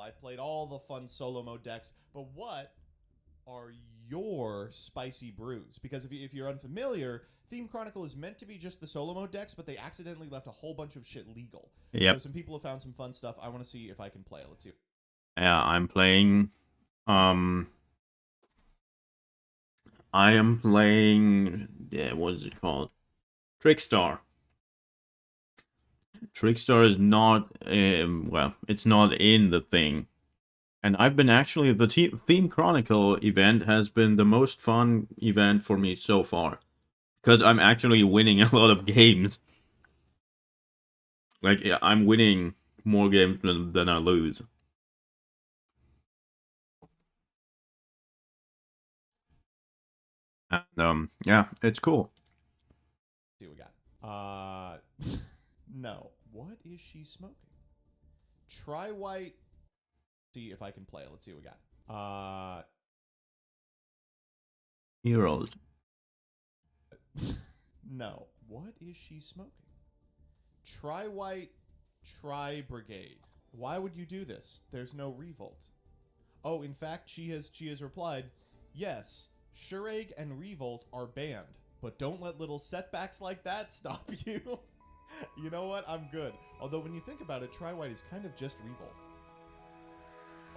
I've played all the fun solo mode decks, but what are your spicy brews? Because if you're unfamiliar, Theme Chronicle is meant to be just the solo mode decks, but they accidentally left a whole bunch of shit legal. So Yep. some people have found some fun stuff. I want to see if I can play it. Let's see. Yeah, I'm playing. I am playing. Yeah, what is it called? Trickstar. Trickstar is not. Well, it's not in the thing. And I've been actually, the Theme Chronicle event has been the most fun event for me so far. Because I'm actually winning a lot of games. Like, yeah, I'm winning more games than I lose. And, yeah, it's cool. Let's see what we got. No. What is she smoking? Try white. See if I can play it. Let's see what we got. Heroes. No. What is she smoking? Try white, try brigade. Why would you do this? There's no revolt. Oh, in fact, she has replied, yes, Shureg and revolt are banned, but don't let little setbacks like that stop you. You know what? I'm good. Although when you think about it, try white is kind of just revolt.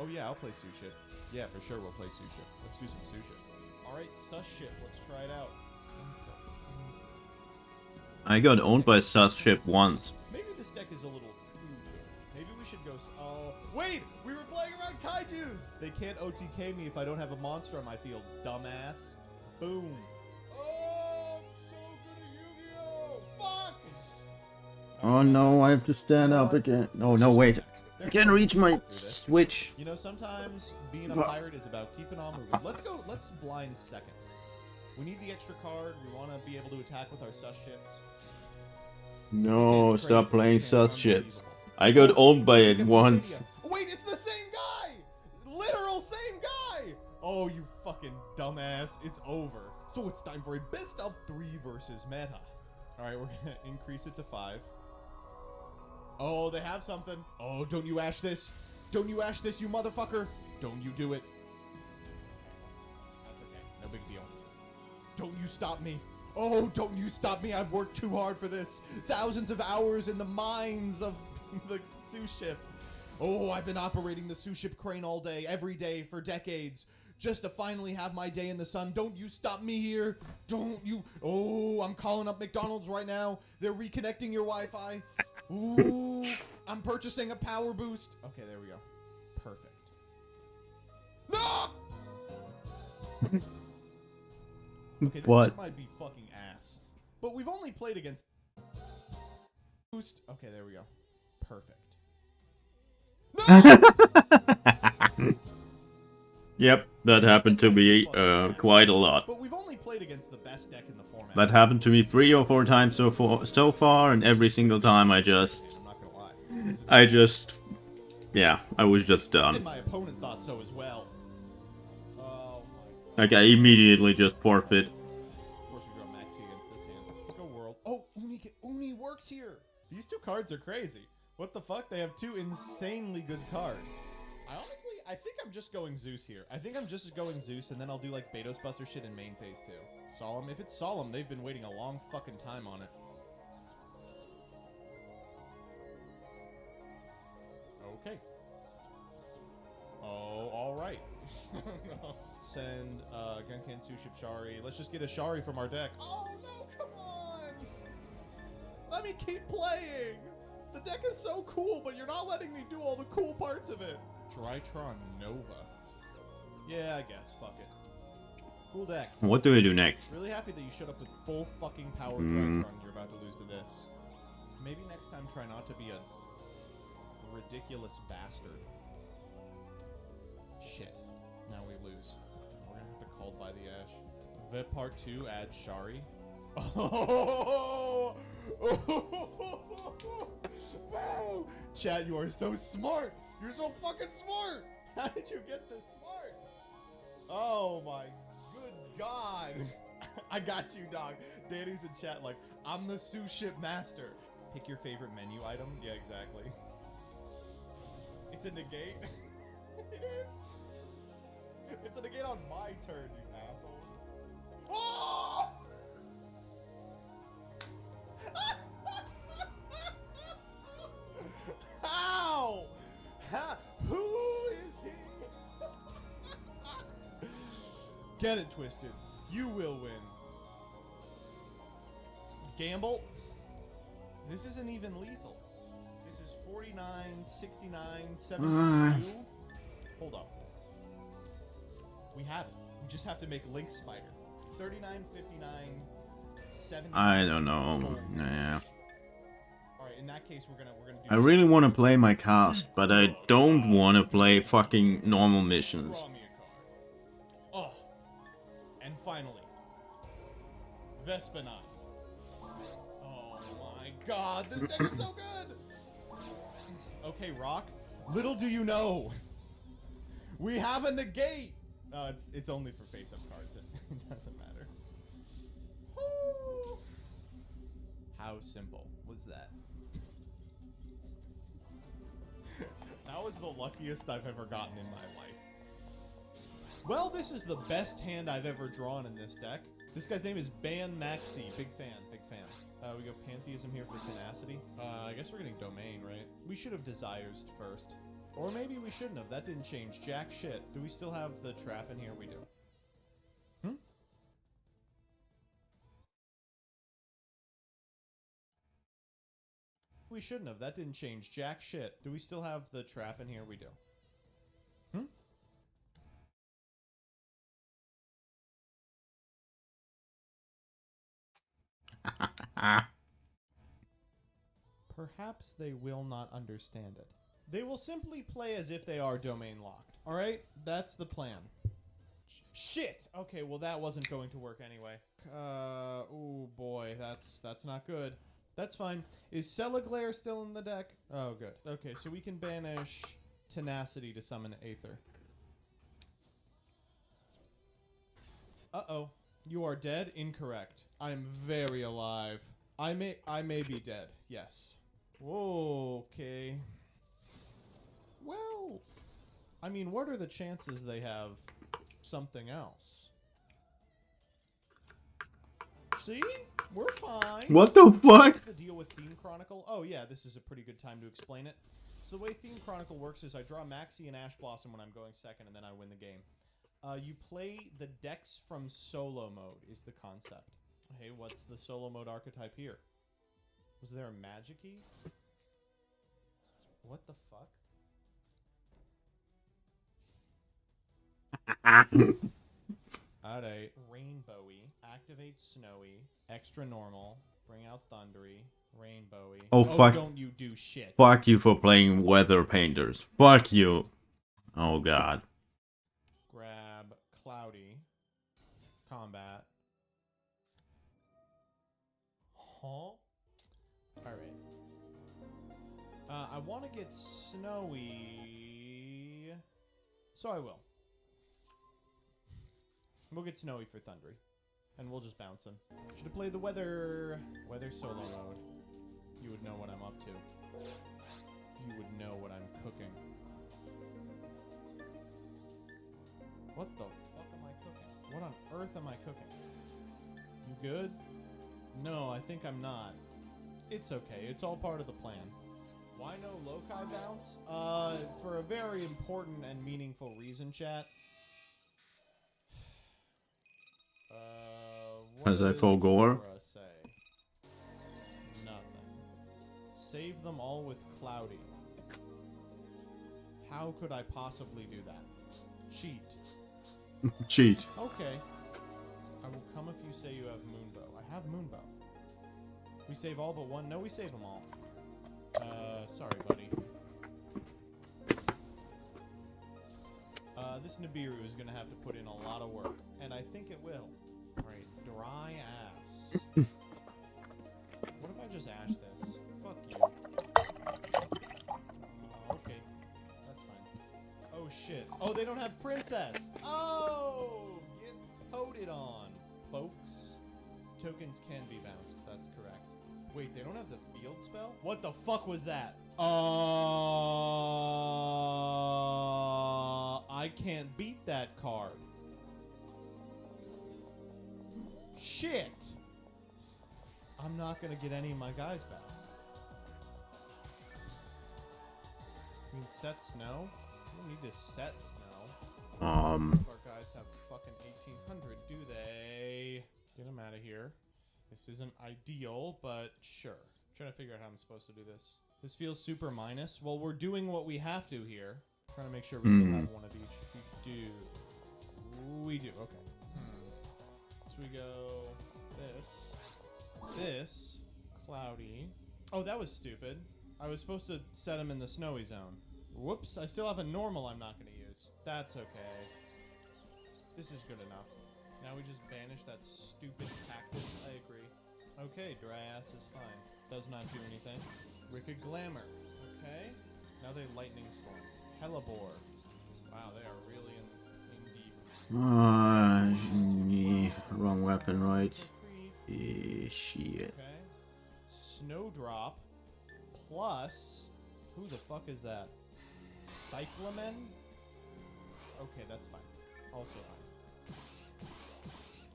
Oh yeah, I'll play Suship. Yeah, for sure we'll play Suship. Let's do some Suship. Alright, Sus ship. Let's try it out. I got owned by Sus Ship once. Maybe this deck is a little too good. Maybe we should go... Oh, wait! We were playing around Kaijus! They can't OTK me if I don't have a monster on my field, dumbass. Boom. Oh, I'm so good at Yu-Gi-Oh! Fuck! Oh no, I have to stand up again. Oh no, wait. I can't reach my switch. You know, sometimes being a pirate is about keeping on moving. Let's blind second. We need the extra card. We want to be able to attack with our Sus ships. No, stop playing Sus ships. I got owned by it once. Wait, it's the same guy! Literal same guy! Oh, you fucking dumbass. It's over. So it's time for a best of 3 versus meta. Alright, we're gonna increase it to 5. Oh, they have something. Oh, don't you ash this. Don't you ash this, you motherfucker. Don't you do it. That's okay. No big deal. Don't you stop me. Oh, don't you stop me. I've worked too hard for this. Thousands of hours in the mines of the sous ship. Oh, I've been operating the sous ship crane all day, every day, for decades, just to finally have my day in the sun. Don't you stop me here. Don't you. Oh, I'm calling up McDonald's right now. They're reconnecting your Wi-Fi. Ooh, I'm purchasing a power boost. Okay, there we go. Perfect. No! Okay, this What? might be fucking ass. But we've only played against... Boost. Okay, there we go. Perfect. No! Yep, that happened to me quite a lot. But we've only played against the best deck in the format. That happened to me 3 or 4 times so far, and every single time I just... I'm not gonna lie. Yeah, I was just done. And my opponent thought so as well. Oh my god. Like, I immediately just forfeit. Of course we draw Maxi against this hand. Go World. Oh, Uni works here. These 2 cards are crazy. What the fuck? They have 2 insanely good cards. I think I'm just going Zeus here. I think I'm just going Zeus, and then I'll do like Betos Buster shit in main phase 2. Solemn. If it's Solemn, they've been waiting a long fucking time on it. Okay. Oh, alright. No. Send Genkan Suship Shari. Let's just get a Shari from our deck. Oh no, come on! Let me keep playing! The deck is so cool, but you're not letting me do all the cool parts of it. Drytron Nova. Yeah, I guess. Fuck it. Cool deck. What do we do next? Really happy that you showed up with full fucking power Drytron you're about to lose to this. Maybe next time try not to be a ridiculous bastard. Shit. Now we lose. We're gonna have to call by the Ash. Vip Part 2 add Shari. Oh! Wow! Chat, you are so smart! You're so fucking smart! How did you get this smart? Oh my good god! I got you, dog. Danny's in chat like, I'm the sous ship master. Pick your favorite menu item? Yeah, exactly. It's a negate. It is. It's a negate on my turn, you asshole. Oh! How? Who is he? Get it twisted. You will win. Gamble. This isn't even lethal. This is 49, 69, 72. Hold up. We have it. We just have to make Link Spider. 39, 59, 70. I don't know. Yeah. Alright, in that case, we're gonna do I really want to play my cast, but I don't want to play fucking normal missions. Draw me a card. Oh. And finally, Vespanine. Oh my god, this deck is so good! Okay, Rock. Little do you know, we have a negate! It's only for face-up cards. It doesn't matter. Woo. How simple was that? That was the luckiest I've ever gotten in my life. Well, this is the best hand I've ever drawn in this deck. This guy's name is Ban Maxi. Big fan, big fan. We go Pantheism here for Tenacity. I guess we're getting Domain, right? We should have Desires first. Or maybe we shouldn't have. That didn't change jack shit. Do we still have the trap in here? We do. We shouldn't have. That didn't change jack shit. Do we still have the trap in here? We do. Perhaps they will not understand it. They will simply play as if they are domain locked. Alright? That's the plan. Shit! Okay, well that wasn't going to work anyway. Oh boy, that's not good. That's fine. Is Celaglare still in the deck? Oh, good. Okay, so we can banish Tenacity to summon Aether. Uh-oh. You are dead? Incorrect. I'm very alive. I may be dead. Yes. Okay. Well, I mean, what are the chances they have something else? See? We're fine. What the fuck? What's the deal with Theme Chronicle? Oh, yeah, this is a pretty good time to explain it. So the way Theme Chronicle works is I draw Maxi and Ash Blossom when I'm going second, and then I win the game. You play the decks from solo mode is the concept. Hey, what's the solo mode archetype here? Was there a Magic-y? What the fuck? Alright. Rainbowy. Activate Snowy. Extra Normal. Bring out Thundery. Rainbowy. Oh, fuck. Don't you do shit. Fuck you for playing Weather Painters. Fuck you. Oh, God. Grab Cloudy. Combat. Huh? Alright. I want to get Snowy. So I will. We'll get Snowy for Thundery. And we'll just bounce him. Should have played the Weather solo mode. You would know what I'm up to. You would know what I'm cooking. What the fuck am I cooking? What on earth am I cooking? You good? No, I think I'm not. It's okay. It's all part of the plan. Why no Loci bounce? For a very important and meaningful reason, chat. As I fall gore? Say? Nothing. Save them all with Cloudy. How could I possibly do that? Cheat. Cheat. Okay. I will come if you say you have Moonbow. I have Moonbow. We save all but one? No, we save them all. Sorry, buddy. This Nibiru is gonna have to put in a lot of work, and I think it will. Alright, dry ass. What if I just ash this? Fuck you. Okay. That's fine. Oh, shit. Oh, they don't have Princess! Oh! Get coated on, folks. Tokens can be bounced, that's correct. Wait, they don't have the field spell? What the fuck was that? I can't beat that card. Shit! I'm not gonna get any of my guys back. You mean set snow? I don't need to set snow. Our guys have fucking 1800, do they? Get them out of here. This isn't ideal, but sure. I'm trying to figure out how I'm supposed to do this. This feels super minus. Well, we're doing what we have to here. Trying to make sure we still have one of each. We do. We do. Okay. So we go this, cloudy. Oh, that was stupid. I was supposed to set him in the snowy zone. Whoops, I still have a normal I'm not going to use. That's okay. This is good enough. Now we just banish that stupid cactus. I agree. Okay, dry ass is fine. Does not do anything. Wicked Glamour. Okay. Now they lightning storm. Hellebore. Wow, they are really in deep. Wrong weapon, right? Shit. Okay. Snowdrop plus. Who the fuck is that? Cyclamen? Okay, that's fine. Also fine.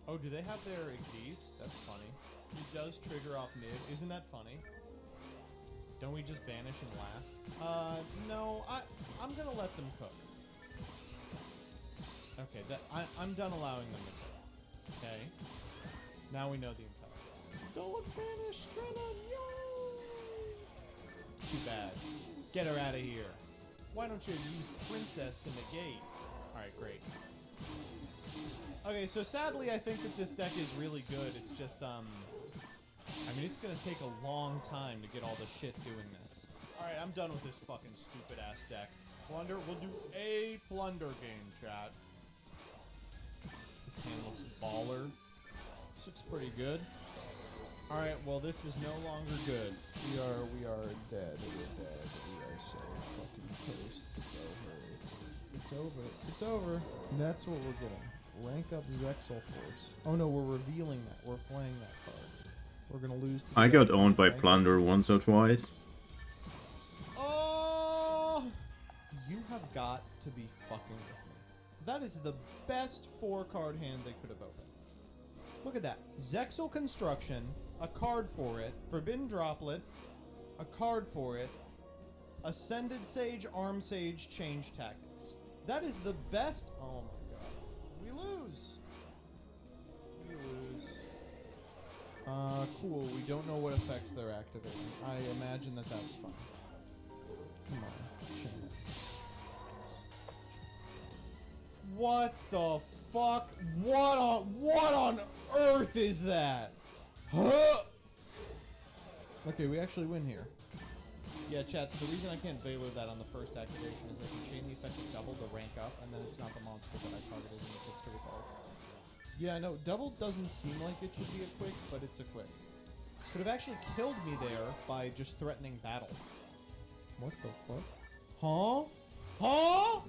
Oh, do they have their Xyz? That's funny. He does trigger off mid. Isn't that funny? Don't we just banish and laugh? No. I'm gonna let them cook. Okay, I'm done allowing them to cook. Okay. Now we know the intent. Don't banish Strenna, yo! Too bad. Get her out of here. Why don't you use Princess to negate? Alright, great. Okay, so sadly I think that this deck is really good. It's just, I mean, it's gonna take a long time to get all the shit doing this. Alright, I'm done with this fucking stupid-ass deck. Plunder, we'll do a plunder game, chat. This hand looks baller. This looks pretty good. Alright, well this is no longer good. We are dead. We're dead. We are so fucking toast. It's over. It's over. And that's what we're getting. Rank up Zexal Force. Oh no, we're revealing that. We're playing that card. We're gonna lose to I got owned by Plunder once or twice. Oh! You have got to be fucking with me. That is the best 4-card hand they could have opened. Look at that. Zexal Construction, a card for it, Forbidden Droplet, a card for it, Ascended Sage, Arm Sage, Change Tactics. That is the best. Oh my god. We lose. We lose. Cool. We don't know what effects they're activating. I imagine that that's fine. Come on. Change. What the fuck? What on earth is that? Huh? Okay, we actually win here. Yeah, chat, so the reason I can't Valor that on the first activation is I can chain the effect of double to rank up, and then it's not the monster that I targeted and it gets to resolve. Yeah, I know, double doesn't seem like it should be a quick, but it's a quick. Could have actually killed me there by just threatening battle. What the fuck? Huh? Huh?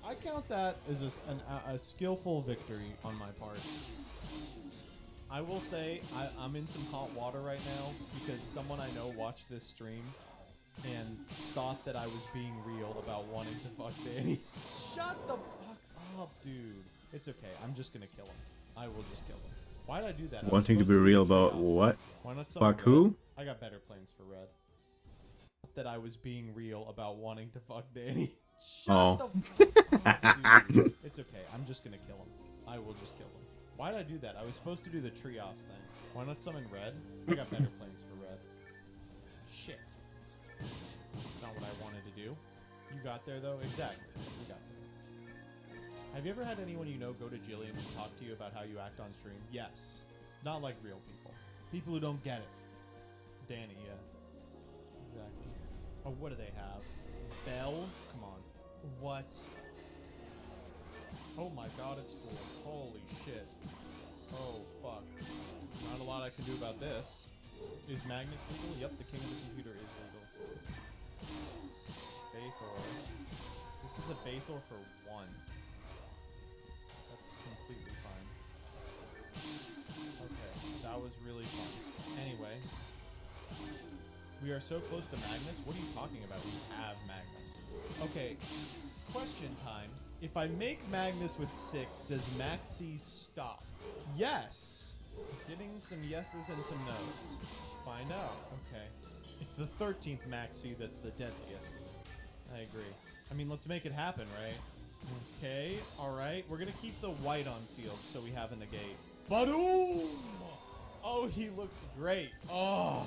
I count that as a skillful victory on my part. I will say I'm in some hot water right now because someone I know watched this stream and thought that I was being real about wanting to fuck Danny. Shut the fuck up, dude. It's okay. I'm just gonna kill him. I will just kill him. Why'd I do that? Wanting to be real about what? Why not fuck who? I got better plans for red. That I was being real about wanting to fuck Danny. Shut the fuck up, dude. It's okay. I'm just gonna kill him. I will just kill him. Why'd I do that? I was supposed to do the Trios thing. Why not summon red? I got better plans for red. Shit. That's not what I wanted to do. You got there, though? Exactly. You got there. Have you ever had anyone you know go to Jillian and talk to you about how you act on stream? Yes. Not like real people. People who don't get it. Danny, yeah. Exactly. Oh, what do they have? Bell? Come on. What? Oh my god, it's full. Holy shit. Oh, fuck. Not a lot I can do about this. Is Magnus legal? Yep, the king of the computer is legal. Bathor. This is a Bathor for 1. That's completely fine. Okay, that was really fun. Anyway. We are so close to Magnus? What are you talking about? We have Magnus. Okay, question time. If I make Magnus with 6, does Maxi stop? Yes. Getting some yeses and some no's. Find out. Okay. It's the 13th Maxi that's the deadliest. I agree. I mean, let's make it happen, right? Okay. Alright. We're going to keep the white on field so we have a negate. Badoom! Oh, he looks great. Oh.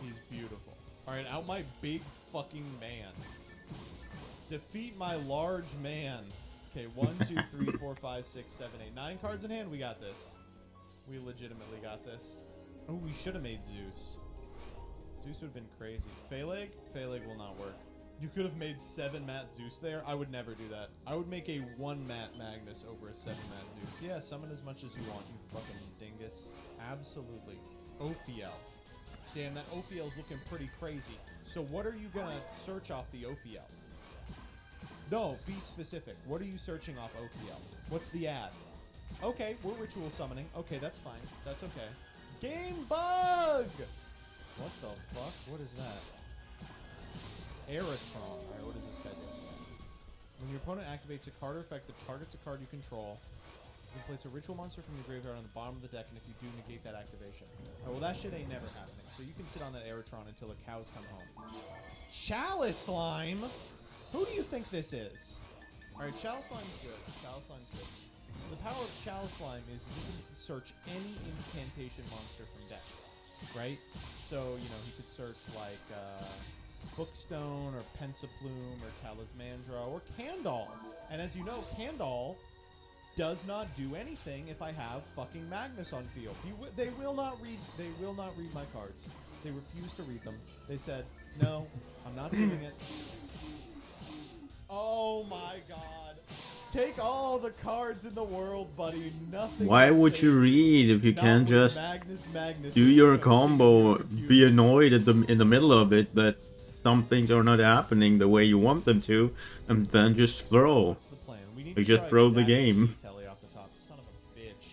He's beautiful. Alright, out my big fucking man. Defeat my large man. Okay, 1, 2, 3, 4, 5, 6, 7, 8. 9 cards in hand. We got this. We legitimately got this. Oh, we should have made Zeus. Zeus would have been crazy. Phaleg? Phaleg will not work. You could have made 7 Matt Zeus there. I would never do that. I would make a 1 Matt Magnus over a 7 Matt Zeus. Yeah, summon as much as you want, you fucking dingus. Absolutely. Ophiel. Damn, that Ophiel's looking pretty crazy. So what are you gonna search off the Ophiel? No, be specific. What are you searching off Ophiel? What's the ad? Okay, we're ritual summoning. Okay, that's fine. That's okay. Game bug! What the fuck? What is that? Aeratron. Alright, what does this guy do? When your opponent activates a card or effect that targets a card you control, you can place a ritual monster from your graveyard on the bottom of the deck, and if you do, negate that activation. Oh, well, that shit ain't never happening. So you can sit on that Aeratron until the cows come home. Chalice Slime? Who do you think this is? Alright, Chalice Slime's good. Chalice Slime's good. So the power of Chalice Slime is that you can search any incantation monster from deck. Right? So, you know, he could search like Bookstone or Pensaplume or Talismandra or Kandal. And as you know, Kandal does not do anything if I have fucking Magnus on field. They will not read my cards. They refuse to read them. They said, "No, I'm not doing it." Oh my god. Take all the cards in the world, buddy. Nothing. Why would you read if you can't just Magnus do your combo, be annoyed at in the middle of it that some things are not happening the way you want them to, and then just throw. What's the plan? We need Like, to just throw the game. Telly off the top. Son of a bitch.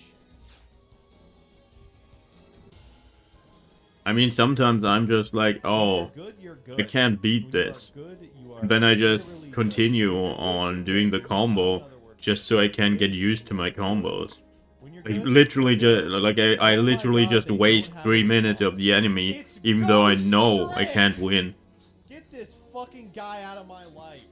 I mean, sometimes I'm just like, oh, You're good. I can't beat When this. you are good, you are And then I just literally continue good. on doing the There's not combo another word. just so I can get used to my combos. When you're Like, good, literally you're just good. like I Oh my literally God, just they waste don't have 3 a minutes response. of the enemy, It's even though I Ghost know I Shrek! can't win. Get this fucking guy out of my life.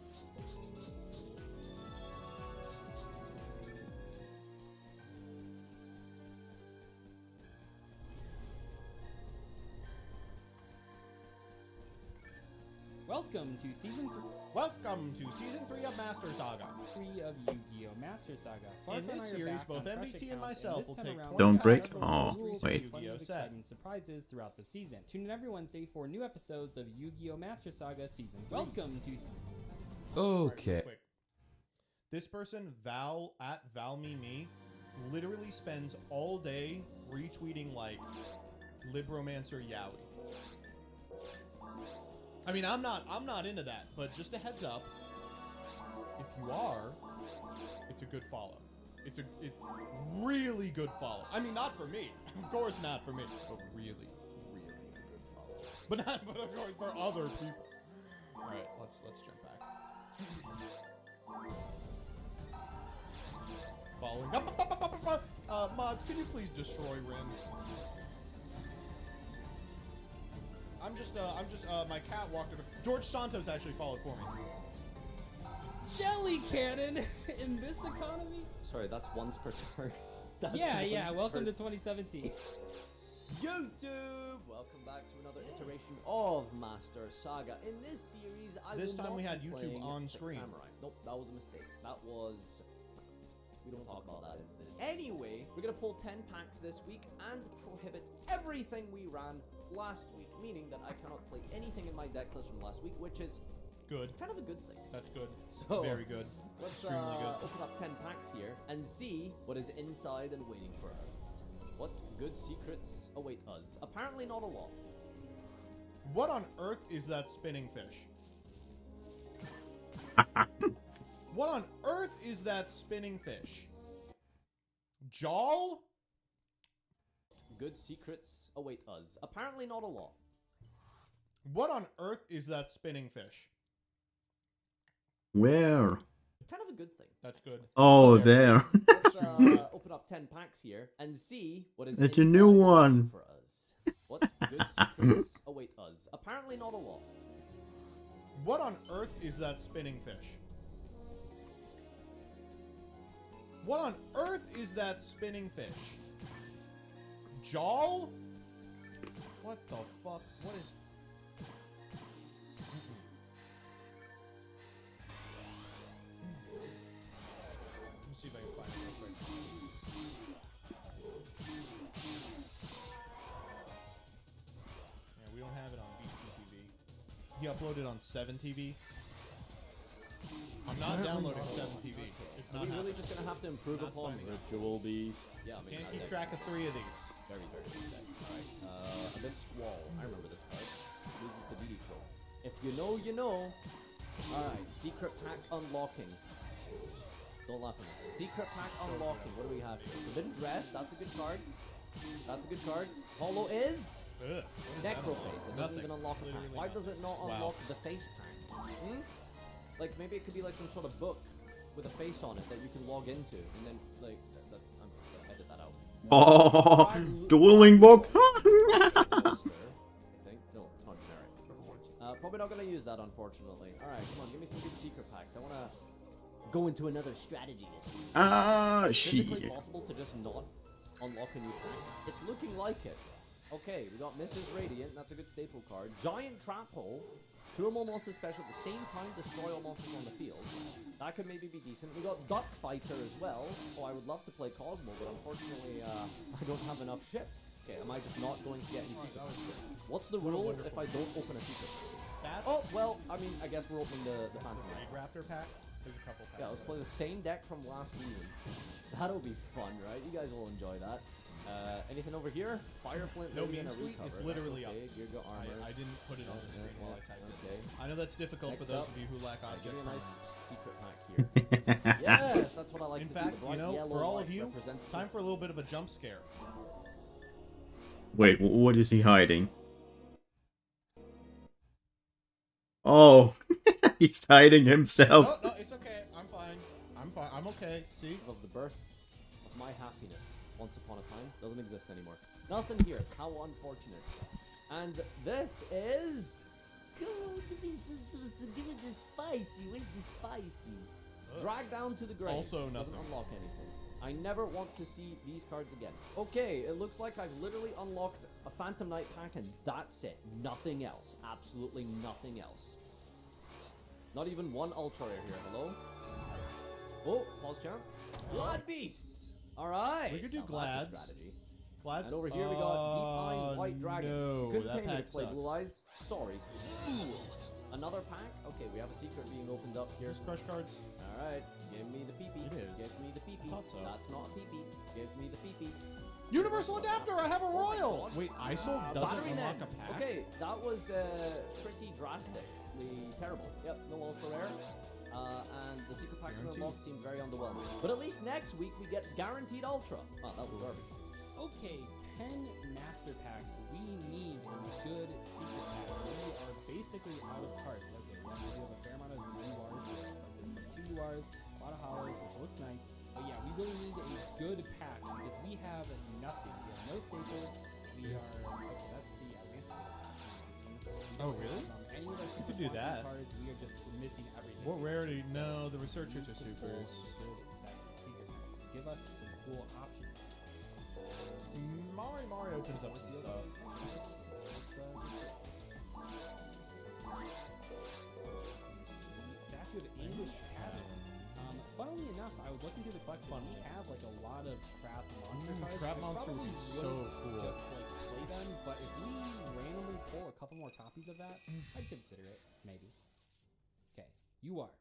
Welcome to Season Welcome to Season 3 of Master Saga. 3 of Yu-Gi-Oh! Master Saga. In this series, both MDT and myself will take 20 Don't break- hours of oh, rules wait. for Yu-Gi-Oh! set. Exciting surprises throughout the season. Tune in every Wednesday for new episodes of Yu-Gi-Oh! Master Saga Season 3. Welcome to... Okay. Quick. This person, @ValMeMe, literally spends all day retweeting like Libromancer Yowie. I mean, I'm not into that, but just a heads up. If you are, it's a good follow. It's really good follow. I mean, not for me, of course not for me, but really a good follow. But of course for other people. All right, let's jump back. Following up. Mods, can you please destroy Rim? My cat walked over. George Santos actually followed for me. Jelly Cannon in this economy? Sorry, that's once per turn. That's Yeah, once welcome per- to 2017. YouTube! Welcome back to another iteration of Master Saga. In this series, This time will not we had be YouTube playing on Six screen. Samurai. Nope, that was a mistake. That was... We don't talk about that incident. Anyway, we're gonna pull 10 packs this week and prohibit everything we ran last week, meaning that I cannot play anything in my deck list from last week, which is Good. kind of a good thing. That's good. So, Very good. Let's Extremely good. open up 10 packs here and see what is inside and waiting for us. What good secrets await us? Apparently not a lot. What on earth is that spinning fish? What on earth is that spinning fish? Jawl? Good secrets await us. Apparently not a lot. What on earth is that spinning fish? Where? Kind of a good thing. That's good. Oh, There. there. Let's open up 10 packs here and see what is It's a new inside one. for us. What good secrets await us? Apparently not a lot. What on earth is that spinning fish? What on earth is that spinning fish? Jawl? What the fuck? What is... Let me see if I can find it real quick. Yeah, we don't have it on BTTV. He uploaded on 7TV. I'm not downloading 7TV. It's Are not we really happening. just gonna have to improve Not upon signing up. Ritual Beast. Yeah, I mean, Can't that's keep it. track of 3 of these. Very, very good deck. Alright. Abyss Wall. I remember this card. Loses the DD Pro. If you know, you know. Alright. Secret Pack Unlocking. Don't laugh at me. Secret Pack Unlocking. What do we have here? Forbidden Dress. That's a good card. That's a good card. Hollow is Ugh, what is that Necroface. about? It doesn't Nothing. even unlock a pack. Literally Why nothing. does it not Wow. unlock the face pack? Hmm? Like maybe it could be like some sort of book with a face on it that you can log into, and then like I'm gonna edit that out. Oh, dueling book. I think. No, it's not generic. Probably not gonna use that, unfortunately. Alright, come on, give me some good secret packs. I wanna go into another strategy this week. Ah, Is it physically shit. possible to just not unlock a new pack? It's looking like it. Okay, we got Mrs. Radiant, that's a good staple card. Giant Trap Hole. 2 or more monsters special at the same time, destroy all monsters on the field. That could maybe be decent. We got Duck Fighter as well. Oh, I would love to play Cosmo, but unfortunately, I don't have enough ships. Okay, am I just not going to get any secret? What's the What a rule wonderful if I don't open a secret? That's Oh, well, I mean, I guess we're opening the the Phantom Raid Knight. Raptor pack. There's a couple packs. Yeah, let's play the same deck from last season. That'll be fun, right? You guys will enjoy that. Anything over here? Fire Flint, No Lady, and a mean tweet, recover. it's That's literally okay. up. Giga Armor. I didn't put it on the screen while I typed Okay. it. I know that's difficult for Next those up, of you who lack object Give me a nice permanence. secret pack here. Yes, that's what I like In to fact, see. The bright you know, yellow for all light of you, represents time for a little bit of a jump scare. Wait, what is he hiding? Oh, he's hiding himself. No, it's okay. I'm fine. I'm fine. I'm okay. See? of the birth of my happiness once upon a time doesn't exist anymore. Nothing here. How unfortunate. And this is... Come on, give me the spicy. Where's the spicy? Drag down to the grave. Also Doesn't nothing. unlock anything. I never want to see these cards again. Okay, it looks like I've literally unlocked a Phantom Knight pack and that's it. Nothing else. Absolutely nothing else. Not even one Ultra Rare here. Hello? Oh, pause champ. Blood Beasts! Alright! We could do Now that's a Glads. strategy. Glads. And over here we got Deep Eyes White Dragon. No, Couldn't that pay me pack to play sucks. Blue Eyes. Sorry. Another pack? Okay, we have a secret being opened up here. Is this crush cards? Alright, give me the pee-pee. It is. Give me the pee-pee. I thought so. That's not a pee-pee. Give me the pee-pee. Universal Adapter! I have a Oh my royal! God. Wait, ISOL doesn't Battery unlock Men. a pack? Okay, that was pretty drastically terrible. Yep, no ultra rare. And the secret packs from Guaranteed. unlocked seem very underwhelming. But at least next week we get guaranteed ultra. Oh, that was garbage. Okay, 10 master packs. We need a good secret pack. We are basically out of cards. Okay, we have a fair amount of URs here. Something like 2 URs, a lot of hollows, which looks nice. But yeah, we really need a good pack because we have nothing. We have no staples. We are... Okay, that's the advanced pack. Oh, really? Any of our You super could do quality that. cards, we are just missing everything. What rarity? basically. No, the So researchers are beautiful, supers. good set secret packs. Give us some cool options. Mari opens up some stuff. Statue of English Cabin. Funnily enough, I was looking through the collection. We have like a lot of trap monster cards. Trap I Monster would probably be so cool. Just like play them, but if we randomly pull a couple more copies of that, I'd consider it. Maybe. Okay, you are.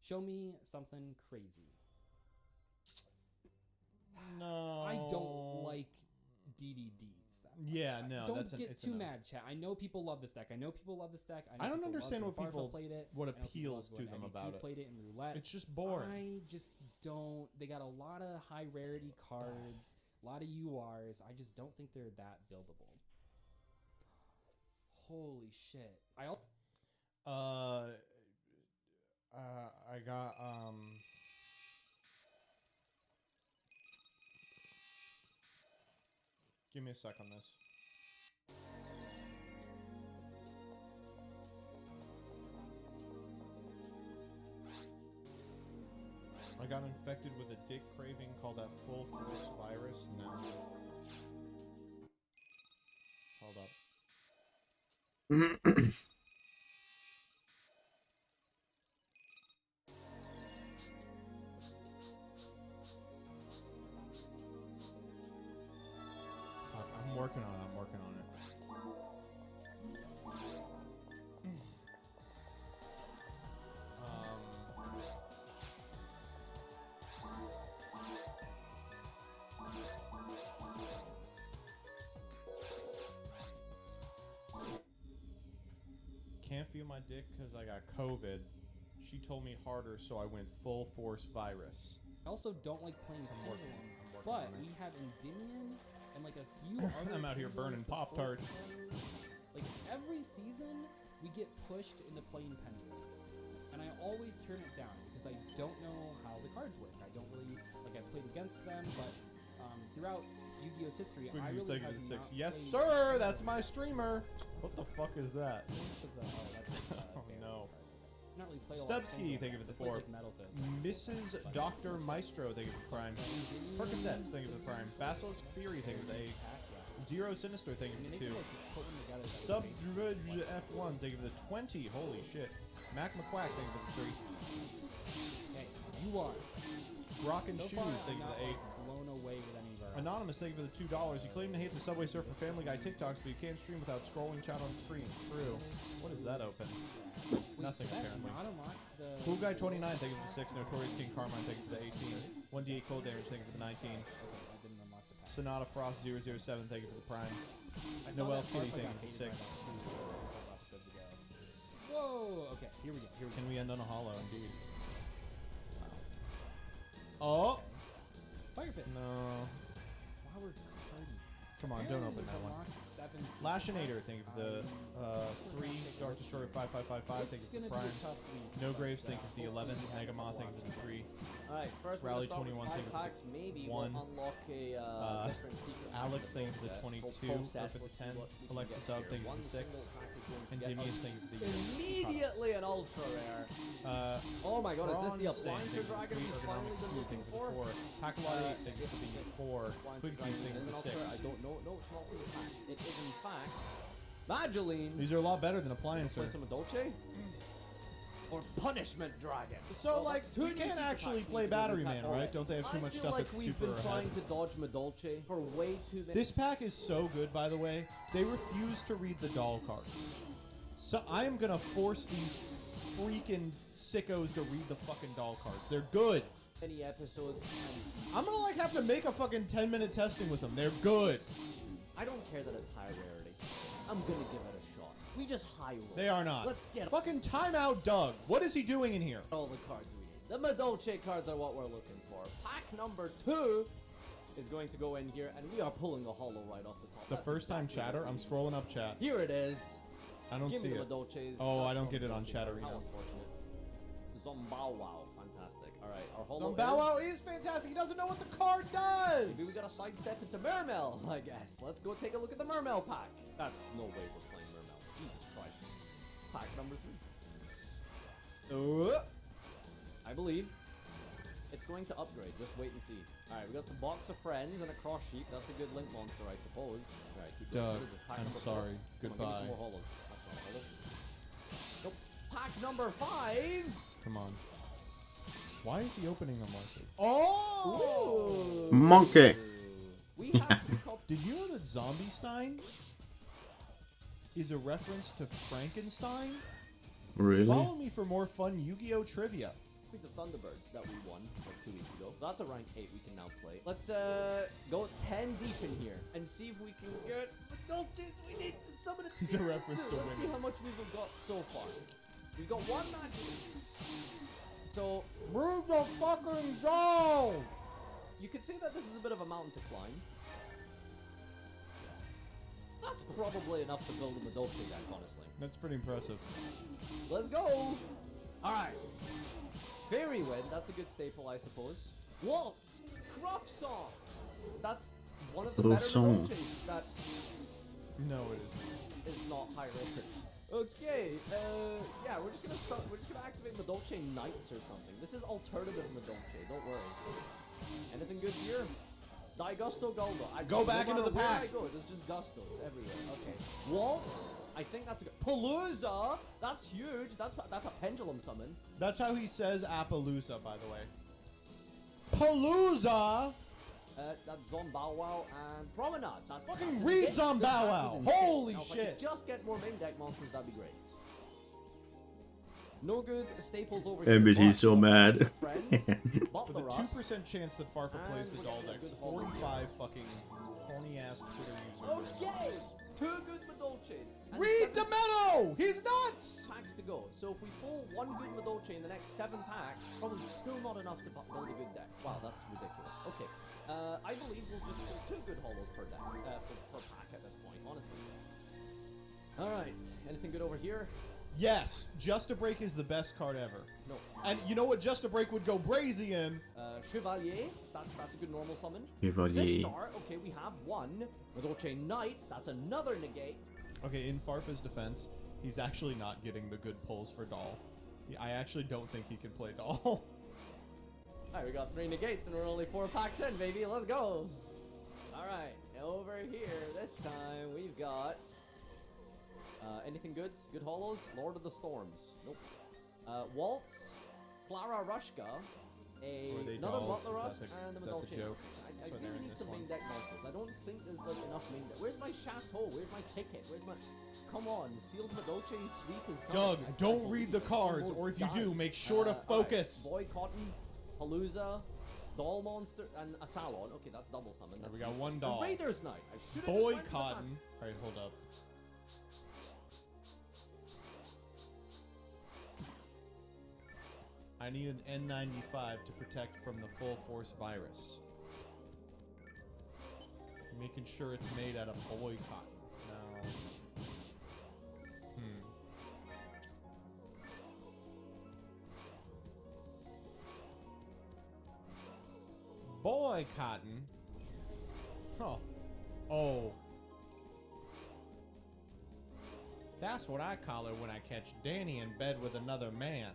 Show me something crazy. No. I don't like DDDs. That much. Yeah, no, Don't that's get it's too a no. mad, chat. I know people love this deck. I know people love this deck. I don't people loved understand when what people- Farfa played it. what I know people appeals loved when to them MET about it. Played it in roulette. It's just boring. I just don't. They got a lot of high rarity cards, a lot of URs. I just don't think they're that buildable. Holy shit! I got give me a sec on this. I got infected with a dick craving called that full force virus. No. Hold up. Fuck, I'm working on it. I'm working on it. Can't feel my dick because I got COVID. She told me harder, so I went full force virus. I also don't like playing working pendulums, on it, but I'm working on we it. have Endymion and like a few other. I'm out here burning pendulum Pop-Tarts. support cards. Like every season, we get pushed into playing pendulums, and I always turn it down because I don't know how the cards work. I don't really like. I've played against them, but throughout Yu-Gi-Oh's history, I Quincy's really thinking have of the 6. not Yes, played sir! That's pendulums. my streamer! What the fuck is that? Most of the, that's like, Oh, bear no. card. Not really played a lot of Stubsky, pendulum thank you for decks. the I played, 4. like, Metal Fist. Mrs. Dr. Maestro, thank you for the Prime. Percocets, thank you for the Prime. Basilisk Fury, thank you for the 8. Zero Sinister, thank you for the 2. Subdrudge F1, thank you for the 20. Holy shit. Mac McQuack, thank you for the 3. Hey, you won. Rock and So Shoes, far, thank you I'm for not the 8. blown away with any of our Anonymous, thank you for the $2. You claim to hate the Subway Surfer Family Guy TikToks, but you can't stream without scrolling chat on screen. True. What is that open? Wait, Nothing, did that apparently. not unlock the Cool Guy 29, thank you for the 6. Notorious King Carmine, thank you for the 18. 1d8 cold damage, thank you for the 19. Okay, I didn't unlock the pack. Sonata Frost 007, thank you for the Prime. I saw Noel that Kitty, Farfla thank got you for the hated 6. by that too, a couple episodes ago. Whoa! Okay, here we go. Here we go. Can we end on a hollow, indeed? Oh! Fire Fist. No. Flower Cardi. Come on, don't open that one. Lashinator, thank you for the 3. Dark Destroyer 5555, thank you for the Prime. No Graves, thank you for the 11. Megamoth, thank you for the 3. Alright, first Rally we're gonna 21, start thank with 5 you for packs. Maybe one. we'll unlock a different secret. Alex, thank you for the set. 22. We'll process, Look at the let's see 10. what we can Alexis get Up, here. thank you for One the 6. single pack is going to And get Dimius, us thank you for the immediately an ultra rare. Oh my god, is this the Appliancer Dragon we've finally been looking for? Pakalati, thank you for the 4. Quigsy, thank you for the 6. I don't know. No, it's not for the pack. It is in fact Mageline. These are a lot better than Play Appliancer. some Dolce? Or Punishment Dragon. So, like, that's two we new can't super actually packs play we need to Battery look at Man, already. right? Don't they have too much stuff I feel like that's we've super been trying ahead? to dodge Madolce for way too many. This pack is so good, by the way. They refuse to read the doll cards. So I am gonna force these freaking sickos to read the fucking doll cards. They're good. Many episodes. And I'm gonna like have to make a fucking 10-minute testing with them. They're good. I don't care that it's high rarity. I'm gonna give it a shot. We just high roll. They are not. Let's get Fucking timeout, Doug. What is he doing in here? all the cards we need. The Madolce cards are what we're looking for. Pack number 2 is going to go in here, and we are pulling a hollow right off the top. The That's first time exactly chatter. what I'm we need. scrolling up chat. Here it is. I don't Give see me the it. Madolces. Oh, I That's don't not get it on Madolce chat card. arena. How unfortunate. Zombow wow. Fantastic. Alright, our hollow So Bow Wow is fantastic. He doesn't know what the card does. Maybe we gotta sidestep into Mermel, I guess. Let's go take a look at the Mermel pack. That's no way we're playing Mermel. Jesus Christ. Pack number 3. I believe it's going to upgrade. Just wait and see. Alright, we got the box of friends and a cross sheep. That's a good link monster, I suppose. Alright, keep going. Doug, What is this? Pack I'm number sorry. 4? Come on, give me Goodbye. some more hollows. That's not a hollow. Nope. Pack number 5. Come on. Why is he opening them like this? Oh! Ooh. Monkey. We have to call Did you know that Zombie Stein is a reference to Frankenstein? Really? Follow me for more fun Yu-Gi-Oh! Trivia. piece of Thunderbird that we won like 2 weeks ago. That's a rank 8 we can now play. Let's go 10 deep in here and see if we can get the Dolces we need to summon it. He's a reference to Let's see winning. how much we've got so far. We've got 1 magic. So Bring the fucking doll! you could say that this is a bit of a mountain to climb. That's probably enough to build a Madolce deck, honestly. That's pretty impressive. Let's go! Alright. Fairy Wind, that's a good staple, I suppose. Waltz, Cruff Song. That's one of the Little better song. Madolches that No, it isn't. is not high rated. Okay, yeah, we're just gonna activate Madolche Knights or something. This is alternative Madolche, don't worry. Anything good here? Gusto Goldo. Go back into the where pack. I go, there's just Gustos everywhere. Okay. Waltz. I think that's a good. Palooza. That's huge. That's a pendulum summon. That's how he says Appaloosa, by the way. Palooza! That's Zombow and Promenade. That's Fucking that's read insane. Zombow This pack Wow. is insane. Holy Now, if I shit. could just get more main deck monsters, that'd be great. No good staples over MBT's here. so but mad. Friends, With a Butler 2% chance that Farfa plays And the we're doll getting a deck, good hold on 45 fucking horny ass Twitter users. Okay, 2 good Madolches. And Read 7 Demento! He's nuts! packs to go. So if we pull 1 good Madolche in the next 7 packs, probably still not enough to build a good deck. Wow, that's ridiculous. Okay, I believe we'll just pull 2 good holos per deck, per pack at this point, honestly. Alright, anything good over here? Yes, Just a Break is the best card ever. No. And you know what Just a Break would go brazy in? Chevalier, that's a good normal summon. Chevalier. Sistar, okay, we have 1. Madolche Knight, that's another negate. Okay, in Farfa's defense, he's actually not getting the good pulls for doll. I actually don't think he can play doll. Alright, we got 3 negates and we're only 4 packs in, baby. Let's go. Alright, over here, this time we've got... anything good? Good holos? Lord of the Storms. Nope. Waltz, Clara Rushka, Were they another dolls? Butler Is Rush, that the- and a is that the Madolche. joke? I That's why they're really in need this some one. main deck monsters. I don't think there's like enough main deck. Where's my Chateau? Where's my ticket? Where's my... Come on, Sealed Madolche Sweep is coming. Doug, I don't read believe the it. cards, Almost or if you do, died. make sure to Alright, focus. Boy Cotton, Palooza, Doll Monster, and a Salon. Okay, that's double summon. Alright, That's we got decent. 1 doll. And Raider's Knight. I should have Boy Cotton. Alright, hold up. I need an N95 to protect from the full force virus. Making sure it's made out of boy cotton. Now, boy cotton. Huh. Oh. That's what I call her when I catch Danny in bed with another man.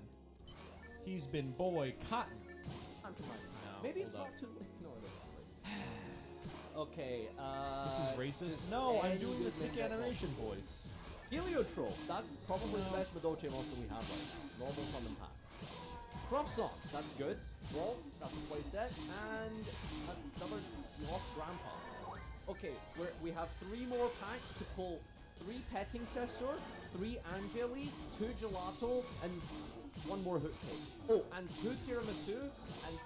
He's been boy cotton. No, Maybe hold it's up. not too. No, it is. Okay. This is racist. just No, I'm any doing the good sick main deck animation voice. Heliotrope. That's probably the best Madolche monster we have right now. Normal summon pass. Cruff Song. That's good. Waltz. That's a playset. And another Lost Grandpa. Okay, we have 3 more packs to pull. 3 Petting Cessor, 3 Angeli, 2 Gelato, and 1 more Hook Cake. Oh, and 2 Tiramisu, and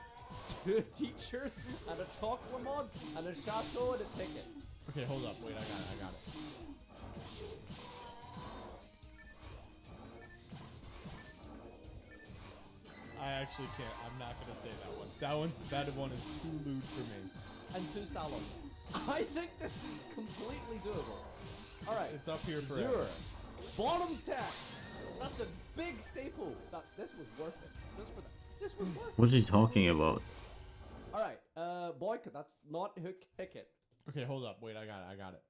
2 Teachers, and a Chocolate Mod, and a Chateau, and a ticket. Okay, hold up. Wait, I got it. I actually can't. I'm not gonna say that one. That one is too lewd for me. And 2 Salons. I think this is completely doable. Alright. It's up here forever. Zure. Bottom text. That's a big staple. This was worth it. This was worth it. What's he talking about? Alright, Boyka, that's not Hook Ticket. Okay, hold up. Wait, I got it.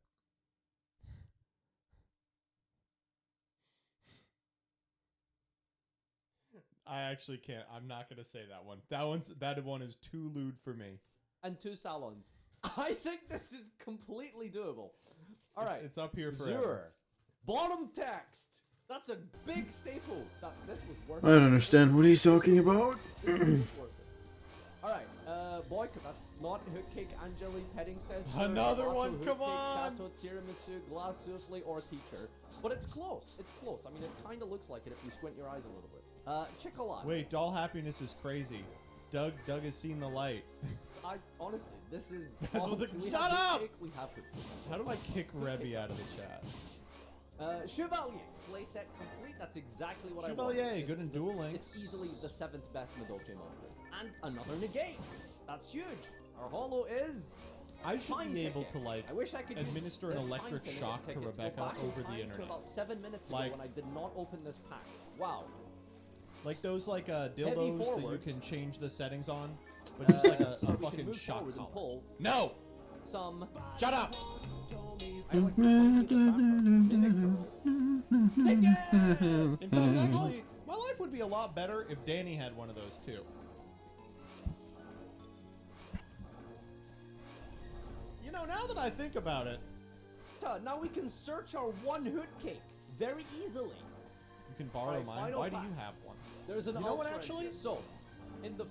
I actually can't. I'm not gonna say that one. That one is too lewd for me. And 2 Salons. I think this is completely doable. Alright. It's up here forever. Zure. Bottom text. That's a big staple. This was worth I don't understand what he's talking about. This was worth it. Alright, Boyka, that's not Hook Cake, Angeli, Petting Cessor. Another Gelato, one, Hook come Cake, on! Chateau, Tiramisu, Glass Souffle, or Teacher. But it's close. It's close. I mean, it kind of looks like it if you squint your eyes a little bit. Chicolata. Wait, doll happiness is crazy. Doug has seen the light. Honestly, this is. That's what the- we Shut have Hook up! Cake, we have Hook Cake. How do I kick Rebby out of the chat? Chevalier, playset complete. That's exactly what I Chevalier, wanted. good in Duel Links. It's easily the 7th best Madolche monster. And another negate. That's huge. Our holo is. I should Time be able ticket. to like I wish I could use administer an this electric time shock to ticket Rebecca go back in over the time internet. To about 7 minutes ago Like- when I did not open this pack. Wow. Like those dildos that you forwards. can change the settings on, but just like a so that we can fucking move shock forward and collar. pull No! some. Shut up! I like to point to the trap cards. Take it! In fact, actually, my life would be a lot better if Danny had one of those too. You know, now that I think about it, Now we can search our one hood cake very easily. you can borrow Alright, mine. final Why do pack. you have one? There's an You know what, ultra in actually? here. So, in the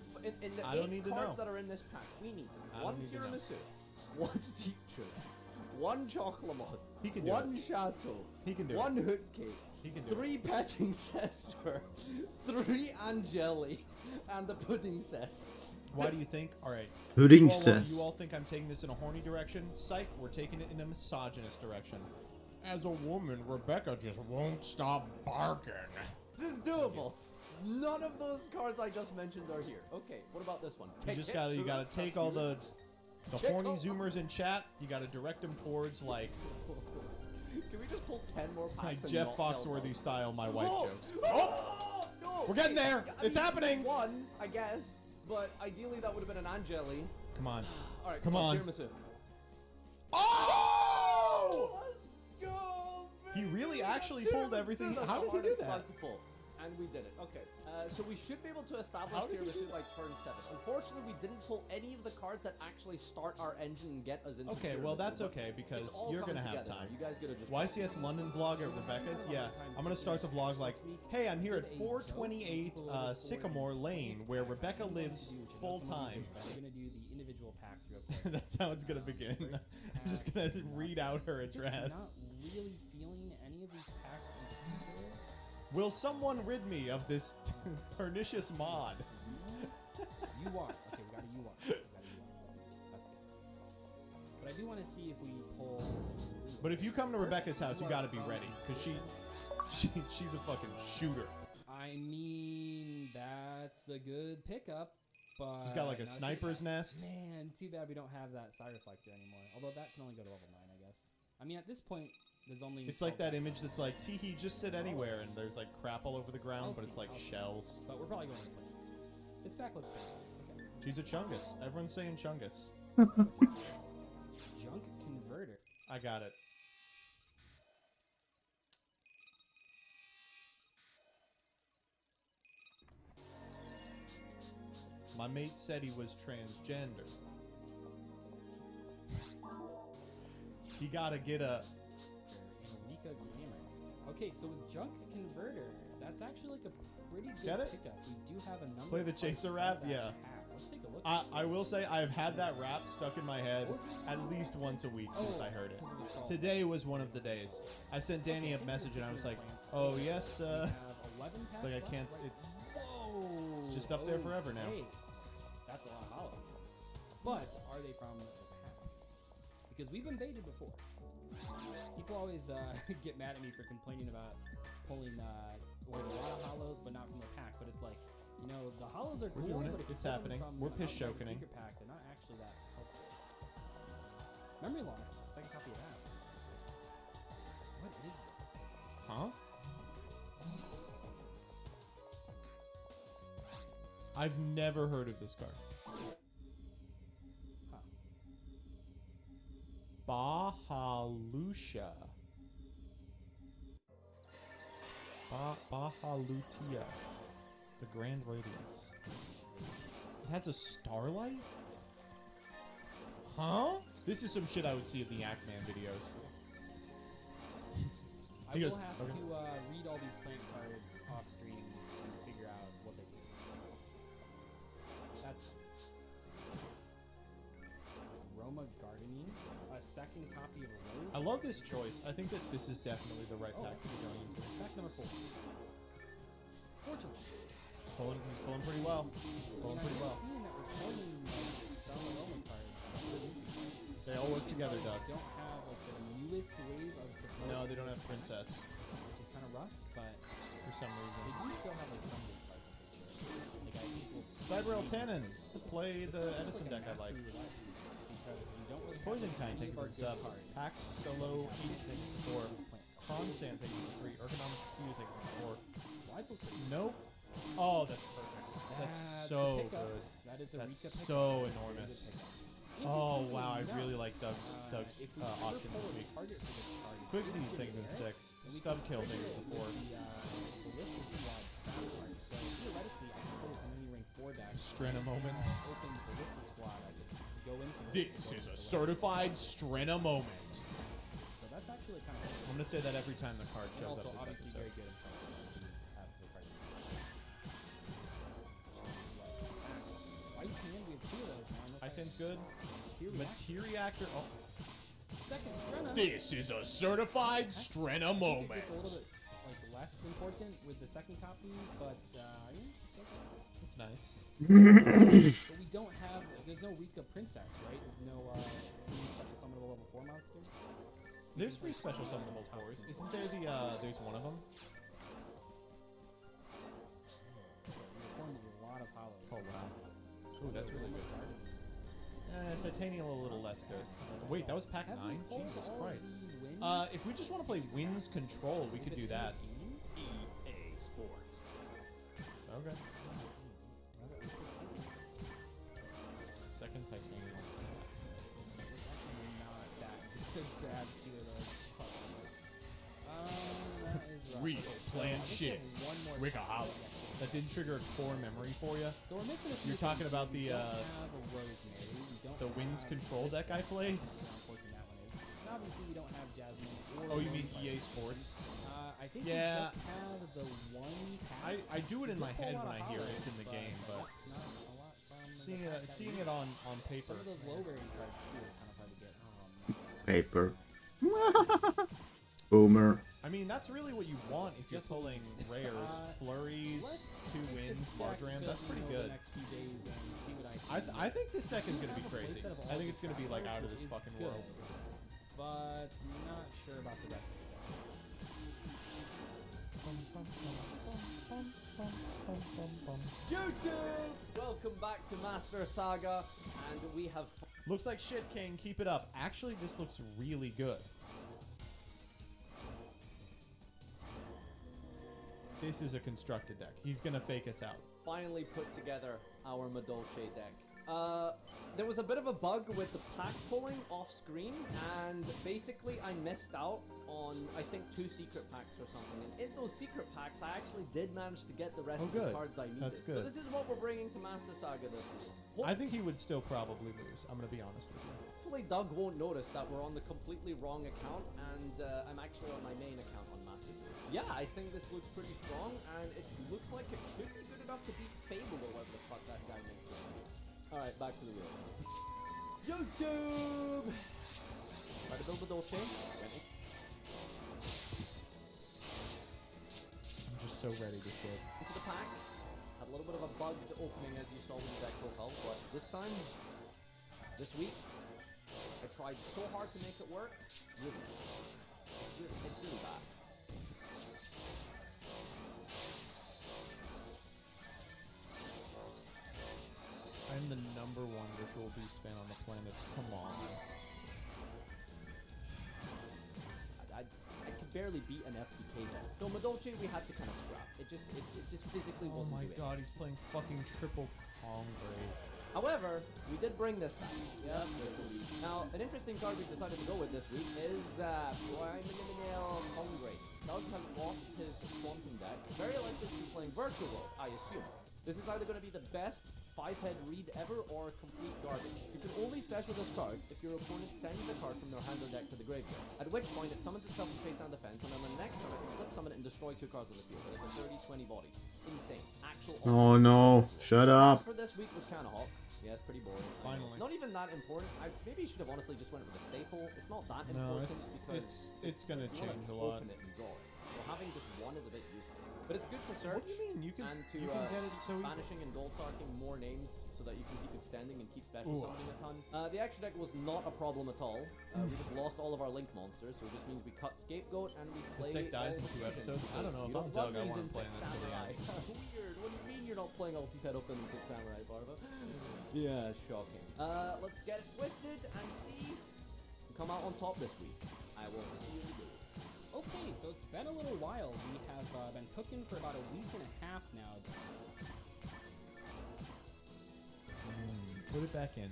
I don't 8 need to cards know. that are in this pack, we need I one don't need to know. tiramisu, one teacher, one chocolate mod, He can do one it. chateau, He can do one it. hood cake, He can do 3 petting cessor, 3 angeli, and the pudding cess. Why do you think? All right. Pudding You cess. all think I'm taking this in a horny direction? Psych, we're taking it in a misogynist direction. As a woman, Rebecca just won't stop barking. This is doable. None of those cards I just mentioned are here. Okay, what about this one? You just gotta take all the Check horny out- zoomers in chat. You gotta direct them towards like Can we just pull 10 more packs? and Jeff not tell Foxworthy them? style. My wife Oh! jokes. Oh! No! We're getting there. I It's mean, happening. One, I guess, but ideally that would have been an angeli. Come on. All right, Come on. Tiramisu. Oh! Let's go, He baby! really We got actually pulled tiramisu. everything. That's How the did he do hardest that? card to pull. And we did it. Okay. So we should be able to establish How did he do tiramisu by turn 7. Unfortunately, we didn't pull any of the cards that actually start our engine and get us into Okay, well tiramisu, that's but okay because it's all you're coming gonna have together now. time. You guys gotta just YCS London vlog at Rebecca's. Yeah, I'm gonna start the vlog like, hey, I'm here at 428 Sycamore Lane where Rebecca lives full time. We're gonna do the individual packs real quick. That's how it's gonna begin. First I'm just gonna read out her Just address. not really feeling any of these packs in particular. Will someone rid me of this pernicious mod? You want. Okay, we got a U1. We got a U1. That's good. But I do want to see if we pull. But if you come to First, Rebecca's house, you are gotta be from ready because London. she's a fucking shooter. I mean, that's a good pickup, but She's got like a no, see, sniper's nest. Man, too bad we don't have that side reflector anymore. Although that can only go to level 9, I guess. I mean, at this point, there's only. It's like 12 that packs image left. that's like, teehee, just sit anywhere, and there's like crap all over the ground, but it's like I'll see. shells. But we're probably going to plants. This pack looks good. Okay. She's a chungus. Everyone's saying chungus. Junk converter. I got it. My mate said he was transgender. He gotta get a... Eureka Glamour. Okay, so with Junk Converter, that's actually like a pretty good Get it? pickup. We do have a number Play of the cards chaser from rap? that Yeah. pack. Let's take a look. I will say I've had that rap stuck in my head What was the at reason? least once a week since I heard it. because of the salt. Today was one of the days. I sent Danny a message and I was like, oh yes, We have 11 it's packs like I left can't, right it's, now. Whoa! it's just up there forever now. Okay. That's a lot of hollows. But are they from the pack? Because we've been baited before. People always get mad at me for complaining about pulling with a lot of hollows, but not from the pack. But it's like, you know, the hollows are We're cool, doing it. but if you It's pull them happening. from We're piss outside the chokening. secret pack, they're not actually that helpful. Memory loss. Second copy of that. What is this? Huh? I've never heard of this card. Huh. Bahalusha. Bahalutia. The Grand Radiance. It has a starlight? Huh? This is some shit I would see at the Ackman videos. I He will goes, have "Okay." to read all these plant cards off screen to figure out what they do. That's Roma Gardening, a second copy of a rose. I love this choice. I think that this is definitely the right pack to be going into. Pack number 4. Fortunately, He's pulling pretty well. Pulling pretty well. Seeing that we're pulling like, some Roma cards, They all work together, Doug. don't have like the newest wave of support. No, they don't for have this Princess pack, which is kind of rough, but for some they reason. do still have like some good cards. I'm pretty sure. Like I think we'll Siderail Tannen. Play This the feels Edison like deck I a like. mastery roulette because we don't really have Poison like, Kind, any thank of you our for the good sub. cards. Pax Solo We have Heat to pick for these plant cards. Constant, thank you for 3. Ergonomic Q, thank you for 4. Why is it- Nope. Oh, that's perfect. That's a so pickup. good. That is a That's Rika pickup. so Very good enormous. pickup. Oh wow, I Interestingly really enough, like Doug's if we ever option pull this a week. target for this card, it is Quigsy's gonna thinking be Eric, 6. and we Stub can kill trigger thinking it the 4. with the Ballista Squad trap card. So theoretically, I can play this in any rank 4 deck. Strenna and moment. Open Ballista Squad, I could go into This and go is a into the certified Strenna moment. So that's actually kind of cool. I'm gonna say that every time the card And shows also, up this obviously, episode. very good in front of the card. Ice Hand, we have 2 of those now. Ice Hand's good. Materiactor. Materiactor. Oh. Second Strenna. This is a certified Strenna I think moment. it's a little bit like less important with the second copy, but That's nice. but we don't have. There's no Rika Princess, right? There's no free special summonable level 4 monster. There's free special summonable 4s. Isn't there there's one of them? We're pulling a lot of hollows. Oh wow. Ooh, that's really good. Titanium a little less good. Wait, that was pack 9? Jesus Christ. If we just want to play Winds Control, we could do that. EA Sports. Okay. Second Titanium. It's actually not that good to add to it. That is rough. Real Okay, so plan I think we shit. have one more Rickaholics. That didn't trigger a core memory for you. So we're missing a few You're talking things about here. We the, don't have a Rosemary. We don't the Winds have Control this deck I guy. played? How unfortunate that one is. And obviously we don't have Jasmine or Oh, you mean Rosemary. EA Sports? I think Yeah. we just have the one pack. I do it in We my did pull head a lot when I of hear hollows, it's in the game, but that's not a lot from the seeing pack that seeing we it on paper. Some of those low rarity cards too are kind of hard to get. Paper. Boomer. I mean, that's really what you want if you're Just- pulling rares. Flurries, Let's 2 take wins, the deck Marjoram. That's pretty building over good. the next few days and see what I think this deck is do going to be have a crazy. playset of all I think the it's going to be like cards, out of which this is fucking good, world. But not sure about the rest of it. YouTube! Welcome back to Master Saga, and we have. Looks like shit, King. Keep it up. Actually, this looks really good. This is a constructed deck. He's going to fake us out. Finally put together our Madolche deck. There was a bit of a bug with the pack pulling off screen, and basically I missed out on, I think, 2 secret packs or something. And in those secret packs, I actually did manage to get the rest of the good. cards I needed. That's good. So this is what we're bringing to Master Saga this week. I think he would still probably lose. I'm going to be honest with you. Hopefully Doug won't notice that we're on the completely wrong account, and I'm actually on my main account on Master. Yeah, I think this looks pretty strong, and it looks like it should be good enough to beat Fable or whatever the fuck that guy makes it. Alright, back to the wheel. YouTube! Try to build the Dolce. Ready? I'm just so ready to shit. Into the pack. Had a little bit of a bugged opening as you saw with the deck profile, but this time, this week, I tried so hard to make it work. It's really bad. I'm the #1 Ritual Beast fan on the planet. Come on. I could barely beat an FTK deck. So Madolche we had to kind of scrap. It just physically Oh wasn't my doing god, he's playing fucking triple Kongray. it. However, we did bring this back. Yep. Now, an interesting card we've decided to go with this week is Primal Kongray. Doug has lost his Quantum deck. Very likely to be playing Virtual World, I assume. This is either going to be the best 5-head read ever or complete garbage. You can only special this card if your opponent sends a card from their hand or deck to the graveyard, at which point it summons itself in face down defense, and then the next turn it can flip summon it and destroy 2 cards on the field. And it's a 30-20 body. Insane. Actual Oh no, shut up. for this week was kind of hot. Yeah, it's pretty boring. Finally. Not even that important. Maybe you should have honestly just went with a staple. It's not that No, important because it's gonna you wanna change a lot. open it and draw it. So having just one is a bit useless. But it's good to search. What do you mean? You can and to you can get it so easily. banishing and gold sarking more names so that you can keep extending and keep special Ooh. summoning a ton. The extra deck was not a problem at all. We just lost all of our link monsters, so it just means we cut Scapegoat and we This play deck dies in all 2 Fusion, episodes? I don't know. If because I'm you Doug, I love want these to play in this to the Samurai. end. Weird. What do you mean you're not playing Ulti-Pet Open in 6 Samurai, Barba? Yeah, shocking. Let's get it twisted and see who come out on top this week. I will see you in the game. Okay, so it's been a little while. We have been cooking for about a week and a half now. Put it back in.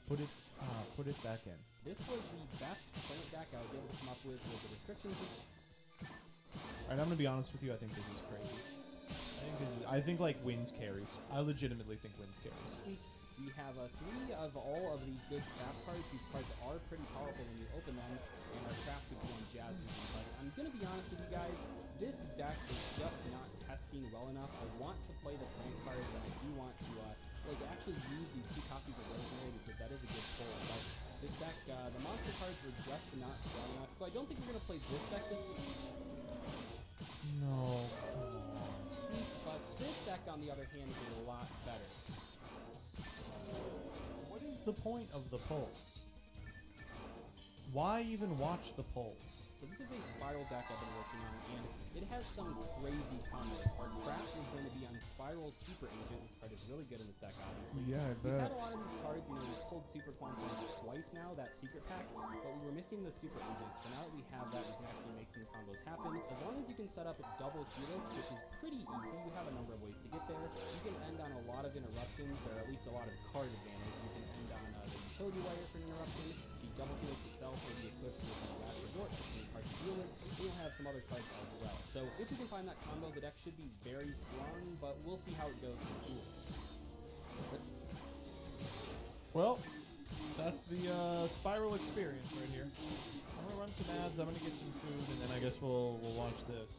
Put it back in. This was the best plant deck I was able to come up with the restrictions. Alright, I'm gonna be honest with you. I think this is crazy. I think like wins carries. I legitimately think wins carries. Week we have 3 of all of the good craft cards. These cards are pretty powerful when you open them, and are crafted from jazzy. But I'm gonna be honest with you guys. This deck is just not testing well enough. I want to play the plant cards, and I do want to like actually use these 2 copies of Rosemary because that is a good pull. But this deck, the monster cards were just not strong enough, so I don't think we're gonna play this deck this week. No. But this deck, on the other hand, is a lot better. What is the point of the pulse? Why even watch the pulse? So this is a spiral deck I've been working on, and it has some crazy combos. Our craft is going to be on Spiral Super Agent. This card is really good in this deck, obviously. Yeah, I We've bet. had a lot of these cards, you know, we've pulled Super Quantums twice now, that secret pack, but we were missing the Super Agent. So now that we have that, we can actually make some combos happen. As long as you can set up double Helix, which is pretty easy, you have a number of ways to get there. You can end on a lot of interruptions, or at least a lot of card advantage. You can end on the utility wire for an interruption. The double Helix itself will be equipped with the last resort, which is hard to deal with. We'll have some other cards as well. So if we can find that combo, the deck should be very strong, but we'll see how it goes with Helix. Well, that's the spiral experience right here. I'm gonna run some ads. I'm gonna get some food, and then I guess we'll launch this.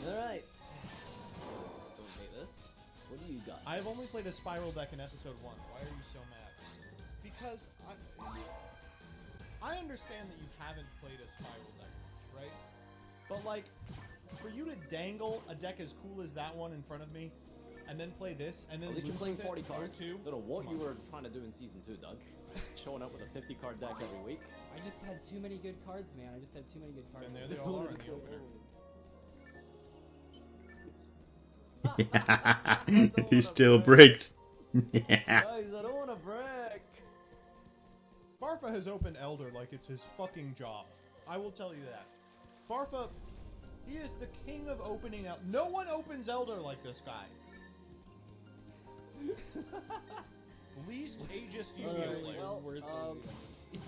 Alright. Don't hate this. What do you got? I've only played a spiral deck in episode 1. Why are you so mad? Because I understand that you haven't played a spiral deck much, right? But like, for you to dangle a deck as cool as that one in front of me, and then play this, and then At least you're lose playing with 40 it, cards. Too. Don't know what Come you on. were trying to do in Season 2, Doug. Showing up with a 50 card deck every week. I just had too many good cards, man. I just had too many good cards. And there they all are in the opener. He still breaks. Yeah. Guys, I don't want to break. Farfa has opened Elder like it's his fucking job. I will tell you that. Farfa, he is the king of opening Elder. No one opens Elder like this guy. Least ageist Alright, player. well, Worse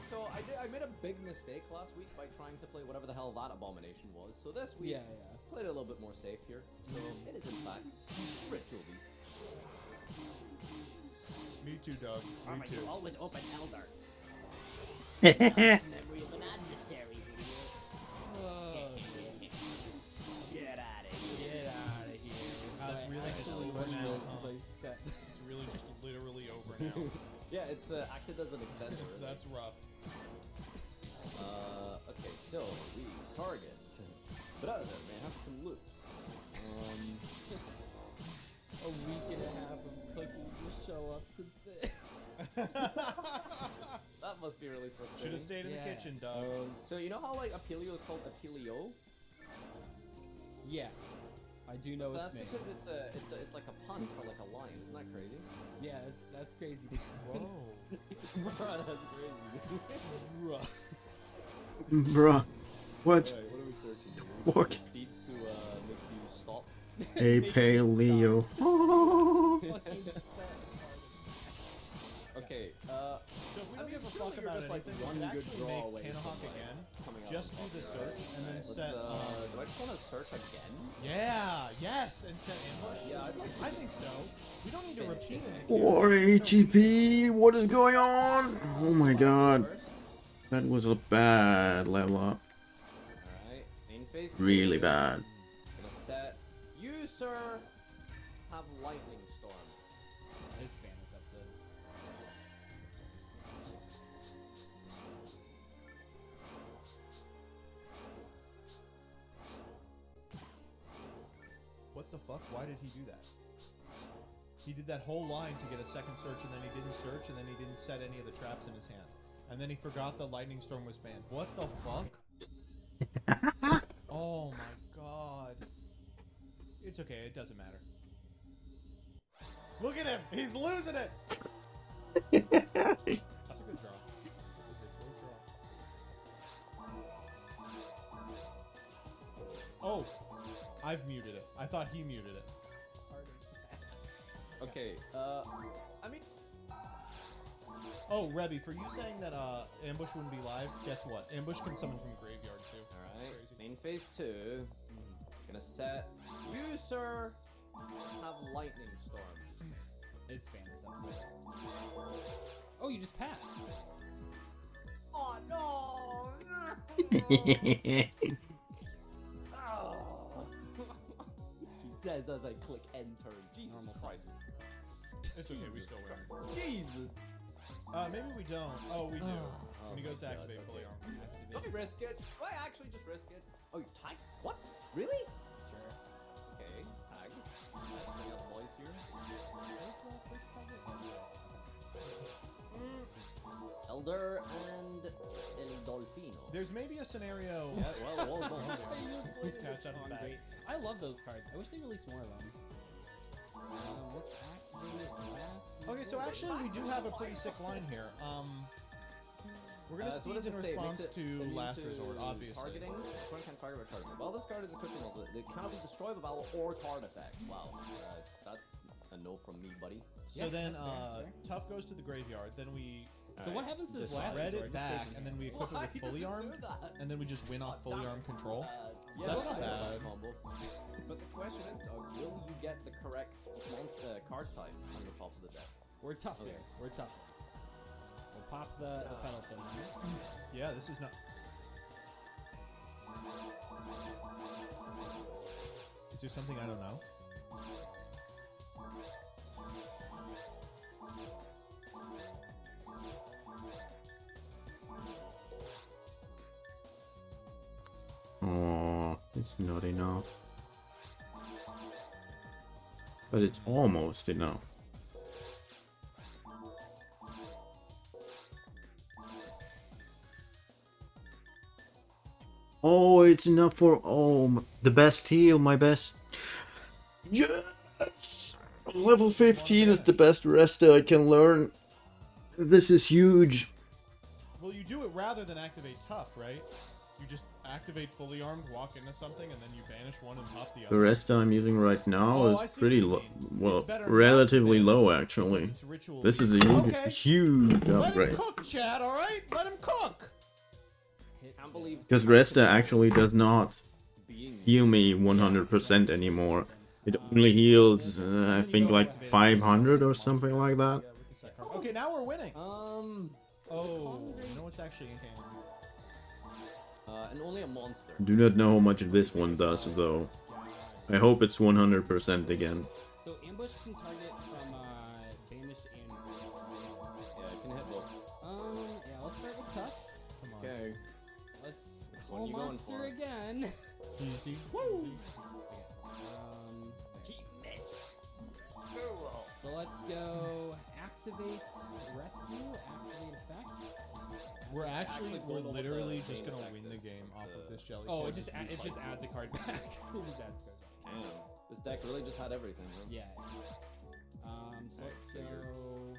so I made a big mistake last week by trying to play whatever the hell that abomination was. So this week, Yeah. played it a little bit more safe here. So it is in fact Ritual Beast. Me too, Doug. Me too. always open Elder. Yeah. Memory of an adversary video. Get out of here. Get out of here. It's really just Actually, over what now, this huh? is set. It's really just literally over now. Yeah, it's acted as an extender. So that's rough. Okay, so we target Brother may have some loops. A week and a half of cooking to show up to this. That must be really frustrating. Should have stayed in the Yeah. kitchen, Doug. So you know how like Apelio is called Apelio? Yeah, I do know So it's that's me. because it's like a pun for like a lion. Isn't that crazy? Yeah, that's crazy. Whoa. Bruh, that's crazy. Bruh. Bruh. What? Alright, what are we searching? What? Speeds to make you stop. A paleo. Fucking set. Okay, So if we I don't mean, give a surely fuck you're about just, like, anything, one we could good actually draw make away Canohawk from, like, again. coming out Just of do the pocket, search right? and then Let's, set. do I just want to search again? Yeah, yes, and set ambush. Yeah, I'd like to I just think so. We don't need to finish repeat it. it. Or ATP. What is going on? Oh my god. First. That was a bad level up. Alright, main phase. Really 2. bad. Gonna set. You, sir, have Lightning Storm. I span this episode. the fuck? Why did he do that? He did that whole line to get a second search, and then he didn't search, and then he didn't set any of the traps in his hand. And then he forgot the lightning storm was banned. What the fuck? Oh my god. It's okay, it doesn't matter. Look at him! He's losing it! That's a good draw. Oh! I've muted it. I thought he muted it. Okay, I mean... Oh, Rebby, for you saying that Ambush wouldn't be live, guess what? Ambush can summon from Graveyard too. Alright, main phase 2. Gonna set... You, sir, have Lightning Storm. It's spam this episode. Oh, you just passed. Oh, no! He says as I click enter. Jesus Normal Christ. It's okay, we still win. Jesus. Maybe we don't. Oh, we do. Oh When he goes to my God, activate fully okay. armed. Don't risk it. Why actually just risk it? Oh, you tag? What? Really? Sure. Okay, tag. Let's bring out the boys here. Elder and El Dolfino. There's maybe a scenario. Yeah, well done. Catch out of the bag. Great. I love those cards. I wish they released more of them. Let's activate last. Okay, so actually we do have a pretty sick line here. We're gonna So what speed does in it say? response Makes it to immune Last to Resort, obviously. Targeting. Opponent can target with targeting. Well, this card is equipped with it cannot be destroyed by battle or card effect. Wow, that's a no from me, buddy. So Yeah, then that's fair, Tough goes to the graveyard. Then we So what happens to this Just last read resort? it Just back, taking and then it. we equip it Why with fully does it armed, do that? and then we just win off fully armed control. Yeah, That's not nice bad. combo. But the question is, will you get the correct card type on the top of the deck? We're tough Okay. here. We're tough. We'll pop the Pendleton. Yeah, this is not. Is there something I don't know? Oh, it's not enough. But it's almost enough. Oh, it's enough for the best heal, my best. Yes! Level 15 is the best resta I can learn. This is huge. Well, you do it rather than activate tough, right? You just activate fully armed, walk into something, and then you banish one and pop the The other. resta I'm using right now Oh, I is see pretty what you low. mean. Well, It's better not relatively to low banish actually. because it's ritual. This is a Okay. huge Let him upgrade. cook, Chad. All right, let him cook. Can't believe Because resta actually does not being heal me 100% anymore. It only heals, I think, like 500 or something like that. Yeah, with the set card. Okay, now we're winning. um Oh, you know what's actually in hand? and only a monster. Do not know how much this one does, though. I hope it's 100% again. So ambush can target from banished and. Yeah, it can hit both. Yeah. Let's start with tough. Come on. Okay. Let's one pull you going monster for? again. Easy. Woo! He missed. So let's go activate rescue, activate effect. We're actually, Actually we're going with literally the just main gonna effect win the is game off of the- this jelly. Oh, card. it just adds a card back. It just adds a card back. Damn. This deck really just had everything, huh? Yeah. So let's so you're- go.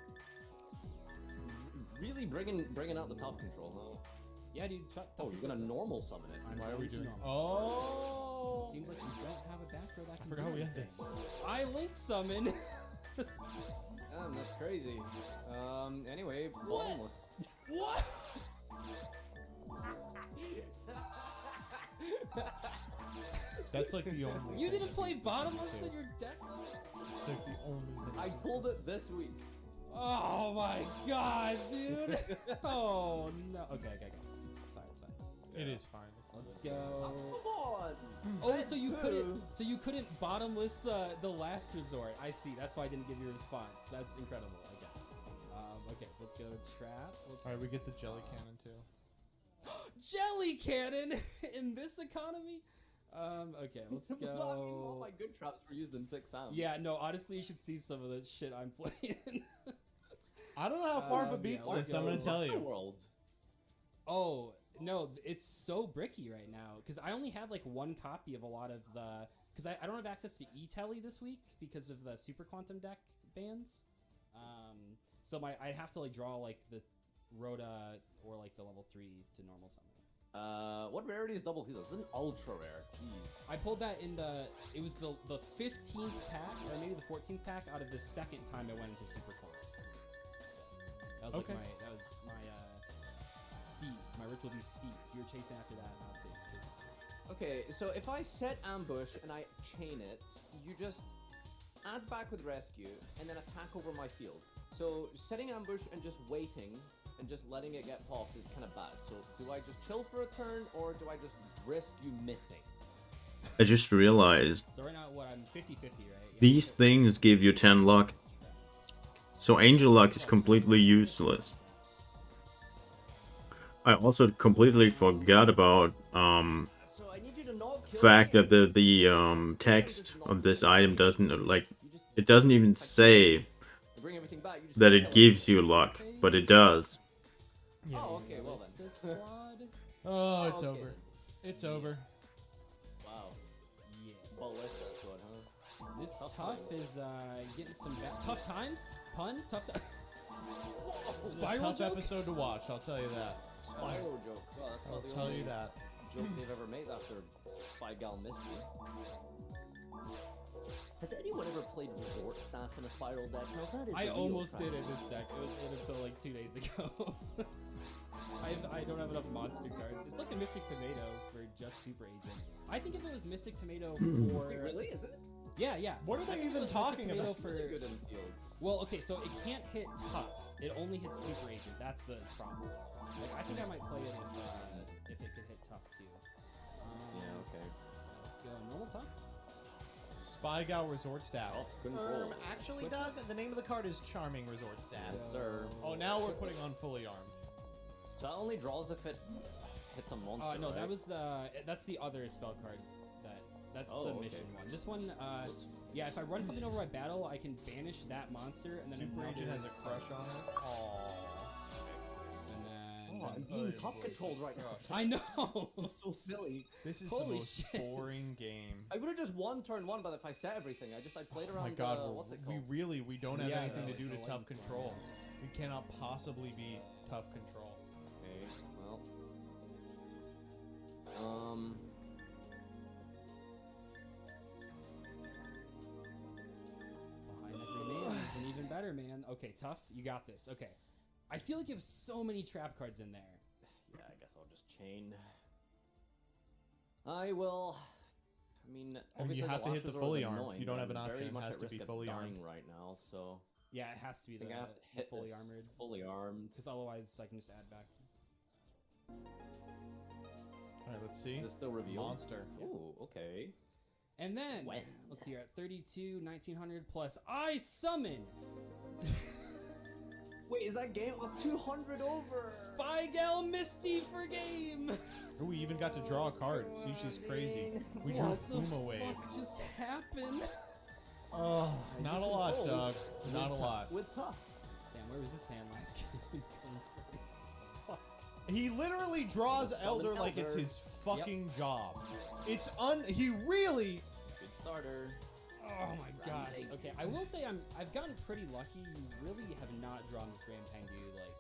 Really bringing out the tough control, huh? Yeah, dude. Oh, you're gonna normal summon it. I'm Why are we going to doing? normal. Oh. It seems like you don't have a back row that I can forgot do we had anything. this. I link summon. Damn, that's crazy. Anyway, What? bottomless. What? That's like the only. You thing didn't that play beats this bottomless game, in too. your deck? It's like the only thing. I pulled it this week. Oh my god, dude. Oh no. Okay. Sorry. It is fine. Let's Come go. on! Oh, so you couldn't bottomless the last resort. I see. That's why I didn't give you a response. That's incredible. Okay. Okay. So let's go trap. All right, we get the jelly cannon too. Jelly cannon in this economy. Okay, let's I mean, all go. my good traps were used in 6 sounds. Yeah, no, honestly, you should see some of the shit I'm playing. I don't know how Farfa Yeah, beats we'll this. I'm gonna go tell you. World. Oh, no, it's so bricky right now. Because I only had like one copy of a lot of the... Because I don't have access to eTele this week because of the Super Quantum deck bans. So I'd have to like draw like the Rhoda or like the level 3 to normal summon. What rarity is double T? This is an ultra rare. Jeez. I pulled that in it was the 15th pack, or maybe the 14th pack out of the second time I went into Super Quantum. So that was Okay. like that was my steeds, my ritual beast steeds. You were chasing after that, and I was chasing. Okay, so if I set ambush and I chain it, you just add back with rescue and then attack over my field. So setting ambush and just waiting and just letting it get popped is kind of bad. So do I just chill for a turn or do I just risk you missing? I just realized So right now, what, I'm 50-50, right? Yeah. these things give you 10 luck. So Angel Luck is completely useless. I also completely forgot about So I need you to not kill fact me. that the text of this item doesn't like it doesn't even say To bring everything back, you just that kill it gives you luck, but it does. Yeah. Oh, okay, well Ballista then. squad? Oh, it's okay. over. It's over. Wow. Yeah. Ballista squad, huh? This Tough tough times. is getting some tough times. Pun. Tough times. It's a Spiral tough joke? episode to watch. I'll tell you that. Spiral joke. Well, that's I'll not the tell only you that. joke they've ever made after Spy Gal Misty. Has anyone ever played Resort Staff in a Spiral deck? No, that is I a real almost trap. did in this deck. It was in until like 2 days ago. I don't have enough monster cards. It's like a Mystic Tomato for just Super Agent. I think if it was Mystic Tomato for... Wait, really? Is it? Yeah, yeah. What are I they think if it even was talking Mystic Tomato about? for... Really good in sealed. Well, okay, so it can't hit tough. It only hits Super Agent. That's the problem. Like, I think I might play it if it could hit tough too. Yeah, okay. Let's go normal tough. Spy Gal Resort Staff. Control. Actually, Doug, the name of the card is Charming Resort Staff. Yes, sir. Oh, now we're putting on Fully Armed. So that only draws if it hits a monster, No, right? that was that's the other spell card. That's Oh, the okay. mission one. This one, yeah, if I run something over my battle, I can banish that monster and then Super Agent has a crush on her. Aww. And then Oh, I'm being tough controlled right now. I know. This is so silly. This is Holy the most shit. boring game. I would have just won turn one, but if I set everything, I played Oh around. my god, what's it we called? we don't have Yeah, anything to the- do the to tough lightning control. storm. We cannot possibly beat tough control. Okay, well. Behind every man is an even better man. Okay, tough. You got this. Okay. I feel like you have so many trap cards in there. Yeah, I guess I'll just chain. I will. I mean, I mean, you obviously have to hit the Lashers are fully annoying, armed. You don't but have an I'm very option. It much has at to be risk of fully dying armed. right now, so Yeah, it has to be I think the, I have to the hit fully this armored. fully armed. Because otherwise I can just add back. Alright, let's see. Is this still revealed? Monster. Ooh, okay. And then, When? let's see, you're at 32, 1900 plus. I summon Wait, is that game? It was 200 over. Spy Gal Misty for game. Oh, we even got to draw a card. See, she's crazy. We drew What the Fuma Wave. fuck just happened? Oh, not a lot, control Doug. Not a With lot. With tough. Damn, where was this hand last game? Fuck. He literally draws Summon Elder like it's Elder. his fucking job. It's he really. Good starter. Oh my gosh. Rampage. Okay, I will say I've gotten pretty lucky. You really have not drawn this Rampangu like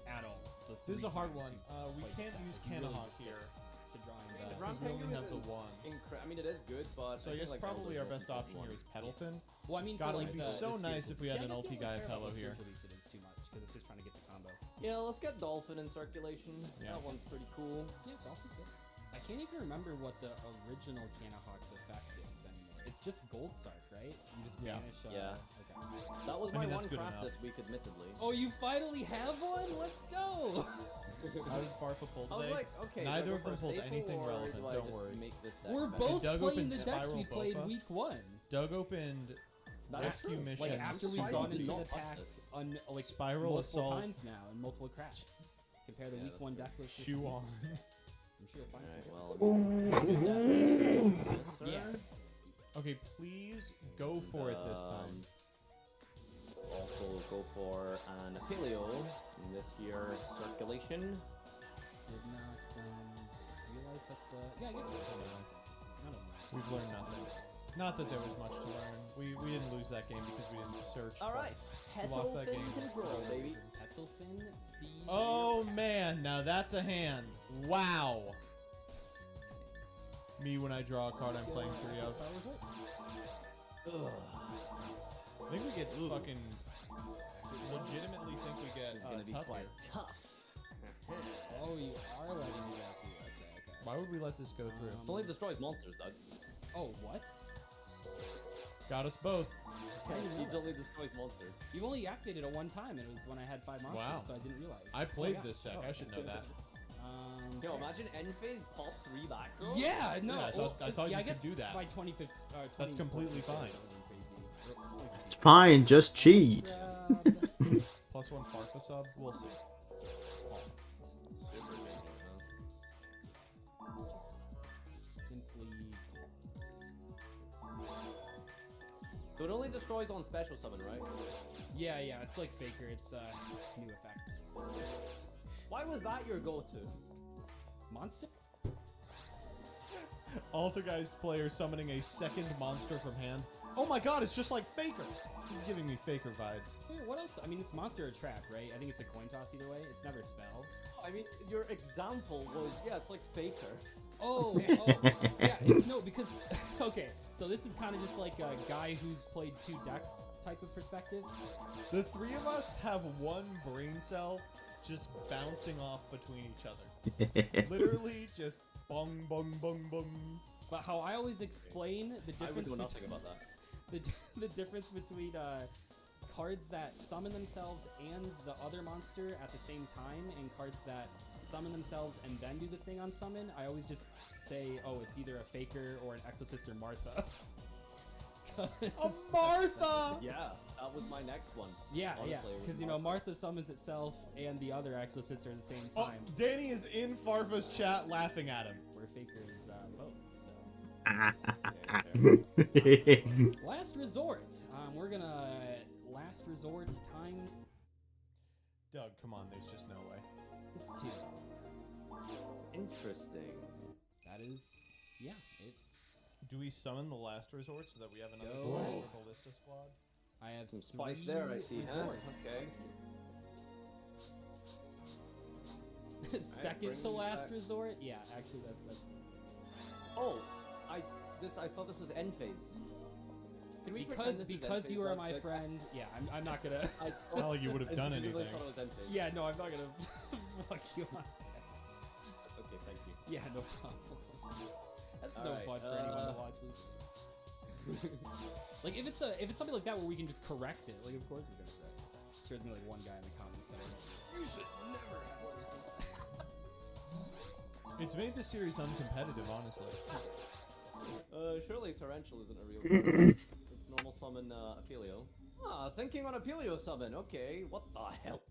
at all. The This is a three hard times one. you've We played can't this use set. You really Kanahawk just here. to drawing The the. Because we only Rampangu have the isn't one. I mean, it is good, but So I guess feel like probably our Elder's best also option good here is one. Peddleton. Well, I mean, God, for, it like, would be the so nice spiritual if we had beast. an See, I ulti guess guy you don't care about fellow the here. spiritual beast it is too much because it's just trying to get the combo. Yeah, let's get Dolphin in circulation. Yeah. That one's pretty cool. Yeah, Dolphin's good. I can't even remember what the original Kanahawk's effect is anymore. It's just Gold Sark, right? You just Yeah. banish. Yeah. Okay. That was I my mean, one that's good craft enough. this week, admittedly. Oh, you finally have one? Let's go! How did Farfa pull I was today? like, okay. Neither do I go of them for a pulled staple, anything or relevant, do I don't just worry. Make this deck We're better? both Doug playing opened the decks we Spiral played Bofa. week one. Doug opened That's Rescue true. Missions. Like after we've surprised gone you into don't the touch pack this. on like Spiral multiple Assault. times now and multiple cracks. Compare the Yeah, week that's one true. deck list. Shoe on. I'm sure you'll find Alright, some. well, yes, sir. Yeah. Okay, please go for it this time. Also go for an paleo in this year circulation. Did not realize that the. Yeah, I guess it's kind of nonsense. It's none of them. We've learned nothing. Not that there was much to learn. We didn't lose that game because we didn't search. Alright, twice. We lost that Hetelfin game. control, baby. Hetelfin, Steve. Oh man, now that's a hand. Wow. Me when I draw a card I'm playing 3 of. Ugh. I think we get fucking. Legitimately think we get This is gonna be tough quite here. tough. Oh, you are letting me go through. Okay. Why would we let this go through? This only destroys monsters, Doug. Oh, what? Got us both. Steve's only destroys monsters. You've only activated it one time, and it was when I had 5 monsters, Wow. so I didn't realize. I played Oh, yeah. this deck. I should know that. Yo, Okay. imagine end phase pop 3 back row. Yeah, no. Yeah, I thought yeah, you I could guess do that. By 2015, That's completely fine. It's fine, just cheat. +1 Farfa sub. We'll see. Super amazing, Simply. So it only destroys on special summon, right? Yeah, it's like Faker. It's new effect. Why was that your go-to? Monster? Altergeist player summoning a second monster from hand. Oh my god, it's just like Faker. He's giving me Faker vibes. Hey, what else? I mean, it's monster or trap, right? I think it's a coin toss either way. It's never spell. I mean, your example was, yeah, it's like Faker. Oh, yeah, it's no, because, okay, so this is kind of just like a guy who's played 2 decks type of perspective. The 3 of us have one brain cell just bouncing off between each other. Literally just bong, bong, bong, bong. But how I always explain the I would difference do nothing about that. the difference between cards that summon themselves and the other monster at the same time, and cards that summon themselves and then do the thing on summon, I always just say, oh, it's either a Faker or an Exo-Sister Martha. A Martha! Yeah, that was my next one. Yeah, Honestly, it was because you know Martha summons itself and the other Exo-Sister at the same Oh, time, Danny is in Farfa's chat laughing at him. where Faker is both. So last resort. We're gonna last resort time. Doug, come on, there's just no way. This too. Interesting. That is, yeah, it's. Do we summon the last resort so that we have another Go card ahead. for Ballista Squad? I have Some spice 3 there, I see, huh? resorts. Okay. Second bring to me last back. resort? Yeah, actually that's Oh, I thought this was end phase. Can we pretend this is end because phase, you are Doug? my Like, friend. Yeah, I'm not gonna. It's not like you would have done I genuinely anything. thought it was end phase. Yeah, no, I'm not gonna fuck you on. Okay, thank you. Yeah, no problem. That's no Alright, fun for anyone to watch this. Like if it's something like that where we can just correct it, like of course we're gonna say. There's gonna be like one guy in the comments that are like, you should never have one. It's made the series uncompetitive, honestly. Surely Torrential isn't a real card. It's normal summon Apelio. Ah, thinking on Apelio summon. Okay, what the hell?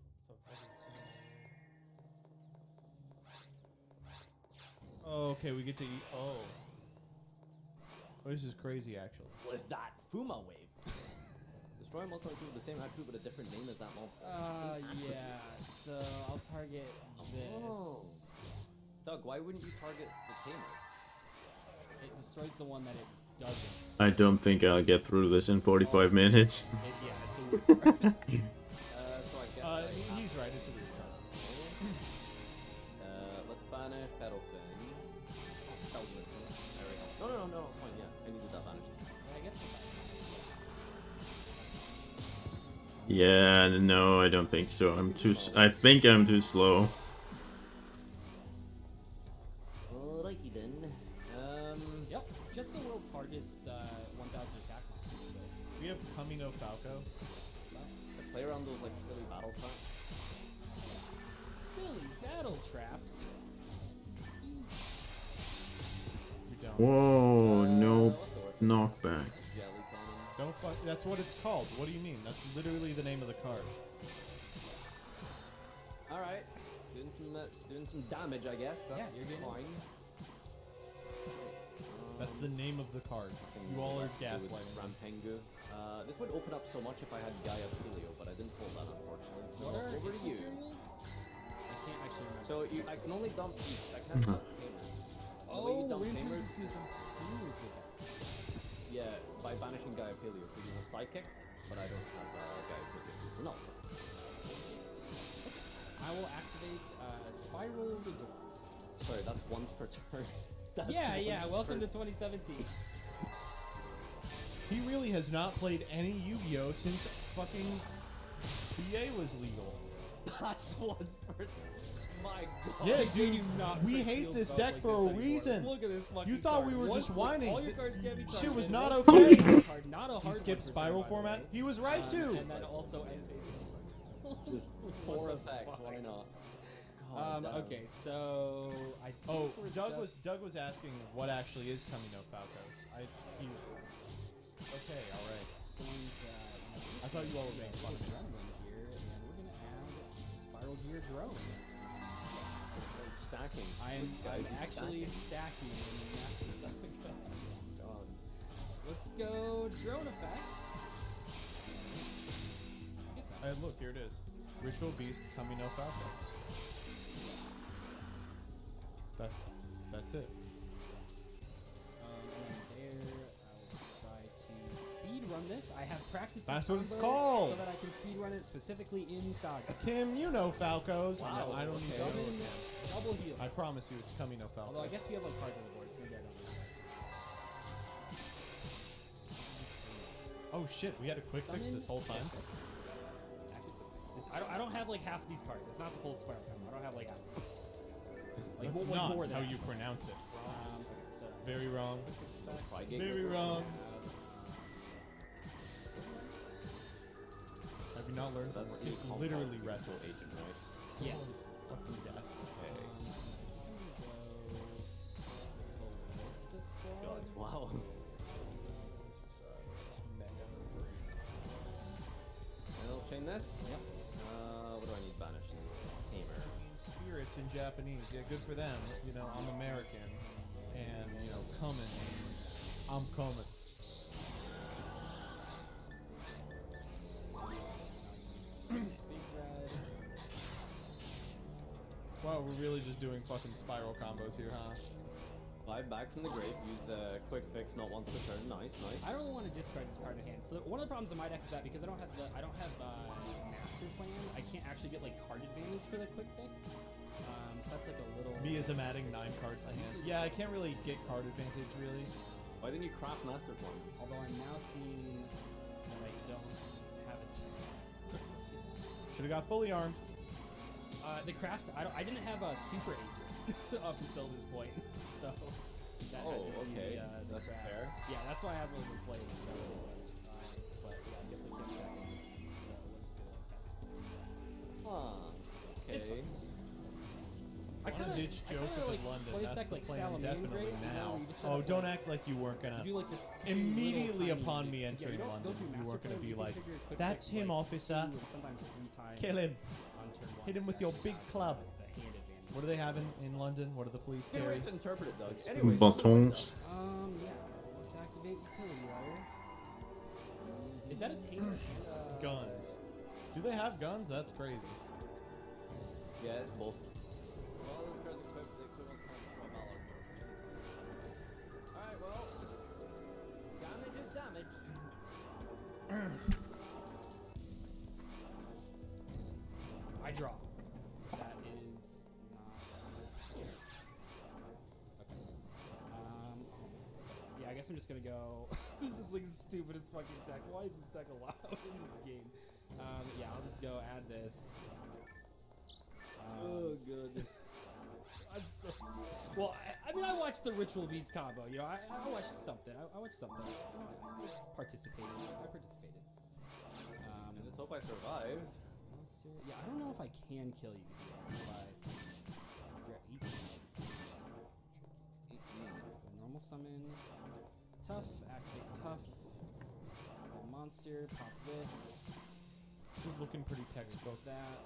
Oh, okay, we get to eat. Oh. This is crazy, actually. Was that Fuma wave? Destroy a monster with the same attribute but a different name as that monster. Yeah. So I'll target this. Oh. Doug, why wouldn't you target the tamer? It destroys the one that it doesn't. I don't think I'll get through this in 45 minutes. Yeah, it's a weird card. So I guess I He's right, it's a weird card. let's banish Battlefield. That was this one. No, it's fine, yeah. I needed that banished. Yeah, I guess. Yeah, no, I don't think so. I think I'm too slow. Alrighty then. Yep, it's just the world's hardest 1,000 attack monster. So. We have Camino Falco. I play around those like silly battle tracks. Silly battle traps. We don't. Whoa, no What's the worst? knockback. Jelly cannon. Don't fuck. That's what it's called. What do you mean? That's literally the name of the card. Alright. doing some damage, I guess. That's you're getting fine. That's the name of the card. You all are gaslighting. Rampengu. This would open up so much if I had Gaia Pelio, but I didn't pull that unfortunately. So What are over its to you. materials? I can't actually remember. So I can only dump East. I can't dump Tamers. The way you dump Tamers, yeah, by banishing Gaia Pelio, because he's a psychic, but I don't have Gaia Pelio. It's enough. I will activate Spiral Resort. Sorry, that's once per turn. That's Yeah. once Welcome per- to 2017. He really has not played any Yu-Gi-Oh since fucking BA was legal. That's once per turn. My God. Yeah, I dude, do not we play hate field this spells deck like for this a anymore. reason. Look at this fucking You thought we card. were Once just per- whining. All your cards can't be Shit targeted. was not Once okay. per card, not a hard He skipped one per spiral turn, by the format. way. He was right too. And then also Just four effects. Why not? God damn. Okay, so I think Oh, we're Doug just- was asking what actually is Camino Falcos. Okay, all right. going to, I thought you all were making fun of me. Here, and we're gonna add Spiral Gear Drone. Stacking. I'm Guys, he's actually stacking. stacking in Master Saga. God. Let's go drone effect. Look, here it is. Ritual Beast Camino Falcos. That's it. And there, I will try to speed run this. I have practiced That's this what it's combo called. so that I can speed run it specifically in Saga. Kim, you know Falcos. Wow, No, I don't need to okay. know Summon, again. double heal. I promise you, it's Camino Falcos. Although I guess you have like cards on the board, so maybe I don't know. Oh shit, we had a quick fix this whole time. I don't have like half of these cards. It's not the full spiral combo. I don't have like half. Like, That's more not than how half. you pronounce it. Okay, so Very wrong. Try gate Very with- wrong. Have you not learned? That's from the It's compost literally mutual wrestle. agent, right? yeah. Fucking gas. God, wow. This is mega. I'll chain this. Yep. What do I need banished? Tamer. Spirits in Japanese. Yeah, good for them. You know, I'm American. And, you know, coming means I'm coming. Big red. Wow, we're really just doing fucking spiral combos here, huh? 5 back from the grave. Use quick fix, not once per turn. Nice, nice. I don't really want to discard this card in hand. So one of the problems in my deck is that because I don't have master plan, I can't actually get like card advantage for the quick fix. So that's like a little. Me as I'm adding 9 cards to hand. Yeah, I can't really get card advantage, really. Why didn't you craft master form? Although I'm now seeing that I don't have it. Should've got fully armed. The craft. I didn't have a super agent up until this point, so. That Oh, had to be okay. the That's craft. fair. Yeah, that's why I haven't really been playing this that much. But yeah, I guess I kept checking. So we're just gonna Huh. It's Okay. fine. I kinda ditched Joseph like in London. play That's stack the like plan Salamander definitely Grade, you know, now. where you just set Oh, up, don't like, act like you weren't gonna. You do like this Immediately little upon tiny me unit. entering you don't London, go through you weren't master gonna plan, be you like, configure quick "That's fix, him, like, officer. 2 and sometimes 3 times Kill him. on turn 1. Hit him with your big club." The hand advantage. What do they have in London? What do the police Good carry? way to interpret it, Doug. Anyway, Batons. Yeah. Let's activate utility wire. Is that a tamer? Guns. Do they have guns? That's crazy. Yeah, it's both. Well, this card's equipped. The equivalent's kind of my Valor. Jesus. Alright, well, damage is damage. I draw. That is not. Okay. Yeah, I guess I'm just gonna go. This is like the stupidest fucking deck. Why is this deck allowed in this game? Yeah, I'll just go add this. Good. I'm so. Well, I mean, I watched the Ritual Beast combo. You know, I watched something. I watched something. I participated. I just hope I survive. Monster. Yeah, I don't know if I can kill you here, but you're at 8 points. Normal summon. Tough. Activate tough. Monster. Pop this. This is looking pretty textbook. That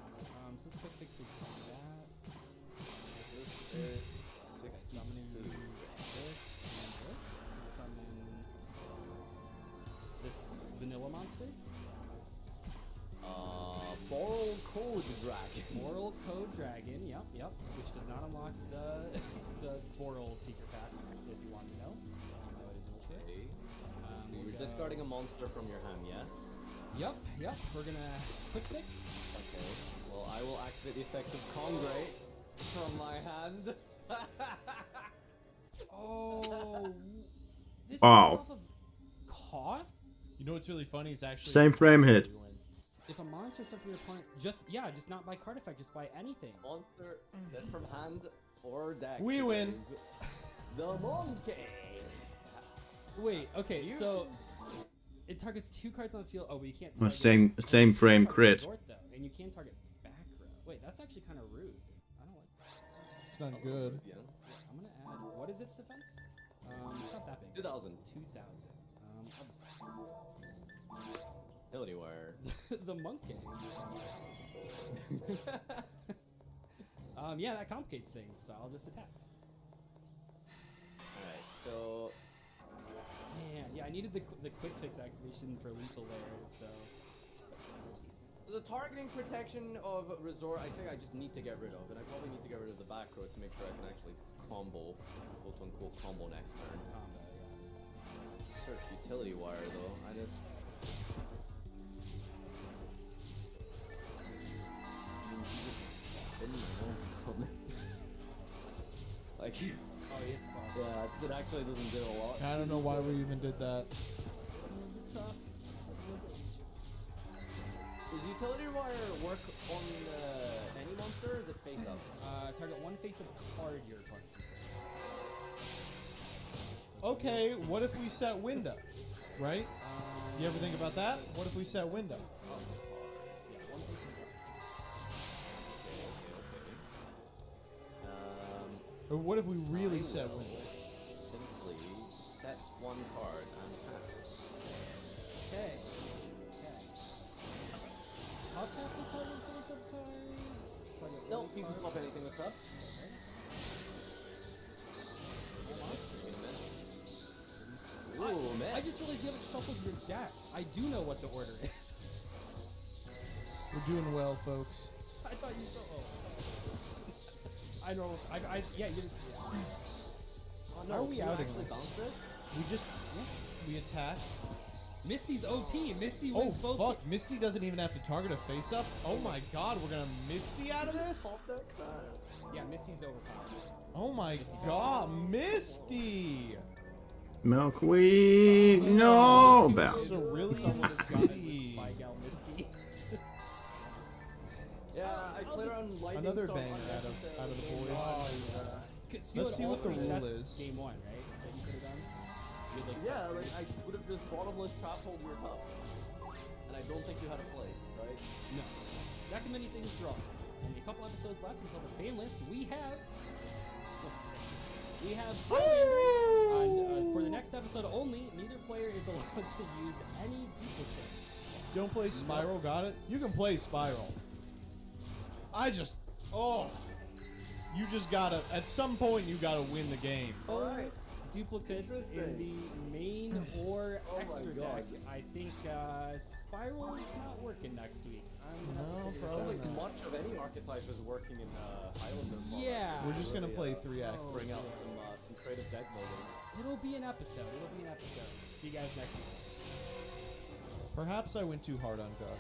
since quick fix was that, This is so I'm gonna use this and this to summon this vanilla monster. Boral Code Dragon. Boral Code Dragon, yep, which does not unlock the the Boral secret pack, if you want to know. No, it isn't shit. Okay. So We'll you're go- discarding a monster from your hand, yes? Yep. We're gonna quick fix. Okay. Well, I will activate the effect of Congray from my hand. Oh, this Wow. is off of cost. You know what's really funny is actually Same frame hit. If a monster stuff from your opponent, just not buy card effect, just buy anything. Monster sent from hand or deck. We win. The monkey. Wait, okay, so it targets 2 cards on the field. Oh, but you can't. Well, Target, same you frame can't target crit. Resort, though, and you can target back row. Wait, that's actually kind of rude. I don't like that. It's not good. Yeah. I'm gonna add. What is its defense? It's not that big. 2000. 2000. I'll just HUnewearl. the monkey. Yeah, that complicates things, so I'll just attack. Alright, so Man, yeah, I needed the quick fix activation for lethal lair, so. the targeting protection of Resort, I think I just need to get rid of, and I probably need to get rid of the back row to make sure I can actually combo, quote unquote combo next turn. Combo, yeah. Search utility wire though, I just... Like, Oh, yeah. yeah, it actually doesn't do a lot. I don't know why we even did that. Tough. Does utility wire work on any monster, or is it face up? Target one face of card your opponent controls. Okay, what if we set window? Right? You ever think about that? What if we set window? Yeah, one face of card. Okay. Or what if we really I set will window? Simply set one card and pass. Okay. Tough have to target face of cards. Target Nope, one you can card. flop anything with tough. Ooh, man. I just realized you haven't shuffled your deck. I do know what the order is. We're doing well, folks. I thought you. I know. Yeah. You. Oh, How are we can you outing actually this? bounce this? We just we attack. Misty's OP. Misty Oh wins both. fuck! Misty doesn't even have to target a face up. Oh my god, we're gonna Misty out of this? Yeah, Misty's overpowered. Oh my god, Misty! Milkweed, no It's bounce. a really shitty. Spy Gal Misty. Yeah, I played around lightning Another storm banger out of the boys. Let's see what the rule is. Game 1, right? That you could have done. You had, Yeah, set like three. I would have just bottomless trap hold your top. And I don't think you had a play, right? No. That can many things draw. Only a couple episodes left until the ban list. We have. And for the next episode only, neither player is allowed to use any duplicates. Don't play Spiral, got it? You can play Spiral. You just gotta, at some point you gotta win the game. Alright. Duplicates in Interesting. the main or Oh my extra God. deck. I think Spiral is not working next week. I'm gonna have to No, figure I this don't probably out. think not. much of any archetype is working in Highlander format. Yeah. We're just gonna Really, play 3X. Bring out some creative deck building. It'll be an episode. See you guys next week. Perhaps I went too hard on God.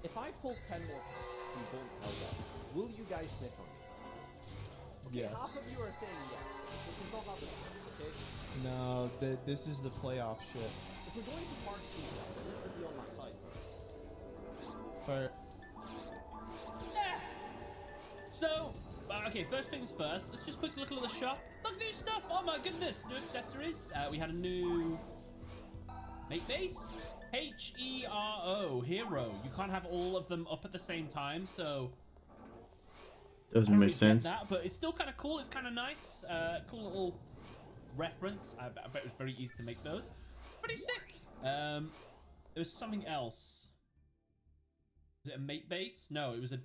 If I pull 10 more cards and don't tell them, will you guys snitch on me? Okay, Yes. half of you are saying yes. This is not how this works, okay? No, this is the playoff shit. If we're going to mark these out, then you should be on my side first. Fair. So, okay, first things first, let's just quick look at the shop. Look, new stuff! Oh my goodness, new accessories. We had a new mate base. HERO, hero. You can't have all of them up at the same time, so I Doesn't don't make really get sense. that, but it's still kind of cool. It's kind of nice. Cool little reference. I bet it was very easy to make those. pretty sick. There was something else. Was it a mate base? No, it was a...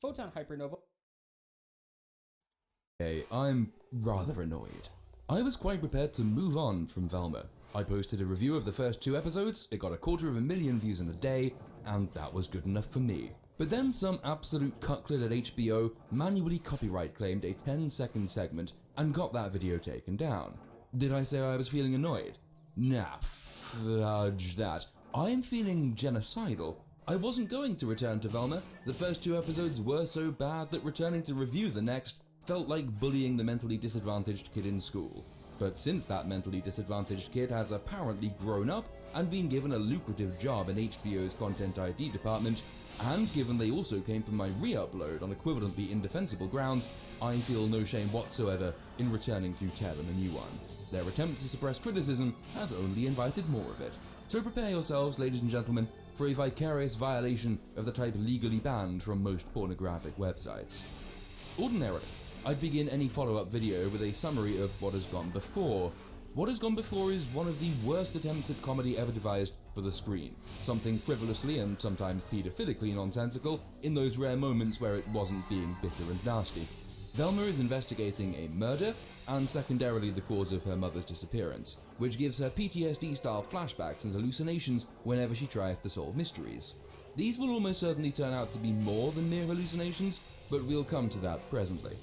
Photon Hypernova. Hey, I'm rather annoyed. I was quite prepared to move on from Velma. I posted a review of the first 2 episodes, it got 250,000 views in a day, and that was good enough for me. But then some absolute cucklet at HBO manually copyright claimed a 10-second segment and got that video taken down. Did I say I was feeling annoyed? Nah, fudge that. I am feeling genocidal. I wasn't going to return to Velma. The first 2 episodes were so bad that returning to review the next felt like bullying the mentally disadvantaged kid in school. But since that mentally disadvantaged kid has apparently grown up and been given a lucrative job in HBO's Content ID department, and given they also came from my re-upload on equivalently indefensible grounds, I feel no shame whatsoever in returning to tell them a new one. Their attempt to suppress criticism has only invited more of it. So prepare yourselves, ladies and gentlemen, for a vicarious violation of the type legally banned from most pornographic websites. Ordinarily, I'd begin any follow-up video with a summary of what has gone before. What has gone before is one of the worst attempts at comedy ever devised for the screen. Something frivolously and sometimes pedophilically nonsensical in those rare moments where it wasn't being bitter and nasty. Velma is investigating a murder, and secondarily the cause of her mother's disappearance, which gives her PTSD-style flashbacks and hallucinations whenever she tries to solve mysteries. These will almost certainly turn out to be more than mere hallucinations, but we'll come to that presently.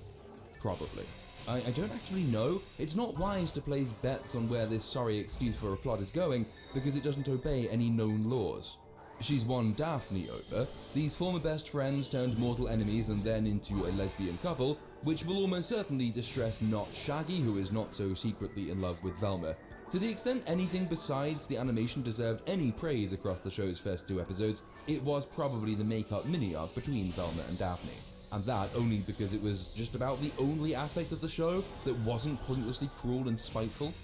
Probably. I don't actually know. It's not wise to place bets on where this sorry excuse for a plot is going, because it doesn't obey any known laws. She's won Daphne over, these former best friends turned mortal enemies and then into a lesbian couple, which will almost certainly distress not Shaggy, who is not so secretly in love with Velma. To the extent anything besides the animation deserved any praise across the show's first 2 episodes, it was probably the make-up mini-arc between Velma and Daphne. And that only because it was just about the only aspect of the show that wasn't pointlessly cruel and spiteful.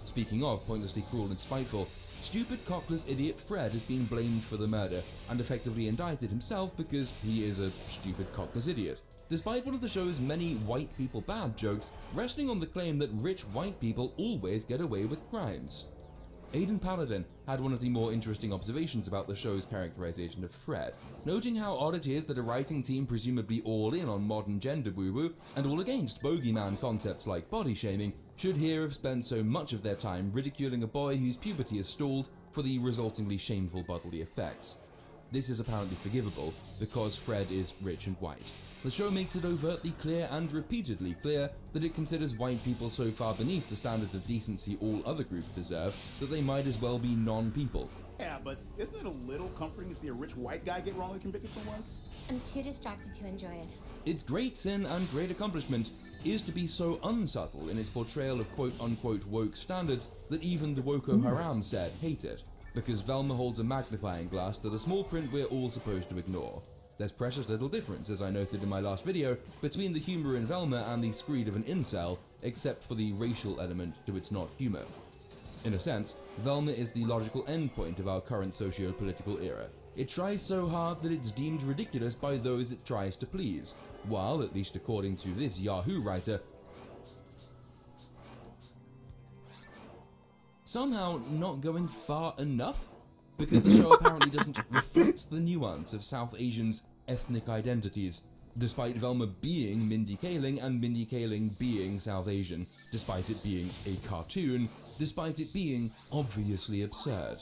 Speaking of pointlessly cruel and spiteful, stupid cockless idiot Fred has been blamed for the murder and effectively indicted himself because he is a stupid cockless idiot. Despite one of the show's many white people bad jokes resting on the claim that rich white people always get away with crimes. Aidan Paladin had one of the more interesting observations about the show's characterization of Fred, noting how odd it is that a writing team presumably all in on modern gender woo-woo and all against bogeyman concepts like body shaming should here have spent so much of their time ridiculing a boy whose puberty is stalled for the resultingly shameful bodily effects. This is apparently forgivable because Fred is rich and white. The show makes it overtly clear and repeatedly clear that it considers white people so far beneath the standards of decency all other groups deserve that they might as well be non-people. Yeah, but isn't it a little comforting to see a rich white guy get wrongly convicted for once? I'm too distracted to enjoy it. Its great sin and great accomplishment is to be so unsubtle in its portrayal of quote-unquote woke standards that even the Woko Haram said hate it, because Velma holds a magnifying glass to the small print we're all supposed to ignore. There's precious little difference, as I noted in my last video, between the humour in Velma and the screed of an incel, except for the racial element to its not humour. In a sense, Velma is the logical endpoint of our current socio-political era. It tries so hard that it's deemed ridiculous by those it tries to please, while, at least according to this Yahoo writer, somehow not going far enough? Because the show apparently doesn't reflect the nuance of South Asians' ethnic identities, despite Velma being Mindy Kaling and Mindy Kaling being South Asian, despite it being a cartoon, despite it being obviously absurd.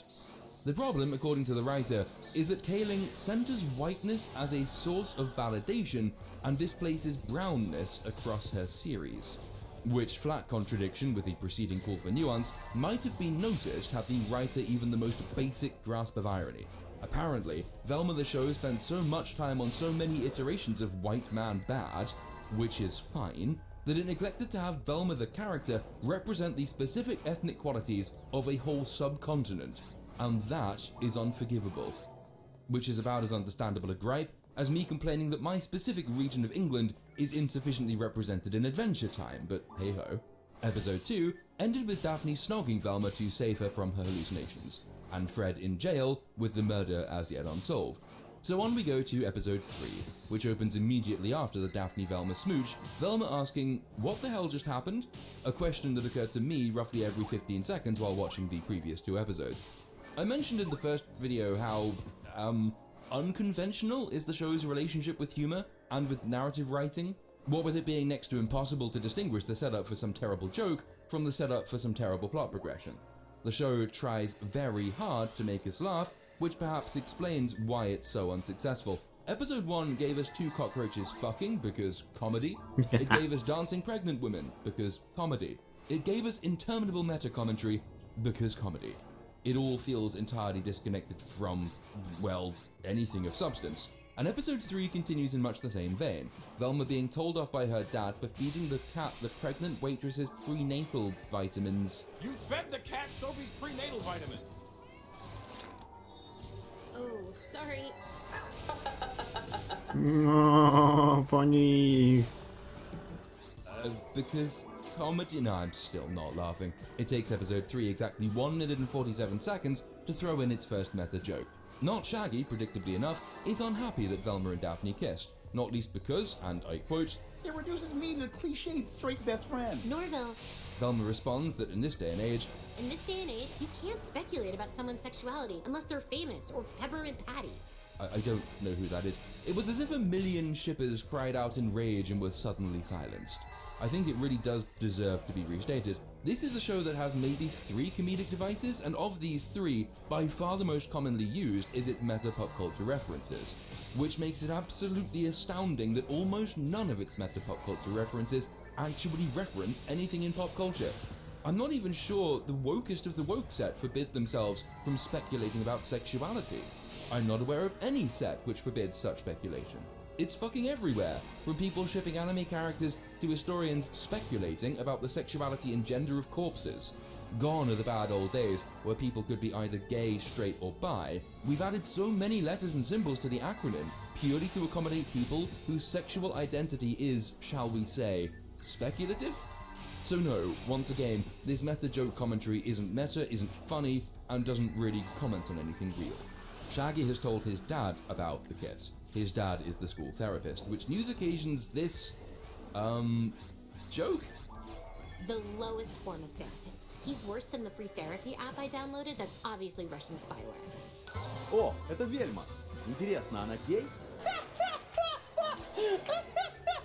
The problem, according to the writer, is that Kaling centers whiteness as a source of validation and displaces brownness across her series. Which flat contradiction with the preceding call for nuance might have been noticed had the writer even the most basic grasp of irony. Apparently, Velma the show spent so much time on so many iterations of white man bad, which is fine, that it neglected to have Velma the character represent the specific ethnic qualities of a whole subcontinent, and that is unforgivable. Which is about as understandable a gripe as me complaining that my specific region of England is insufficiently represented in Adventure Time, but hey-ho. Episode 2 ended with Daphne snogging Velma to save her from her hallucinations, and Fred in jail with the murder as yet unsolved. So on we go to episode 3, which opens immediately after the Daphne-Velma smooch, Velma asking, "What the hell just happened?" A question that occurred to me roughly every 15 seconds while watching the previous 2 episodes. I mentioned in the first video how, unconventional is the show's relationship with humor and with narrative writing, what with it being next to impossible to distinguish the setup for some terrible joke from the setup for some terrible plot progression. The show tries very hard to make us laugh, which perhaps explains why it's so unsuccessful. Episode 1 gave us 2 cockroaches fucking because comedy. It gave us dancing pregnant women because comedy. It gave us interminable meta commentary because comedy. It all feels entirely disconnected from, well, anything of substance. And episode 3 continues in much the same vein, Velma being told off by her dad for feeding the cat the pregnant waitress's prenatal vitamins. You fed the cat Sophie's prenatal vitamins! Oh, sorry. Oh, funny. Because comedy. No, I'm still not laughing. It takes episode 3 exactly 1 minute and 47 seconds to throw in its first meta joke. Not Shaggy, predictably enough, is unhappy that Velma and Daphne kissed, not least because, and I quote, It reduces me to a cliched straight best friend. Norville, Velma responds that in this day and age, in this day and age, you can't speculate about someone's sexuality unless they're famous or Peppermint Patty. I don't know who that is. It was as if a million shippers cried out in rage and were suddenly silenced. I think it really does deserve to be restated. This is a show that has maybe 3 comedic devices, and of these 3, by far the most commonly used is its meta pop culture references, which makes it absolutely astounding that almost none of its meta pop culture references actually reference anything in pop culture. I'm not even sure the wokest of the woke set forbid themselves from speculating about sexuality. I'm not aware of any set which forbids such speculation. It's fucking everywhere, from people shipping anime characters to historians speculating about the sexuality and gender of corpses. Gone are the bad old days where people could be either gay, straight, or bi. We've added so many letters and symbols to the acronym purely to accommodate people whose sexual identity is, shall we say, speculative? So no, once again, this meta joke commentary isn't meta, isn't funny, and doesn't really comment on anything real. Shaggy has told his dad about the kiss. His dad is the school therapist, which news occasions this, joke? The lowest form of therapist. He's worse than the free therapy app I downloaded that's obviously Russian spyware. О, это Вельма. Интересно, она гей?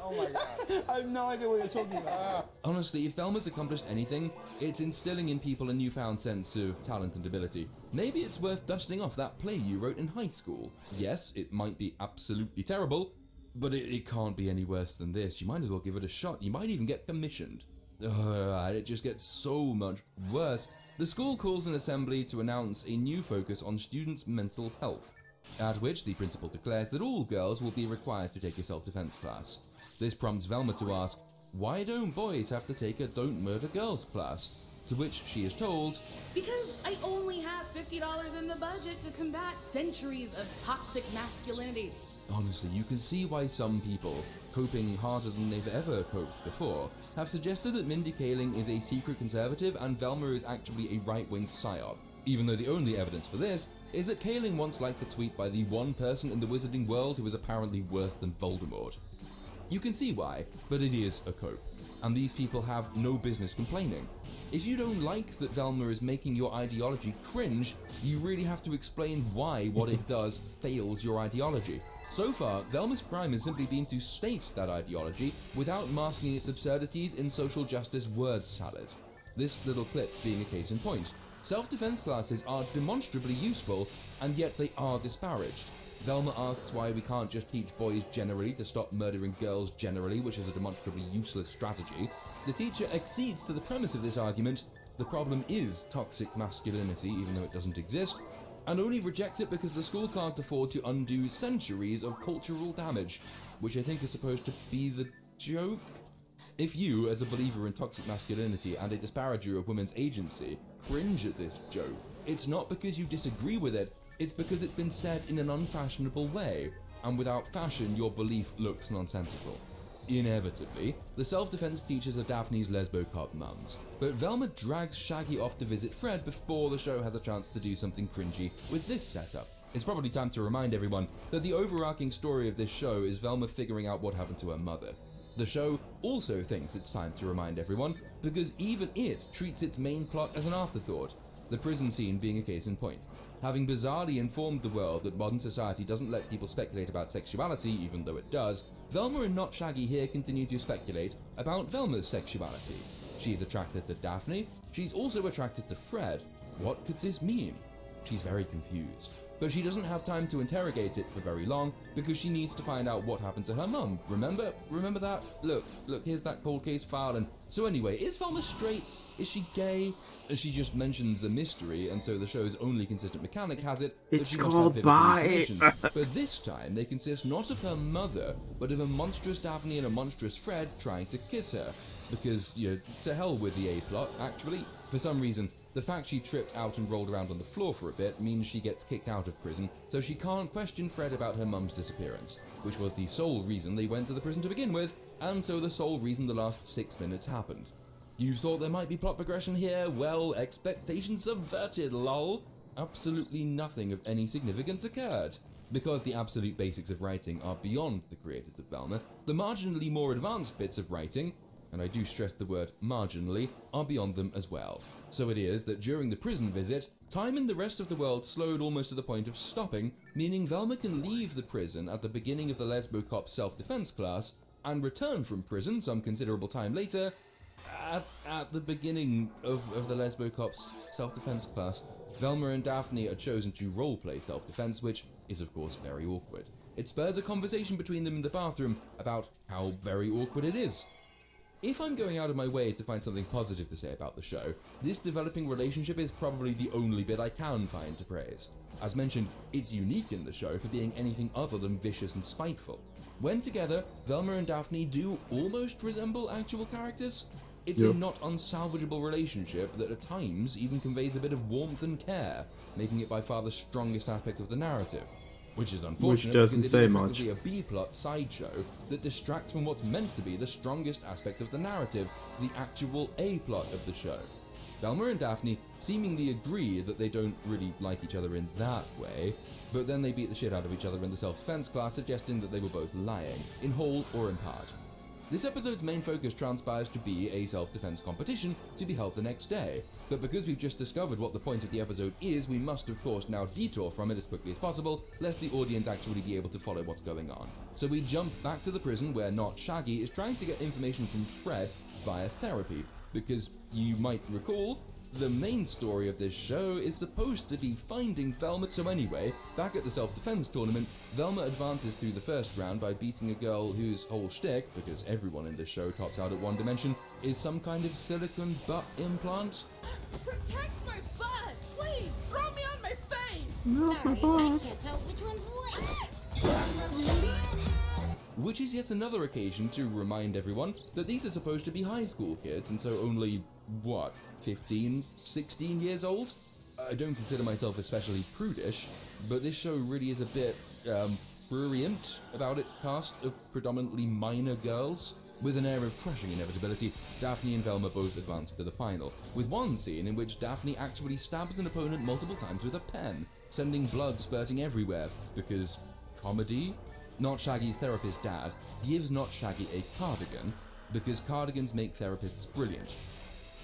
Oh my god. I have no idea what you're talking about. Honestly, if Velma's accomplished anything, it's instilling in people a newfound sense of talent and ability. Maybe it's worth dusting off that play you wrote in high school. Yes, it might be absolutely terrible, but it can't be any worse than this. You might as well give it a shot. You might even get commissioned. It just gets so much worse. The school calls an assembly to announce a new focus on students' mental health, at which the principal declares that all girls will be required to take a self-defense class. This prompts Velma to ask, why don't boys have to take a Don't Murder Girls class? To which she is told, because I only have $50 in the budget to combat centuries of toxic masculinity. Honestly, you can see why some people, coping harder than they've ever coped before, have suggested that Mindy Kaling is a secret conservative and Velma is actually a right-wing psyop, even though the only evidence for this is that Kaling once liked the tweet by the one person in the wizarding world who is apparently worse than Voldemort. You can see why, but it is a cope, and these people have no business complaining. If you don't like that Velma is making your ideology cringe, you really have to explain why what it does fails your ideology. So far, Velma's crime has simply been to state that ideology without masking its absurdities in social justice word salad. This little clip being a case in point. Self-defense classes are demonstrably useful, and yet they are disparaged. Velma asks why we can't just teach boys generally to stop murdering girls generally, which is a demonstrably useless strategy. The teacher accedes to the premise of this argument, the problem is toxic masculinity, even though it doesn't exist, and only rejects it because the school can't afford to undo centuries of cultural damage, which I think is supposed to be the joke? If you, as a believer in toxic masculinity and a disparager of women's agency, cringe at this joke, it's not because you disagree with it, it's because it's been said in an unfashionable way, and without fashion your belief looks nonsensical. Inevitably, the self-defense teachers are Daphne's lesbo-cop mums, but Velma drags Shaggy off to visit Fred before the show has a chance to do something cringy with this setup. It's probably time to remind everyone that the overarching story of this show is Velma figuring out what happened to her mother. The show also thinks it's time to remind everyone because even it treats its main plot as an afterthought, the prison scene being a case in point. Having bizarrely informed the world that modern society doesn't let people speculate about sexuality, even though it does, Velma and Not Shaggy here continue to speculate about Velma's sexuality. She's attracted to Daphne, she's also attracted to Fred. What could this mean? She's very confused. But she doesn't have time to interrogate it for very long because she needs to find out what happened to her mum. Remember that? Look, here's that cold case file. And so anyway, is Velma straight? Is she gay? She just mentions a mystery, and so the show's only consistent mechanic has it that she must have vivid hallucinations. But this time, they consist not of her mother, but of a monstrous Daphne and a monstrous Fred trying to kiss her. Because, to hell with the A-plot, actually. For some reason, the fact she tripped out and rolled around on the floor for a bit means she gets kicked out of prison, so she can't question Fred about her mum's disappearance, which was the sole reason they went to the prison to begin with, and so the sole reason the last 6 minutes happened. You thought there might be plot progression here? Well, expectations subverted, lol. Absolutely nothing of any significance occurred. Because the absolute basics of writing are beyond the creators of Velma, the marginally more advanced bits of writing, and I do stress the word marginally, are beyond them as well. So it is that during the prison visit, time in the rest of the world slowed almost to the point of stopping, meaning Velma can leave the prison at the beginning of the Lesbo Cop's self-defense class, and return from prison some considerable time later, at the beginning of the Lesbo Cop's self-defense class. Velma and Daphne are chosen to roleplay self-defense, which is of course very awkward. It spurs a conversation between them in the bathroom about how very awkward it is. If I'm going out of my way to find something positive to say about the show, this developing relationship is probably the only bit I can find to praise. As mentioned, it's unique in the show for being anything other than vicious and spiteful. When together, Velma and Daphne do almost resemble actual characters. It's a not unsalvageable relationship that at times even conveys a bit of warmth and care, making it by far the strongest aspect of the narrative. Which is unfortunate because it is effectively a B-plot sideshow that distracts from what's meant to be the strongest aspect of the narrative, the actual A-plot of the show. Velma and Daphne seemingly agree that they don't really like each other in that way, but then they beat the shit out of each other in the self-defense class, suggesting that they were both lying, in whole or in part. This episode's main focus transpires to be a self-defense competition to be held the next day, but because we've just discovered what the point of the episode is, we must of course now detour from it as quickly as possible, lest the audience actually be able to follow what's going on. So we jump back to the prison where Not Shaggy is trying to get information from Fred via therapy, because you might recall, the main story of this show is supposed to be finding Velma. So anyway, back at the self-defense tournament, Velma advances through the first round by beating a girl whose whole shtick, because everyone in this show tops out at one dimension, is some kind of silicone butt implant. Protect my butt! Please, throw me on my face! Sorry, I can't tell which one's what. Which is yet another occasion to remind everyone that these are supposed to be high school kids, and so only, 15, 16 years old? I don't consider myself especially prudish, but this show really is a bit, prurient about its cast of predominantly minor girls. With an air of crushing inevitability, Daphne and Velma both advance to the final, with one scene in which Daphne actually stabs an opponent multiple times with a pen, sending blood spurting everywhere, because comedy? Not Shaggy's therapist dad gives Not Shaggy a cardigan, because cardigans make therapists brilliant.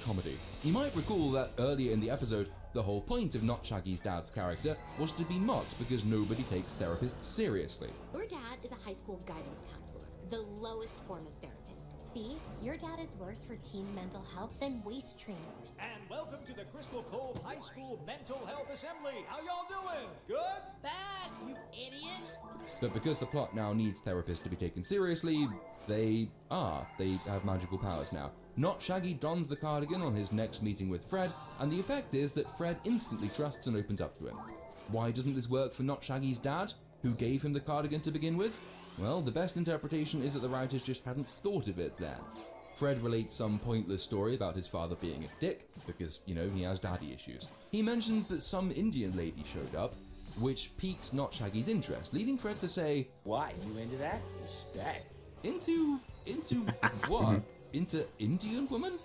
Comedy. You might recall that earlier in the episode, the whole point of Not Shaggy's dad's character was to be mocked because nobody takes therapists seriously. Your dad is a high school guidance counselor, the lowest form of therapist. See, your dad is worse for teen mental health than waist trainers. And welcome to the Crystal Cove High School Mental Health Assembly. How y'all doing? Good? Bad, you idiot! But because the plot now needs therapists to be taken seriously, they have magical powers now. Not Shaggy dons the cardigan on his next meeting with Fred, and the effect is that Fred instantly trusts and opens up to him. Why doesn't this work for Not Shaggy's dad, who gave him the cardigan to begin with? Well, the best interpretation is that the writers just hadn't thought of it then. Fred relates some pointless story about his father being a dick, because, he has daddy issues. He mentions that some Indian lady showed up, which piques Not Shaggy's interest, leading Fred to say, "Why, you into that? Respect." Into what? Into Indian woman?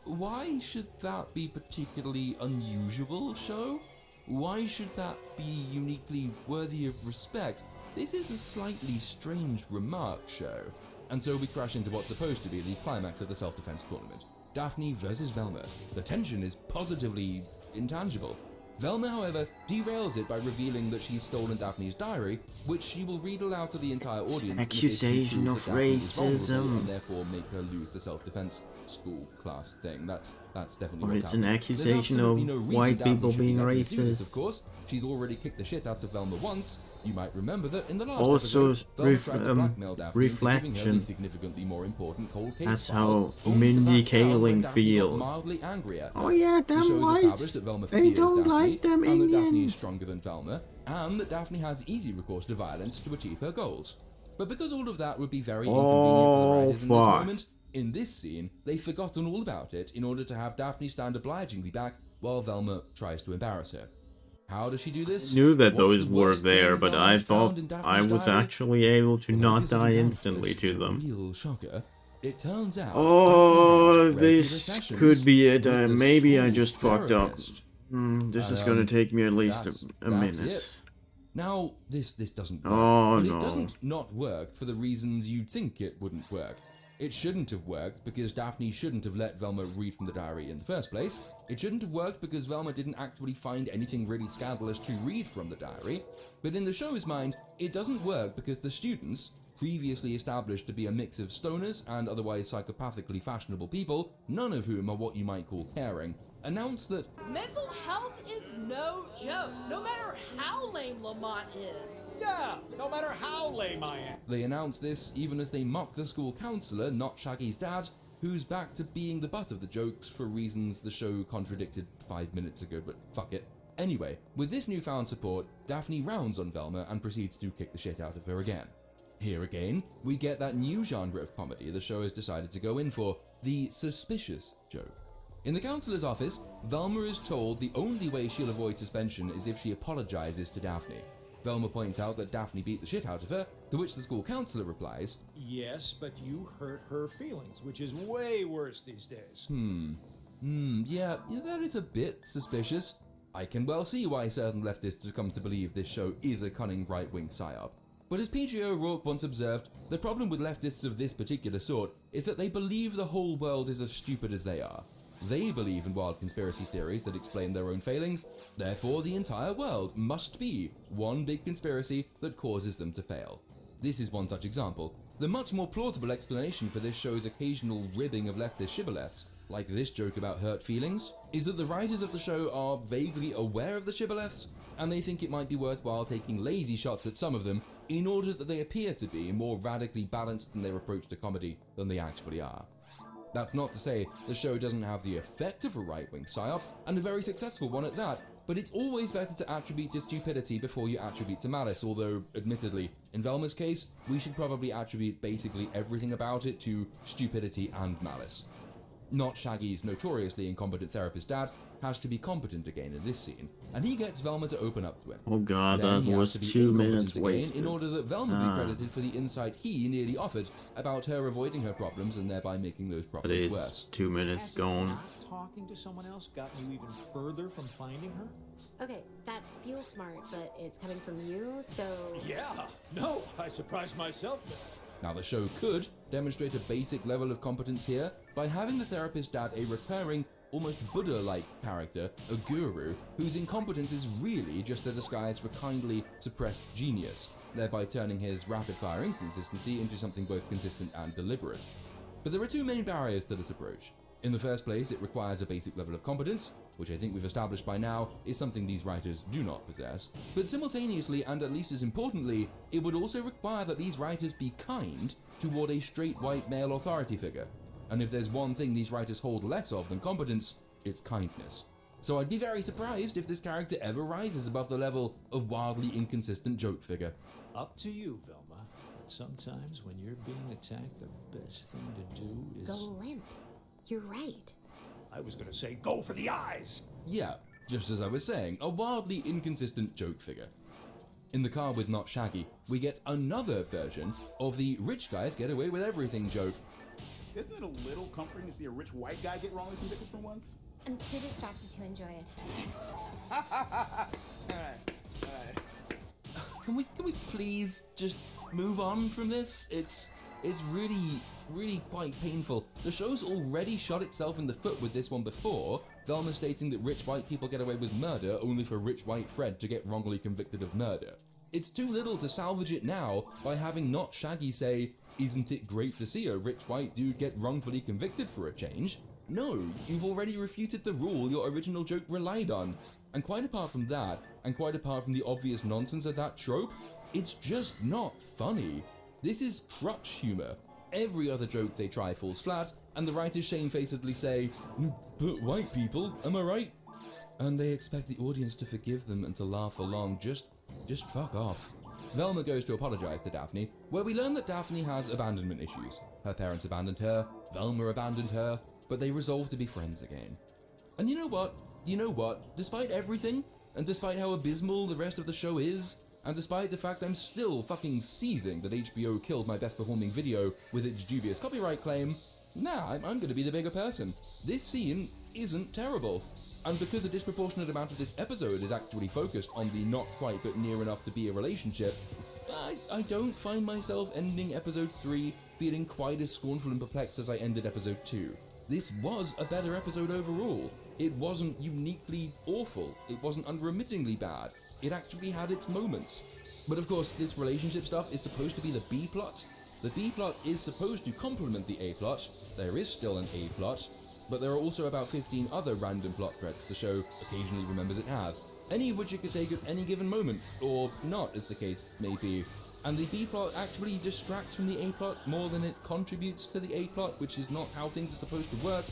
Why should that be particularly unusual, show? why should that be uniquely worthy of respect? This is a slightly strange remark, show. And so we crash into what's supposed to be the climax of the self-defense tournament. Daphne versus Velma. The tension is positively intangible. Velma, however, derails it by revealing that she's stolen Daphne's diary, which she will read aloud to the entire audience. Accusation of racism. And therefore make her lose the self-defense school class thing. That's definitely Or what's it's an happening. accusation There's of absolutely no reason white Daphne people should be being having to do this, racist. Of course, she's already kicked the shit out of Velma once. You might remember that in the last Also, episode, Velma tried to blackmail Daphne into giving her reflection. the significantly more important cold case That's file, how only to Mindy back down when Kaling Daphne got feels. mildly angry at her. Oh yeah, The them show is whites. established that Velma They fears don't Daphne, like them and that Daphne is Indians. stronger than Velma, and that Daphne has easy recourse to violence to achieve her goals. But because all of that would be very inconvenient for the writers in this fuck. moment, in this scene, they've forgotten all about it in order to have Daphne stand obligingly back while Velma tries to embarrass her. How does she do this? Knew that What's those the were worst thing there, but Velma I has found thought in Daphne's I was diary? actually able to Well, not because of die the instantly it's to a them. Real shocker. It turns out. Oh, Daphne has regular this sessions could be it. with the Maybe I school just fucked up. therapist. This is gonna take me at least a That's minute. it. Now, this doesn't work. Oh, but no. it doesn't not work for the reasons you'd think it wouldn't work. It shouldn't have worked because Daphne shouldn't have let Velma read from the diary in the first place. It shouldn't have worked because Velma didn't actually find anything really scandalous to read from the diary. But in the show's mind, it doesn't work because the students, previously established to be a mix of stoners and otherwise psychopathically fashionable people, none of whom are what you might call caring, announce that Mental health is no joke, no matter how lame Lamont is. Yeah, no matter how lame I am. they announce this even as they mock the school counselor, not Shaggy's dad, who's back to being the butt of the jokes for reasons the show contradicted 5 minutes ago, but fuck it. Anyway, with this newfound support, Daphne rounds on Velma and proceeds to kick the shit out of her again. Here again, we get that new genre of comedy the show has decided to go in for, the suspicious joke. In the counselor's office, Velma is told the only way she'll avoid suspension is if she apologizes to Daphne. Velma points out that Daphne beat the shit out of her, to which the school counselor replies, Yes, but you hurt her feelings, which is way worse these days. Yeah, that is a bit suspicious. I can well see why certain leftists have come to believe this show is a cunning right-wing psyop. But as P.J. O'Rourke once observed, the problem with leftists of this particular sort is that they believe the whole world is as stupid as they are. They believe in wild conspiracy theories that explain their own failings, therefore the entire world must be one big conspiracy that causes them to fail. This is one such example. The much more plausible explanation for this show's occasional ribbing of leftist shibboleths, like this joke about hurt feelings, is that the writers of the show are vaguely aware of the shibboleths, and they think it might be worthwhile taking lazy shots at some of them in order that they appear to be more radically balanced in their approach to comedy than they actually are. That's not to say the show doesn't have the effect of a right-wing psyop, and a very successful one at that, but it's always better to attribute to stupidity before you attribute to malice, although, admittedly, in Velma's case, we should probably attribute basically everything about it to stupidity and malice. Not Shaggy's notoriously incompetent therapist dad has to be competent again in this scene, and he gets Velma to open up to him. Oh god, Then that he has was to be 2 incompetent minutes again wasted. in order that Velma be credited for the insight he nearly offered about her avoiding her problems and thereby making those But problems it's worse. 2 minutes Has gone. Not talking to someone else gotten you even further from finding her? Okay, that feels smart, but it's coming from you, so... Yeah. No, I surprised myself there. Now the show could demonstrate a basic level of competence here by having the therapist dad a recurring, almost Buddha-like character, a guru, whose incompetence is really just a disguise for kindly suppressed genius, thereby turning his rapid-fire inconsistency into something both consistent and deliberate. But there are two main barriers to this approach. In the first place, it requires a basic level of competence, which I think we've established by now is something these writers do not possess. But simultaneously, and at least as importantly, it would also require that these writers be kind toward a straight white male authority figure. And if there's one thing these writers hold less of than competence, it's kindness. So I'd be very surprised if this character ever rises above the level of wildly inconsistent joke figure. Up to you, Velma. But sometimes when you're being attacked, the best thing to do is... Go limp. You're right. I was gonna say, go for the eyes! Yeah, just as I was saying, a wildly inconsistent joke figure. In the car with Not Shaggy, we get another version of the rich guys get away with everything joke. Isn't it a little comforting to see a rich white guy get wrongly convicted for once? I'm too distracted to enjoy it. Alright. Can we please just move on from this? It's really quite painful. The show's already shot itself in the foot with this one before, Velma stating that rich white people get away with murder only for rich white Fred to get wrongly convicted of murder. It's too little to salvage it now by having not Shaggy say, "Isn't it great to see a rich white dude get wrongfully convicted for a change?" No, you've already refuted the rule your original joke relied on. And quite apart from that, and quite apart from the obvious nonsense of that trope, it's just not funny. This is crutch humor. Every other joke they try falls flat, and the writers shamefacedly say, "But white people, am I right?" And they expect the audience to forgive them and to laugh along. Just fuck off. Velma goes to apologize to Daphne, where we learn that Daphne has abandonment issues. Her parents abandoned her, Velma abandoned her, but they resolve to be friends again. And you know what? Despite everything, and despite how abysmal the rest of the show is, and despite the fact I'm still fucking seething that HBO killed my best performing video with its dubious copyright claim, I'm gonna be the bigger person. This scene isn't terrible. And because a disproportionate amount of this episode is actually focused on the not quite but near enough to be a relationship, I don't find myself ending episode 3 feeling quite as scornful and perplexed as I ended episode 2. This was a better episode overall. It wasn't uniquely awful. It wasn't unremittingly bad. It actually had its moments. But of course, this relationship stuff is supposed to be the B-plot. The B-plot is supposed to complement the A-plot. There is still an A-plot, but there are also about 15 other random plot threads the show occasionally remembers it has, any of which it could take at any given moment, or not, as the case may be. And the B-plot actually distracts from the A-plot more than it contributes to the A-plot, which is not how things are supposed to work.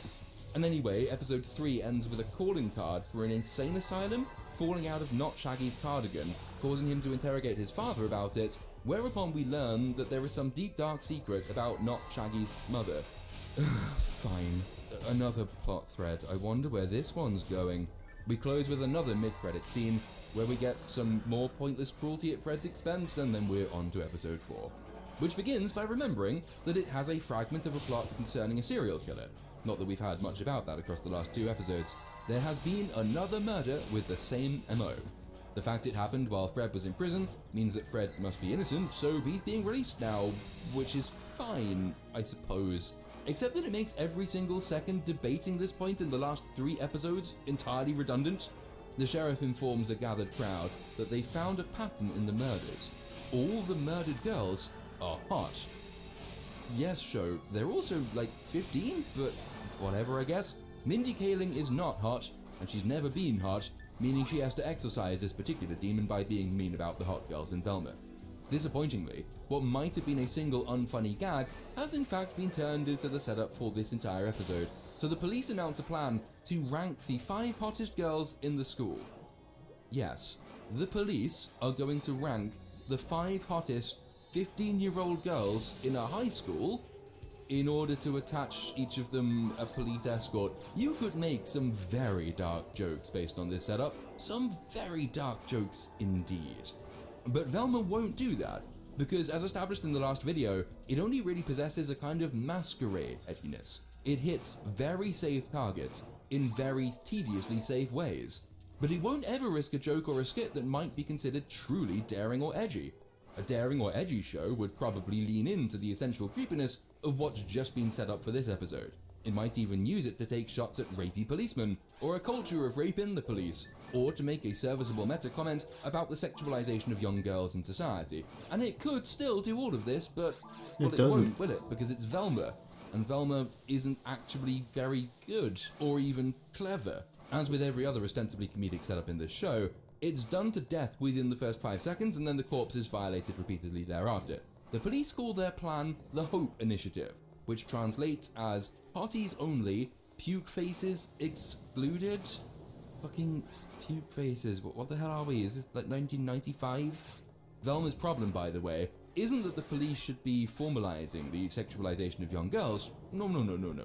And anyway, episode 3 ends with a calling card for an insane asylum falling out of Not Shaggy's cardigan, causing him to interrogate his father about it, whereupon we learn that there is some deep dark secret about Not Shaggy's mother. Fine. Another plot thread. I wonder where this one's going. We close with another mid-credit scene, where we get some more pointless cruelty at Fred's expense, and then we're on to episode 4. Which begins by remembering that it has a fragment of a plot concerning a serial killer. Not that we've had much about that across the last 2 episodes. There has been another murder with the same MO. The fact it happened while Fred was in prison means that Fred must be innocent, so he's being released now, which is fine, I suppose. Except that it makes every single second debating this point in the last 3 episodes entirely redundant. The sheriff informs a gathered crowd that they found a pattern in the murders. All the murdered girls are hot. Yes, show, they're also like 15, but whatever, I guess. Mindy Kaling is not hot, and she's never been hot, meaning she has to exorcise this particular demon by being mean about the hot girls in Velma. Disappointingly, what might have been a single unfunny gag has in fact been turned into the setup for this entire episode, so the police announce a plan to rank the 5 hottest girls in the school. Yes, the police are going to rank the 5 hottest 15-year-old girls in a high school in order to attach each of them a police escort. You could make some very dark jokes based on this setup. Some very dark jokes indeed. But Velma won't do that, because as established in the last video, it only really possesses a kind of masquerade edginess. It hits very safe targets in very tediously safe ways. But it won't ever risk a joke or a skit that might be considered truly daring or edgy. A daring or edgy show would probably lean into the essential creepiness of what's just been set up for this episode. It might even use it to take shots at rapey policemen, or a culture of rape in the police, or to make a serviceable meta comment about the sexualization of young girls in society. And it could still do all of this, but well, it won't, will it? Because it's Velma, and Velma isn't actually very good, or even clever. As with every other ostensibly comedic setup in this show, it's done to death within the first 5 seconds, and then the corpse is violated repeatedly thereafter. The police call their plan the Hope Initiative, which translates as hotties only, puke faces excluded. Fucking puke faces, what the hell are we? Is this like 1995? Velma's problem, by the way, isn't that the police should be formalizing the sexualization of young girls. No,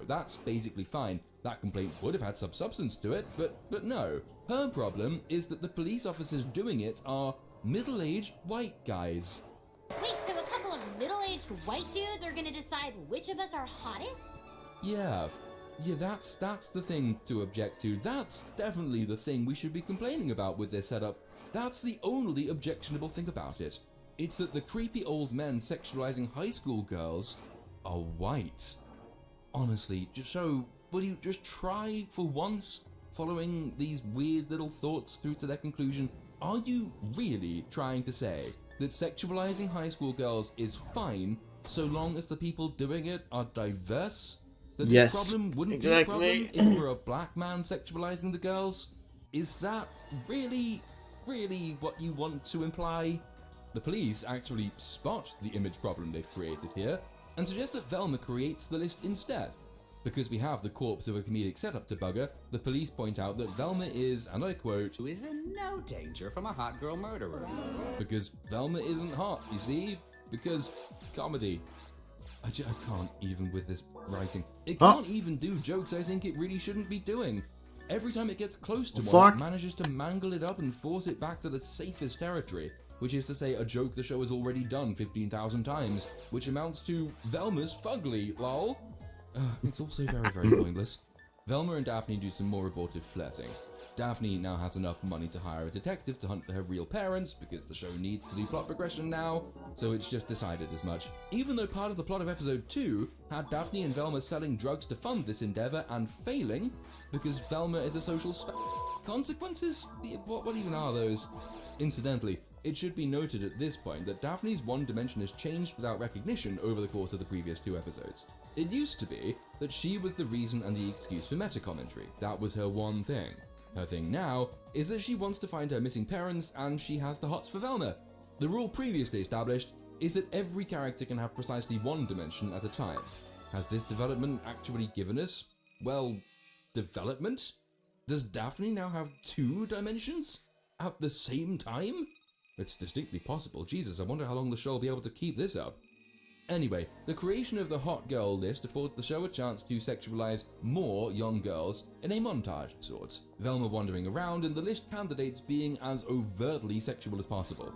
that's basically fine. That complaint would have had some substance to it, but no. Her problem is that the police officers doing it are middle-aged white guys. Wait, so a couple of middle-aged white dudes are gonna decide which of us are hottest? Yeah, Yeah, that's the thing to object to. That's definitely the thing we should be complaining about with this setup. That's the only objectionable thing about it. It's that the creepy old men sexualizing high school girls are white. Honestly, will you just try for once following these weird little thoughts through to their conclusion? Are you really trying to say that sexualizing high school girls is fine so long as the people doing it are diverse? That this problem wouldn't be a problem if it were a black man sexualizing the girls? Is that really what you want to imply? The police actually spot the image problem they've created here and suggest that Velma creates the list instead. Because we have the corpse of a comedic setup to bugger, the police point out that Velma is, and I quote, Who is in no danger from a hot girl murderer. Because Velma isn't hot, you see? Because comedy. I can't even with this writing. It can't even do jokes I think it really shouldn't be doing. Every time it gets close to one, it manages to mangle it up and force it back to the safest territory, which is to say a joke the show has already done 15,000 times, which amounts to Velma's fugly, lol. It's also very, very pointless. Velma and Daphne do some more abortive flirting. Daphne now has enough money to hire a detective to hunt for her real parents, because the show needs to do plot progression now, so it's just decided as much. Even though part of the plot of episode 2 had Daphne and Velma selling drugs to fund this endeavor and failing, because Velma is a social consequences? What even are those? Incidentally, it should be noted at this point that Daphne's one dimension has changed without recognition over the course of the previous 2 episodes. It used to be that she was the reason and the excuse for meta-commentary. That was her one thing. Her thing now is that she wants to find her missing parents and she has the hots for Velma. The rule previously established is that every character can have precisely one dimension at a time. Has this development actually given us, well, development? Does Daphne now have 2 dimensions at the same time? It's distinctly possible. Jesus, I wonder how long the show will be able to keep this up. Anyway, the creation of the hot girl list affords the show a chance to sexualize more young girls in a montage of sorts. Velma wandering around and the list candidates being as overtly sexual as possible.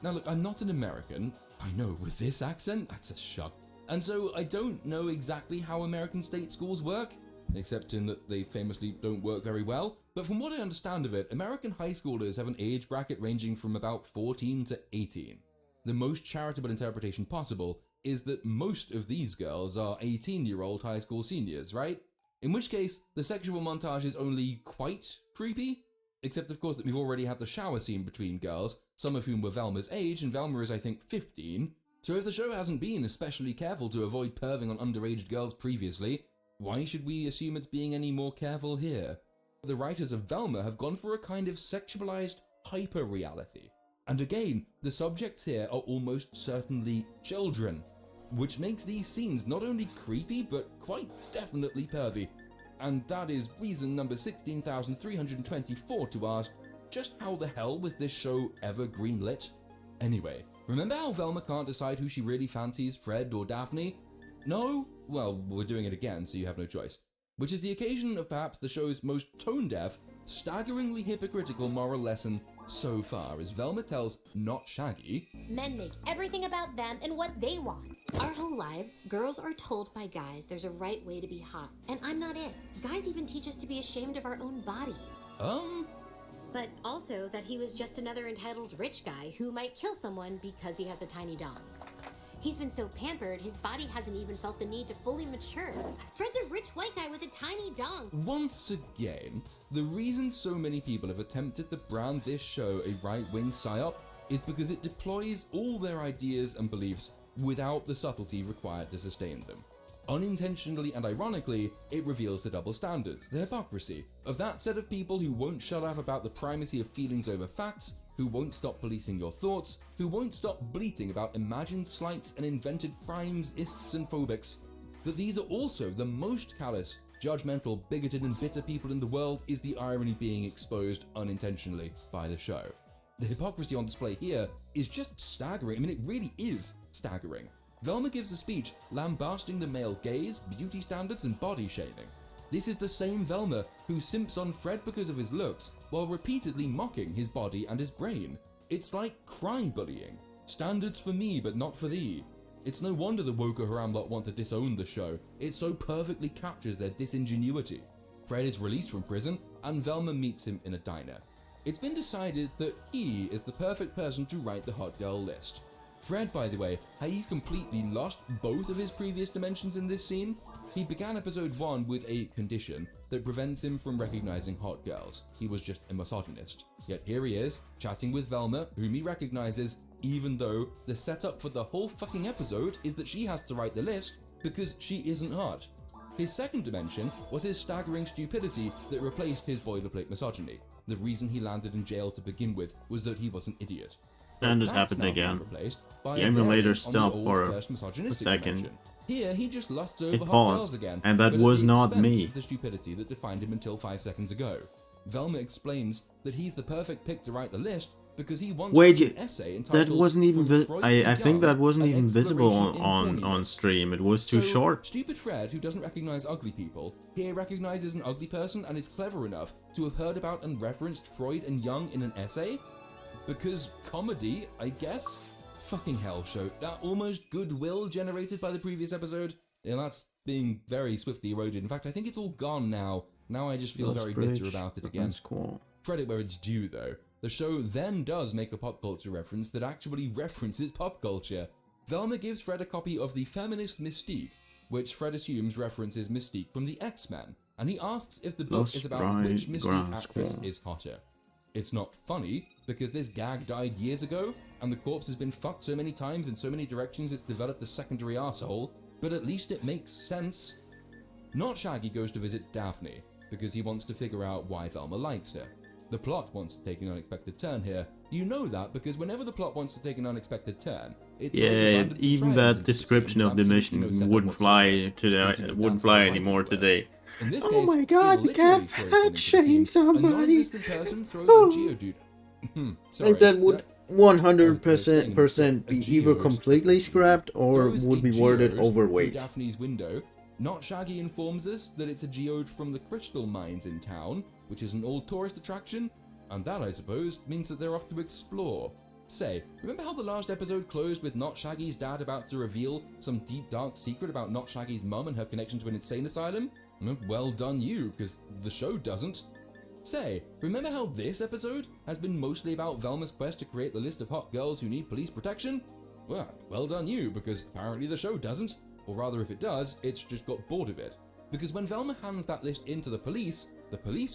Now look, I'm not an American. I know, with this accent, that's a shock. And so I don't know exactly how American state schools work, except in that they famously don't work very well. But from what I understand of it, American high schoolers have an age bracket ranging from about 14 to 18. The most charitable interpretation possible is that most of these girls are 18-year-old high school seniors, right? In which case, the sexual montage is only quite creepy. Except of course that we've already had the shower scene between girls, some of whom were Velma's age, and Velma is I think 15. So if the show hasn't been especially careful to avoid perving on underage girls previously, why should we assume it's being any more careful here? The writers of Velma have gone for a kind of sexualized hyper-reality. And again, the subjects here are almost certainly children, which makes these scenes not only creepy, but quite definitely pervy. And that is reason number 16,324 to ask, just how the hell was this show ever greenlit? Anyway, remember how Velma can't decide who she really fancies, Fred or Daphne? No? Well, we're doing it again, so you have no choice. Which is the occasion of perhaps the show's most tone-deaf, staggeringly hypocritical moral lesson so far, as Velma tells Not Shaggy, men make everything about them and what they want. Our whole lives, girls are told by guys there's a right way to be hot, and I'm not it. Guys even teach us to be ashamed of our own bodies. But also that he was just another entitled rich guy who might kill someone because he has a tiny dong. He's been so pampered, his body hasn't even felt the need to fully mature. Fred's a rich white guy with a tiny dong. Once again, the reason so many people have attempted to brand this show a right-wing psyop is because it deploys all their ideas and beliefs without the subtlety required to sustain them. Unintentionally and ironically, it reveals the double standards, the hypocrisy, of that set of people who won't shut up about the primacy of feelings over facts, who won't stop policing your thoughts, who won't stop bleating about imagined slights and invented crimes, ists and phobics. That these are also the most callous, judgmental, bigoted and bitter people in the world is the irony being exposed unintentionally by the show. The hypocrisy on display here is just staggering. I mean, it really is staggering. Velma gives a speech lambasting the male gaze, beauty standards and body shaming. This is the same Velma who simps on Fred because of his looks, while repeatedly mocking his body and his brain. It's like crime bullying. Standards for me, but not for thee. It's no wonder the Woker Haram lot want to disown the show. It so perfectly captures their disingenuity. Fred is released from prison, and Velma meets him in a diner. It's been decided that he is the perfect person to write the hot girl list. Fred, by the way, he's completely lost both of his previous dimensions in this scene. He began episode 1 with a condition that prevents him from recognizing hot girls. He was just a misogynist. Yet here he is, chatting with Velma, whom he recognizes, even though the setup for the whole fucking episode is that she has to write the list because she isn't hot. His second dimension was his staggering stupidity that replaced his boilerplate misogyny. The reason he landed in jail to begin with was that he was an idiot. And it happened again. The emulator stopped for a second. Dimension. Here, he just lusts over It hot paused, girls again, and that but at was the not expense me. of the stupidity that defined him until 5 seconds ago. Velma explains that he's the perfect pick to write the list because he wants Wait, an essay entitled that wasn't even From Freud to I think that Jung, wasn't an even visible exploration in on horniness. stream. It was too So, short. Stupid Fred, who doesn't recognize ugly people, here recognizes an ugly person and is clever enough to have heard about and referenced Freud and Jung in an essay? Because comedy, I guess? Fucking hell, show. That almost goodwill generated by the previous episode, and that's being very swiftly eroded. In fact, I think it's all gone now. Now I just feel Lost very Bridge, bitter about it again. that's cool. Credit where it's due, though. The show then does make a pop culture reference that actually references pop culture. Velma gives Fred a copy of The Feminist Mystique, which Fred assumes references Mystique from the X-Men, and he asks if the book Lost is about which Bridge, Mystique Grass actress Squall. is hotter. It's not funny, because this gag died years ago, and the corpse has been fucked so many times in so many directions it's developed a secondary arsehole, but at least it makes sense. Not Shaggy goes to visit Daphne, because he wants to figure out why Velma likes her. The plot wants to take an unexpected turn here. You know that because whenever the plot wants to take an unexpected turn, it throws a Yeah, random even triumvirate that into the description scene of the with mission absolutely no setup wouldn't fly whatsoever. today. Because, you know, Wouldn't that's fly how writing anymore works. today. In this Oh case, my it God, will you can't literally throw fat something into the shame scene. A somebody. non-existent person throws a geodude. Sorry, Like that would did I- 100% be A either geode completely scrapped or throws would a be worded geode overweight. through Daphne's window. Not Shaggy informs us that it's a geode from the crystal mines in town, which is an old tourist attraction, and that, I suppose, means that they're off to explore. Say, remember how the last episode closed with Not Shaggy's dad about to reveal some deep dark secret about Not Shaggy's mum and her connection to an insane asylum? Well done you, because the show doesn't. Say, remember how this episode has been mostly about Velma's quest to create the list of hot girls who need police protection? Well done you, because apparently the show doesn't. Or rather, if it does, it's just got bored of it. Because when Velma hands that list in to the police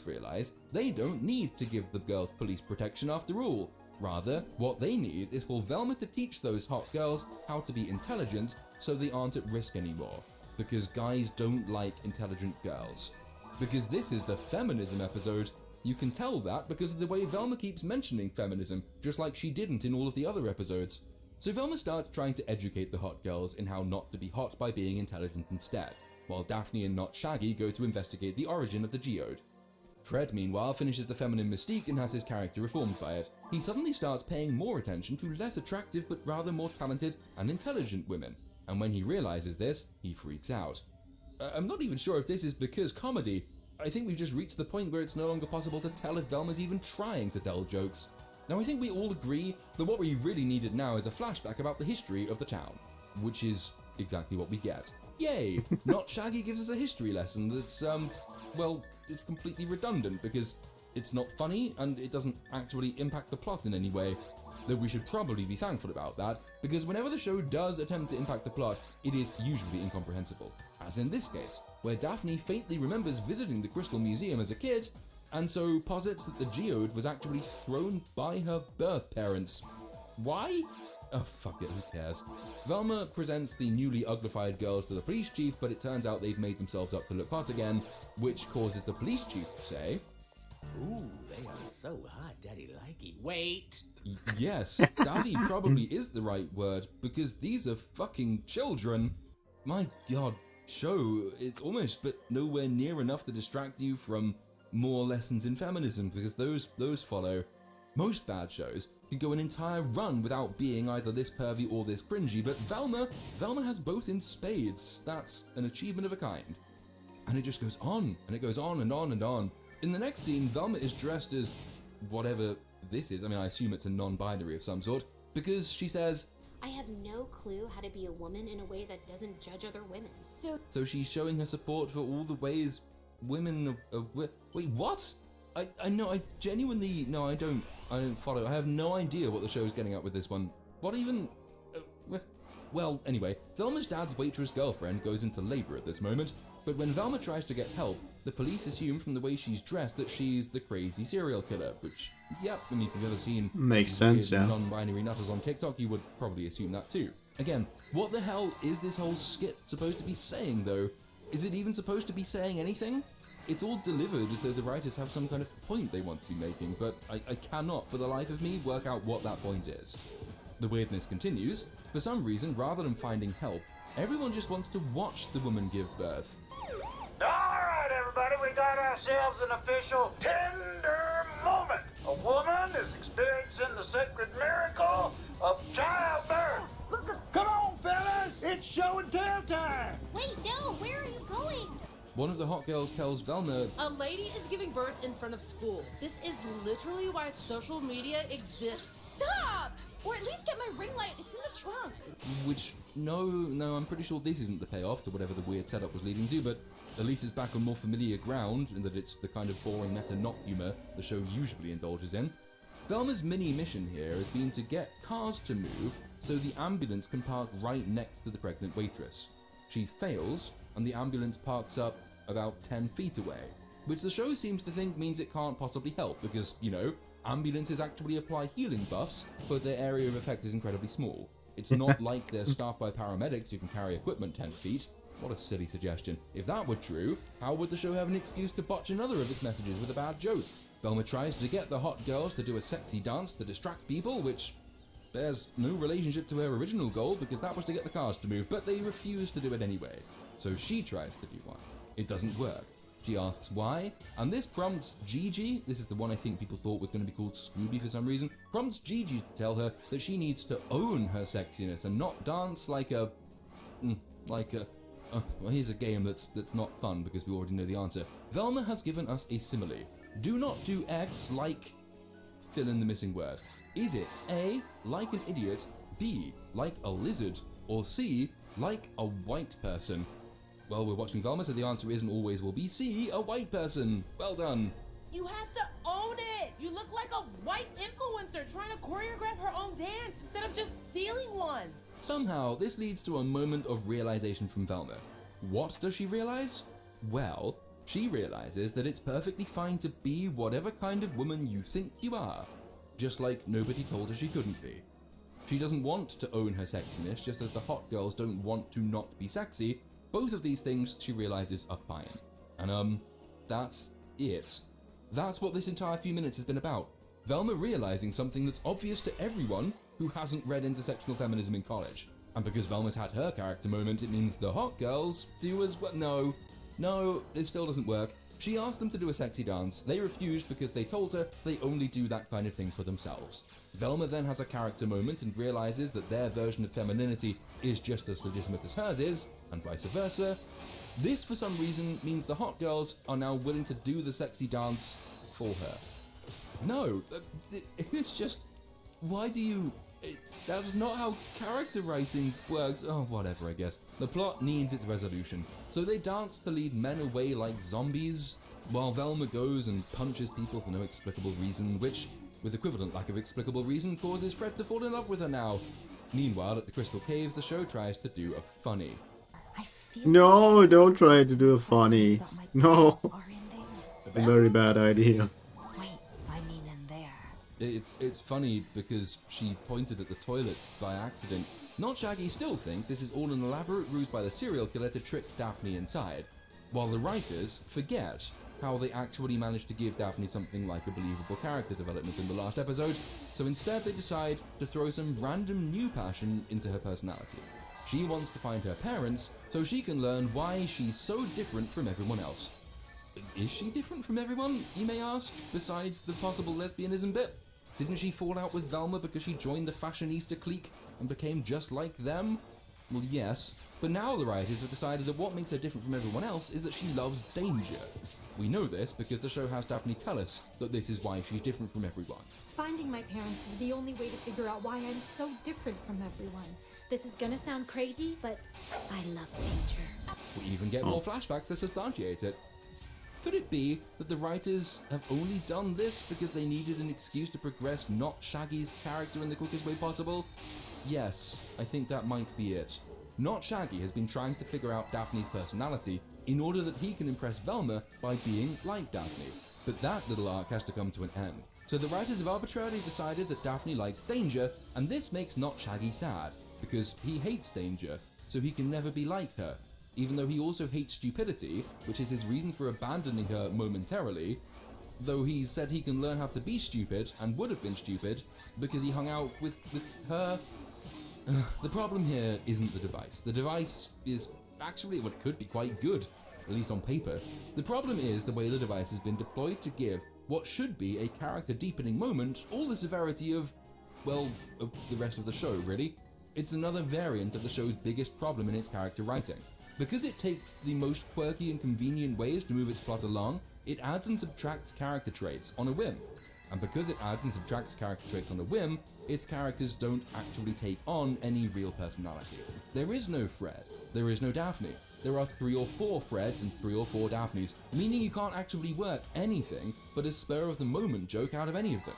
realize they don't need to give the girls police protection after all. Rather, what they need is for Velma to teach those hot girls how to be intelligent so they aren't at risk anymore. Because guys don't like intelligent girls. Because this is the feminism episode. You can tell that because of the way Velma keeps mentioning feminism, just like she didn't in all of the other episodes. So Velma starts trying to educate the hot girls in how not to be hot by being intelligent instead, while Daphne and Not Shaggy go to investigate the origin of the geode. Fred, meanwhile, finishes the feminine mystique and has his character reformed by it. He suddenly starts paying more attention to less attractive but rather more talented and intelligent women, and when he realizes this, he freaks out. I'm not even sure if this is because comedy. I think we've just reached the point where it's no longer possible to tell if Velma's even trying to tell jokes. Now I think we all agree that what we really needed now is a flashback about the history of the town, which is exactly what we get. Yay! Not Shaggy gives us a history lesson that's, well, it's completely redundant because it's not funny and it doesn't actually impact the plot in any way. Though we should probably be thankful about that, because whenever the show does attempt to impact the plot, it is usually incomprehensible. As in this case, where Daphne faintly remembers visiting the Crystal Museum as a kid, and so posits that the geode was actually thrown by her birth parents. Why? Oh, fuck it, who cares? Velma presents the newly uglified girls to the police chief, but it turns out they've made themselves up to look hot again, which causes the police chief to say, Ooh, they are so hot, Daddy likey. Wait! Yes, daddy probably is the right word, because these are fucking children. My god, show, it's almost but nowhere near enough to distract you from more lessons in feminism, because those follow. Most bad shows can go an entire run without being either this pervy or this cringy, but Velma has both in spades. That's an achievement of a kind. And it just goes on, and it goes on and on and on. In the next scene, Velma is dressed as whatever this is. I mean, I assume it's a non-binary of some sort. because she says, I have no clue how to be a woman in a way that doesn't judge other women. so she's showing her support for all the ways women wait, what? I know, I genuinely, no, I don't follow. I have no idea what the show's getting at with this one. What even, well, anyway, Velma's dad's waitress girlfriend goes into labor at this moment, but when Velma tries to get help, the police assume from the way she's dressed that she's the crazy serial killer, which, yep, I mean, if you've ever seen Makes sense, yeah. non-binary nutters on TikTok, you would probably assume that too. Again, what the hell is this whole skit supposed to be saying, though? Is it even supposed to be saying anything? It's all delivered as though the writers have some kind of point they want to be making, but I cannot, for the life of me, work out what that point is. The weirdness continues. For some reason, rather than finding help, everyone just wants to watch the woman give birth. Alright, everybody, we got ourselves an official tender moment. A woman is experiencing the sacred miracle of childbirth. Come on, fellas, it's show and tell time. Wait, no, where are you going? One of the hot girls tells Velma, A lady is giving birth in front of school. This is literally why social media exists. Stop! Or at least get my ring light. It's in the trunk. which, no, I'm pretty sure this isn't the payoff to whatever the weird setup was leading to, but at least it's back on more familiar ground in that it's the kind of boring meta-not humor the show usually indulges in. Velma's mini mission here has been to get cars to move so the ambulance can park right next to the pregnant waitress. She fails, and the ambulance parks up about 10 feet away, which the show seems to think means it can't possibly help because, you know, ambulances actually apply healing buffs, but their area of effect is incredibly small. It's not like they're staffed by paramedics who can carry equipment 10 feet. What a silly suggestion. If that were true, how would the show have an excuse to botch another of its messages with a bad joke? Velma tries to get the hot girls to do a sexy dance to distract people, which bears no relationship to her original goal because that was to get the cars to move, but they refuse to do it anyway. So she tries to do one. It doesn't work. She asks why, and this prompts Gigi, this is the one I think people thought was going to be called Scooby for some reason, prompts Gigi to tell her that she needs to own her sexiness and not dance like a, well, here's a game that's not fun because we already know the answer. Velma has given us a simile. Do not do X like, fill in the missing word. Is it A, like an idiot, B, like a lizard, or C, like a white person? Well, we're watching Velma, so the answer isn't always will be C, a white person. Well done. You have to own it. You look like a white influencer trying to choreograph her own dance instead of just stealing one. Somehow, this leads to a moment of realization from Velma. What does she realize? Well, she realizes that it's perfectly fine to be whatever kind of woman you think you are, just like nobody told her she couldn't be. She doesn't want to own her sexiness, just as the hot girls don't want to not be sexy. Both of these things she realizes are fine. And that's it. That's what this entire few minutes has been about. Velma realizing something that's obvious to everyone who hasn't read intersectional feminism in college. And because Velma's had her character moment, it means the hot girls do as well. No, this still doesn't work. She asked them to do a sexy dance. They refused because they told her they only do that kind of thing for themselves. Velma then has a character moment and realizes that their version of femininity is just as legitimate as hers is, and vice versa. This, for some reason, means the hot girls are now willing to do the sexy dance for her. No, it's just, why do you... That's not how character writing works. Oh, whatever, I guess. The plot needs its resolution. So they dance to lead men away like zombies, while Velma goes and punches people for no explicable reason, which, with equivalent lack of explicable reason, causes Fred to fall in love with her now. Meanwhile, at the Crystal Caves, the show tries to do a funny. No, don't try to do a funny. No. A very bad idea. It's funny because she pointed at the toilet by accident. Not Shaggy still thinks this is all an elaborate ruse by the serial killer to trick Daphne inside, while the writers forget how they actually managed to give Daphne something like a believable character development in the last episode, so instead they decide to throw some random new passion into her personality. She wants to find her parents so she can learn why she's so different from everyone else. Is she different from everyone, you may ask, besides the possible lesbianism bit? Didn't she fall out with Velma because she joined the fashionista clique and became just like them? Well, yes, but now the writers have decided that what makes her different from everyone else is that she loves danger. We know this because the show has Daphne tell us that this is why she's different from everyone. Finding my parents is the only way to figure out why I'm so different from everyone. This is gonna sound crazy, but I love danger. We even get more flashbacks to substantiate it. Could it be that the writers have only done this because they needed an excuse to progress not Shaggy's character in the quickest way possible? Yes, I think that might be it. Not Shaggy has been trying to figure out Daphne's personality in order that he can impress Velma by being like Daphne. But that little arc has to come to an end. So the writers have arbitrarily decided that Daphne likes danger, and this makes Not Shaggy sad, because he hates danger, so he can never be like her. Even though he also hates stupidity, which is his reason for abandoning her momentarily, though he said he can learn how to be stupid, and would have been stupid, because he hung out with her. The problem here isn't the device. The device is actually what could be quite good, at least on paper. The problem is the way the device has been deployed to give what should be a character deepening moment all the severity of, well, of the rest of the show, really. It's another variant of the show's biggest problem in its character writing. Because it takes the most quirky and convenient ways to move its plot along, it adds and subtracts character traits on a whim. And because it adds and subtracts character traits on a whim, its characters don't actually take on any real personality. There is no Fred, there is no Daphne. There are 3 or 4 Freds and 3 or 4 Daphnes, meaning you can't actually work anything but a spur of the moment joke out of any of them.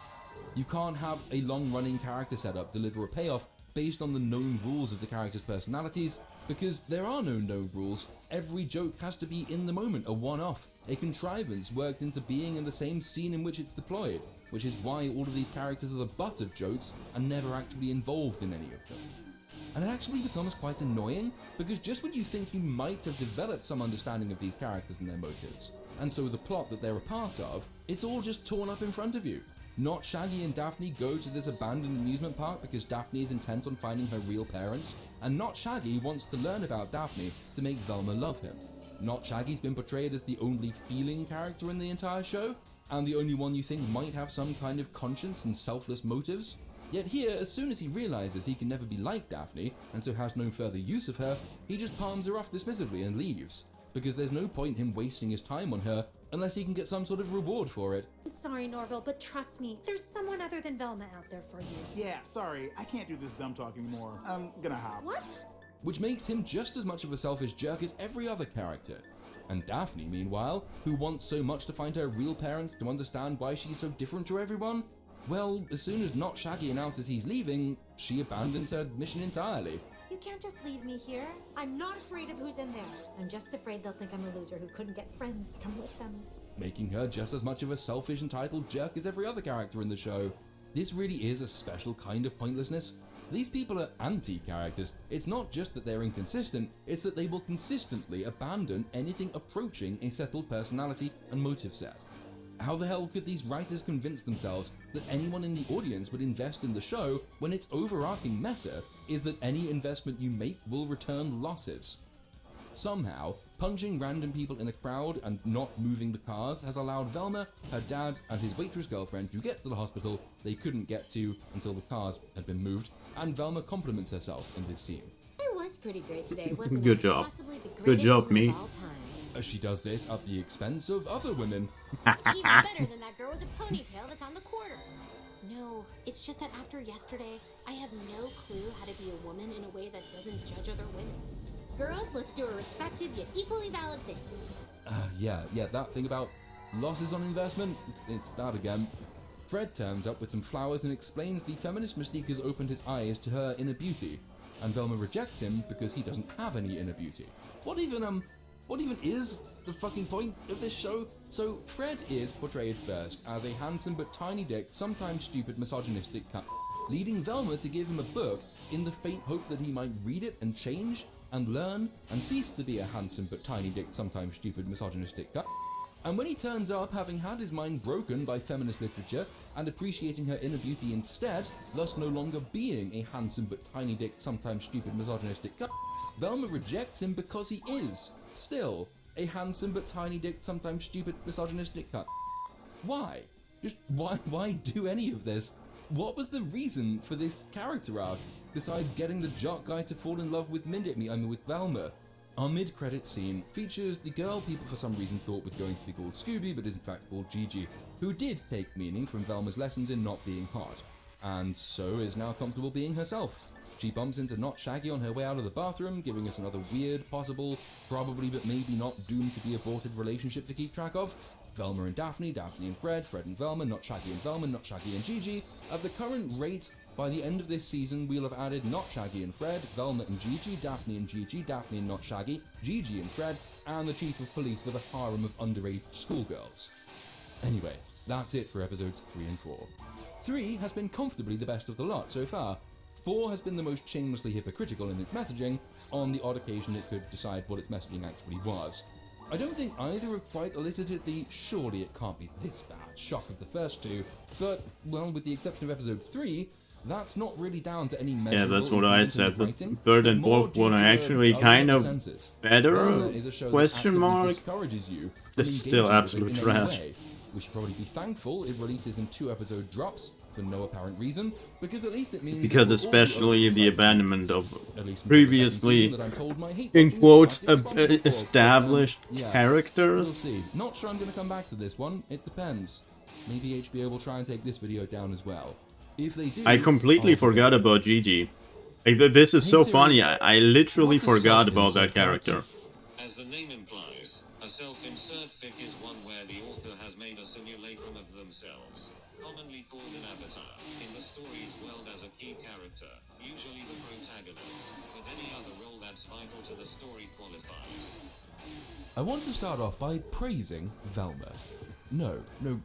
You can't have a long-running character setup deliver a payoff based on the known rules of the characters' personalities, because there are no known rules. Every joke has to be in the moment, a one-off, a contrivance worked into being in the same scene in which it's deployed, which is why all of these characters are the butt of jokes and never actually involved in any of them. And it actually becomes quite annoying, because just when you think you might have developed some understanding of these characters and their motives, and so the plot that they're a part of, it's all just torn up in front of you. Not Shaggy and Daphne go to this abandoned amusement park because Daphne is intent on finding her real parents, and Not Shaggy wants to learn about Daphne to make Velma love him. Not Shaggy's been portrayed as the only feeling character in the entire show, and the only one you think might have some kind of conscience and selfless motives. Yet here, as soon as he realizes he can never be like Daphne, and so has no further use of her, he just palms her off dismissively and leaves, because there's no point in him wasting his time on her unless he can get some sort of reward for it. I'm sorry, Norville, but trust me, there's someone other than Velma out there for you. Yeah, sorry, I can't do this dumb talk anymore. I'm gonna hop. What? Which makes him just as much of a selfish jerk as every other character. And Daphne, meanwhile, who wants so much to find her real parents to understand why she's so different to everyone, well, as soon as Not Shaggy announces he's leaving, she abandons her mission entirely. You can't just leave me here. I'm not afraid of who's in there. I'm just afraid they'll think I'm a loser who couldn't get friends to come with them. Making her just as much of a selfish, entitled jerk as every other character in the show. This really is a special kind of pointlessness. These people are anti-characters. It's not just that they're inconsistent, it's that they will consistently abandon anything approaching a settled personality and motive set. How the hell could these writers convince themselves that anyone in the audience would invest in the show when its overarching meta is that any investment you make will return losses? Somehow, punching random people in a crowd and not moving the cars has allowed Velma, her dad, and his waitress girlfriend to get to the hospital they couldn't get to until the cars had been moved, and Velma compliments herself in this scene. It was pretty great today, wasn't Good it? job. Possibly the Good greatest job, moment me. of all time. As she does this at the expense of other women. Even better than that girl with the ponytail that's on the quarter. No, it's just that after yesterday, I have no clue how to be a woman in a way that doesn't judge other women. Girls, let's do our respective yet equally valid things. Yeah, that thing about losses on investment, it's that again. Fred turns up with some flowers and explains the feminist mystique has opened his eyes to her inner beauty, and Velma rejects him because he doesn't have any inner beauty. What even is the fucking point of this show? So Fred is portrayed first as a handsome but tiny-dicked, sometimes stupid, misogynistic cunt, leading Velma to give him a book in the faint hope that he might read it and change and learn and cease to be a handsome but tiny-dicked, sometimes stupid, misogynistic cunt. And when he turns up having had his mind broken by feminist literature and appreciating her inner beauty instead, thus no longer being a handsome but tiny-dicked, sometimes stupid, misogynistic cunt, Velma rejects him because he is, still, a handsome but tiny-dicked, sometimes stupid, misogynistic cunt. Why? Just why do any of this? What was the reason for this character arc, besides getting the jock guy to fall in love with with Velma? Our mid-credits scene features the girl people for some reason thought was going to be called Scooby but is in fact called Gigi, who did take meaning from Velma's lessons in not being hot, and so is now comfortable being herself. She bumps into Not Shaggy on her way out of the bathroom, giving us another weird, possible, probably but maybe not doomed to be aborted relationship to keep track of. Velma and Daphne, Daphne and Fred, Fred and Velma, Not Shaggy and Velma, Not Shaggy and Gigi. At the current rate, by the end of this season, we'll have added Not Shaggy and Fred, Velma and Gigi, Daphne and Not Shaggy, Gigi and Fred, and the Chief of Police with a harem of underage schoolgirls. Anyway, that's it for episodes 3 and 4. 3 has been comfortably the best of the lot so far. 4 has been the most shamelessly hypocritical in its messaging, on the odd occasion it could decide what its messaging actually was. I don't think either have quite elicited the surely it can't be this bad shock of the first two, but, well, with the exception of episode 3, that's not really down to any measurable Yeah, that's what I improvements in said. the The writing, third and but more fourth due one are to actually other kind of senses. better? Velma is a show that Question actively mark? discourages you It's from still engaging with it absolute in any trash. way. We should probably be thankful it releases in 2-episode drops for no apparent reason, because at least it means Because that especially the abandonment of at least until the second previously, season that I'm told my hate in watching quotes, is responsible for, established yeah, we'll characters. see. Not sure I'm going to come back to this one. It depends. Maybe HBO will try and take this video down as well. If they do, I completely I'll forgot about Gigi. Like, this is so Siri, funny. I literally what's a forgot about self-insert that character. As the name implies, a self-insert fic is one where the author has made a simulacrum of themselves, commonly called an avatar, in the story's world as a key character, usually the protagonist, but any other role that's vital to the story qualifies. I want to start off by praising Velma. No,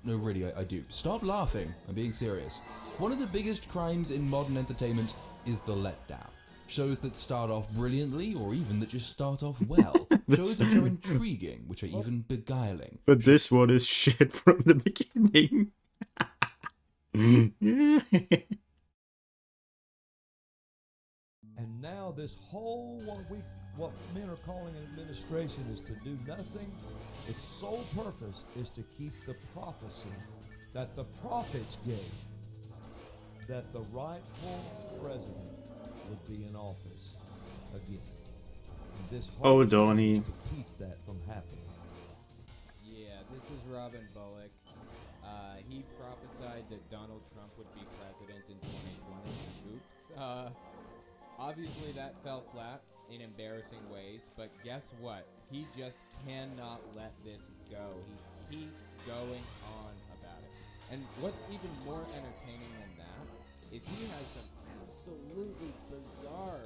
really, I do. Stop laughing. I'm being serious. One of the biggest crimes in modern entertainment is the letdown. Shows that start off brilliantly, or even that just start off well. Shows that are intriguing, which are even beguiling. But this one is shit from the beginning. And now this whole what men are calling an administration is to do nothing. Its sole purpose is to keep the prophecy that the prophets gave, that the rightful president would be in office again. And this whole Donnie. is to keep that from happening. Yeah, this is Robin Bullock. He prophesied that Donald Trump would be president in 2020. Oops. Obviously that fell flat in embarrassing ways, but guess what? He just cannot let this go. He keeps going on about it. And what's even more entertaining than that is he has some absolutely bizarre,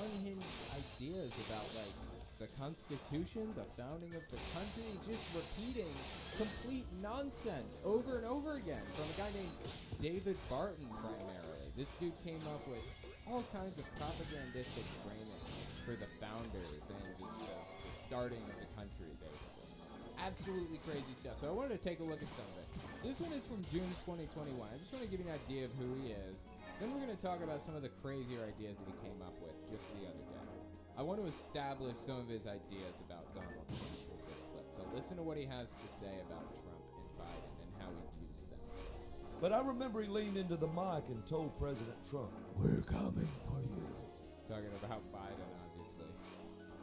unhinged ideas about, like, the Constitution, the founding of the country, just repeating complete nonsense over and over again from a guy named David Barton primarily. This dude came up with all kinds of propagandistic framing for the founders and the starting of the country, basically. Absolutely crazy stuff. So I wanted to take a look at some of it. This one is from June 2021. I just want to give you an idea of who he is. Then we're going to talk about some of the crazier ideas that he came up with just the other day. I want to establish some of his ideas about Donald Trump with this clip. So listen to what he has to say about Trump and Biden and how he views them. But I remember he leaned into the mic and told President Trump, "We're coming for you." He's talking about Biden, obviously.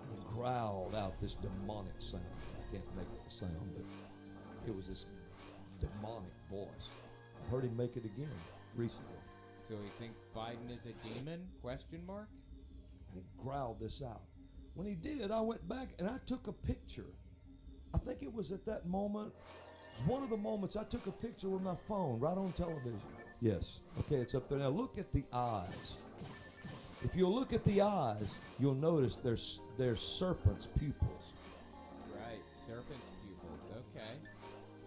And growled out this demonic sound. I can't make the sound, but it was this demonic voice. I heard him make it again recently. So he thinks Biden is a demon? Question mark? And he growled this out. When he did, I went back and I took a picture. I think it was at that moment. It was one of the moments I took a picture with my phone right on television. Yes. Okay, it's up there. Now look at the eyes. If you'll look at the eyes, you'll notice there's serpent's pupils. Right, serpent's pupils. Okay.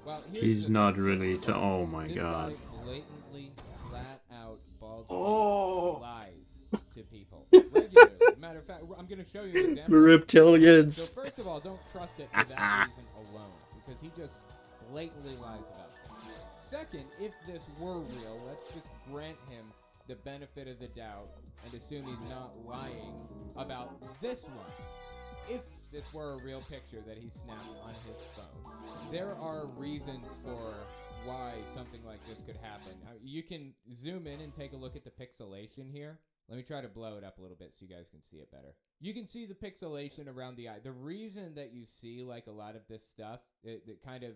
Well, He's not really to. Oh my god. This guy blatantly, flat out, bald lies to people regularly. Matter of fact, I'm going to show you an example. Reptilians. So first of all, don't trust it for that reason alone, because he just blatantly lies about it. Second, if this were real, let's just grant him the benefit of the doubt and assume he's not lying about this one. If this were a real picture that he snapped on his phone, there are reasons for why something like this could happen. Now, you can zoom in and take a look at the pixelation here. Let me try to blow it up a little bit so you guys can see it better. You can see the pixelation around the eye. The reason that you see like a lot of this stuff, the kind of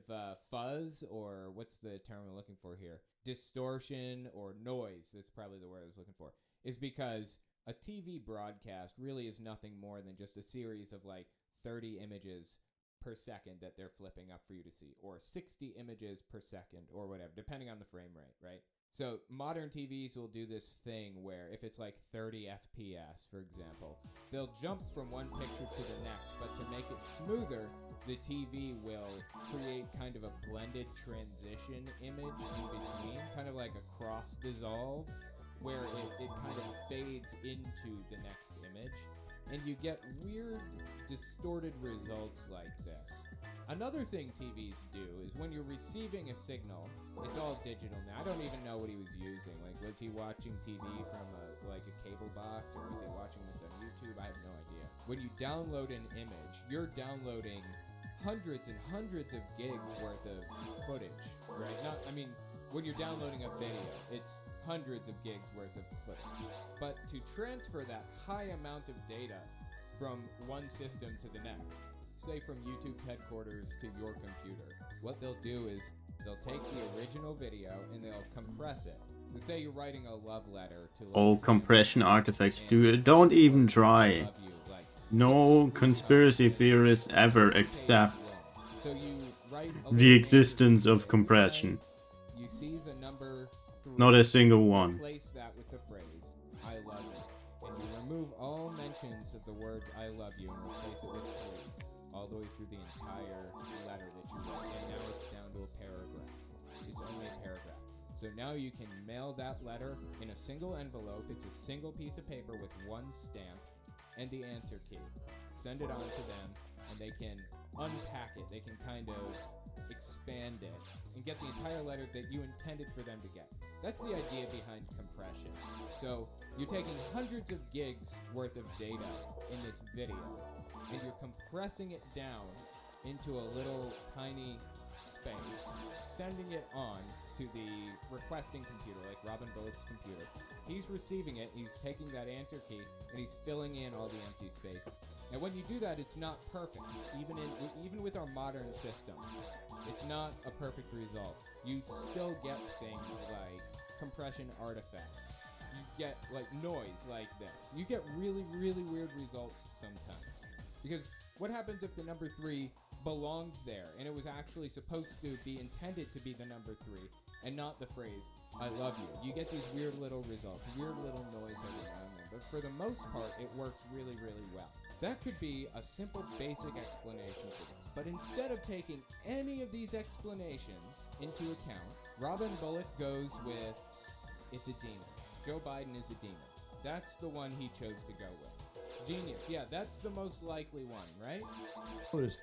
fuzz, or what's the term I'm looking for here? Distortion or noise, that's probably the word I was looking for, is because a TV broadcast really is nothing more than just a series of like 30 images per second that they're flipping up for you to see, or 60 images per second, or whatever, depending on the frame rate, right? So modern TVs will do this thing where if it's like 30 FPS, for example, they'll jump from one picture to the next, but to make it smoother, the TV will create kind of a blended transition image in between, kind of like a cross dissolve, where it kind of fades into the next image, and you get weird, distorted results like this. Another thing TVs do is when you're receiving a signal, it's all digital now. I don't even know what he was using. Like, was he watching TV from a cable box, or was he watching this on YouTube? I have no idea. When you download an image, you're downloading hundreds and hundreds of gigs worth of footage, right? When you're downloading a video, it's hundreds of gigs worth of footage. But to transfer that high amount of data from one system to the next, say from YouTube's headquarters to your computer, what they'll do is they'll take the original video and they'll compress it. So say you're writing a love letter to all compression artifacts don't even try. No conspiracy theorist ever accepts the existence of compression. You see the number 3, not a single one. Replace that with the phrase I love you, and you remove all mentions of the words I love you and replace it with 3s all the way through the entire letter that you wrote, and now it's down to a paragraph. It's only a paragraph. So now you can mail that letter in a single envelope. It's a single piece of paper with one stamp and the answer key. Send it on to them, and they can unpack it. They can kind of expand it and get the entire letter that you intended for them to get. That's the idea behind compression. So you're taking hundreds of gigs worth of data in this video, and you're compressing it down into a little tiny space, sending it on to the requesting computer, like Robin Bullock's computer. He's receiving it, he's taking that answer key, and he's filling in all the empty spaces. And when you do that, it's not perfect. Even with our modern systems, it's not a perfect result. You still get things like compression artifacts. You get like noise like this. You get really, really weird results sometimes. Because what happens if the number 3 belongs there and it was actually supposed to be intended to be the number 3 and not the phrase I love you? You get these weird little results, weird little noise every now and then. But for the most part, it works really, really well. That could be a simple, basic explanation for this. But instead of taking any of these explanations into account, Robin Bullock goes with, it's a demon. Joe Biden is a demon. That's the one he chose to go with. Genius. Yeah, that's the most likely one, right? Notice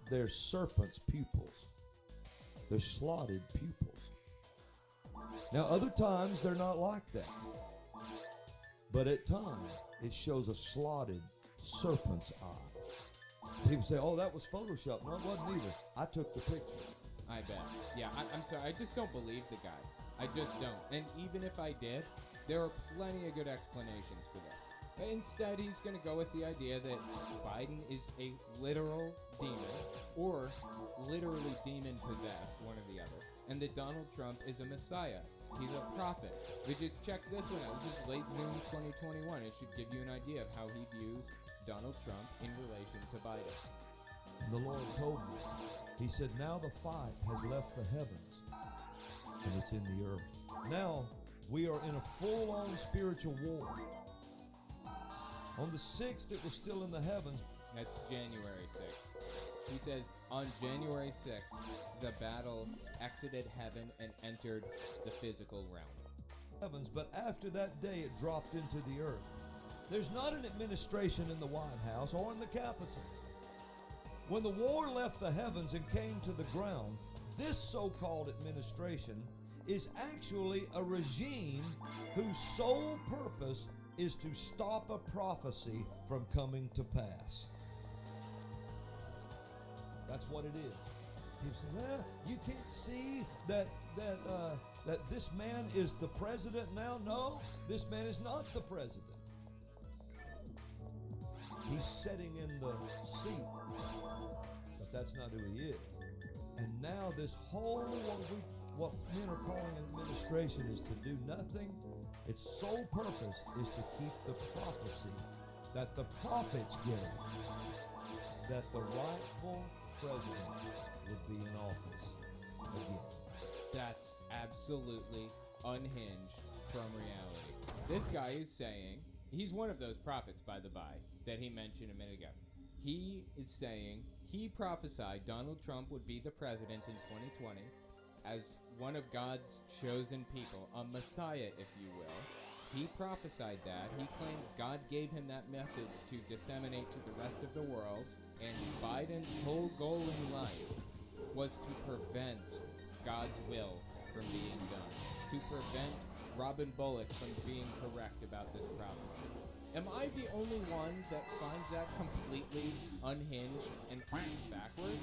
there's serpents' pupils. They're slotted pupils. Now, other times they're not like that. But at times, it shows a slotted serpent's eye. People say, oh, that was Photoshop. No, it wasn't either. I took the picture. I bet. Yeah, I'm sorry. I just don't believe the guy. I just don't. And even if I did, there are plenty of good explanations for this. Instead, he's going to go with the idea that Biden is a literal demon, or literally demon-possessed, one or the other, and that Donald Trump is a messiah. He's a prophet. We just checked this one out. This is late June 2021. It should give you an idea of how he views Donald Trump in relation to Biden. The Lord told me, he said, now the fight has left the heavens, and it's in the earth. Now, we are in a full-on spiritual war. On the 6th, it was still in the heavens. That's January 6th. He says, on January 6th, the battle exited heaven and entered the physical realm. Heavens, but after that day, it dropped into the earth. There's not an administration in the White House or in the Capitol. When the war left the heavens and came to the ground, this so-called administration is actually a regime whose sole purpose is to stop a prophecy from coming to pass. That's what it is. People say, well, you can't see that that this man is the president now? No, this man is not the president. He's sitting in the seat, but that's not who he is. And now this whole, what men are calling administration is to do nothing. Its sole purpose is to keep the prophecy that the prophets gave, that the rightful president would be in office again. That's absolutely unhinged from reality. This guy is saying, he's one of those prophets, by the by, that he mentioned a minute ago. He is saying he prophesied Donald Trump would be the president in 2020 as one of God's chosen people, a messiah, if you will. He prophesied that. He claims God gave him that message to disseminate to the rest of the world, and Biden's whole goal in life was to prevent God's will from being done, to prevent Robin Bullock from being correct about this prophecy. Am I the only one that finds that completely unhinged and backwards?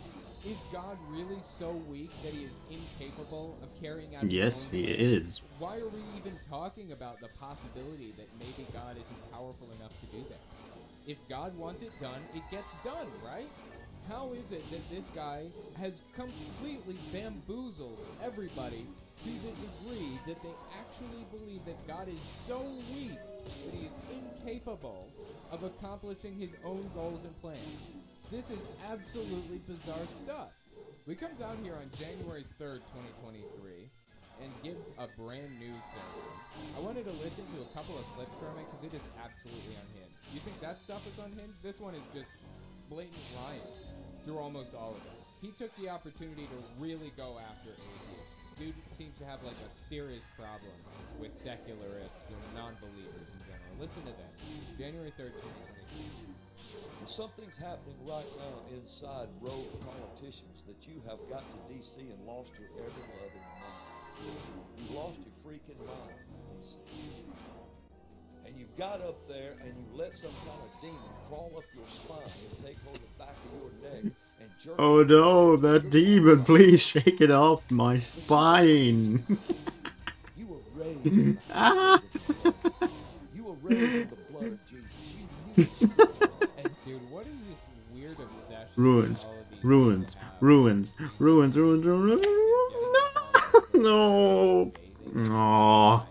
Is God really so weak that he is incapable of carrying out his Yes, own he will? is. Why are we even talking about the possibility that maybe God isn't powerful enough to do this? If God wants it done, it gets done, right? How is it that this guy has completely bamboozled everybody to the degree that they actually believe that God is so weak that he is incapable of accomplishing his own goals and plans? This is absolutely bizarre stuff. He comes out here on January 3rd, 2023, and gives a brand new sermon. I wanted to listen to a couple of clips from it because it is absolutely unhinged. You think that stuff is unhinged? This one is just blatant lying through almost all of it. He took the opportunity to really go after atheists. Dude seems to have like a serious problem with secularists and non-believers in general. Listen to this. January 3rd, 2023. Something's happening right now inside rogue politicians that you have got to DC and lost your ever-loving mind. You lost your freaking mind, DC. And you've got up there and you let some kind of demon crawl up your spine and take hold of the back of your neck and jerk. Oh no, that demon, please shake it off my spine. You were raised in the house of the blood. You were raised in the blood of Jesus. You knew and dude, what is this weird obsession? Ruins, ruins, ruins, ruins, ruins, ruins. No, no.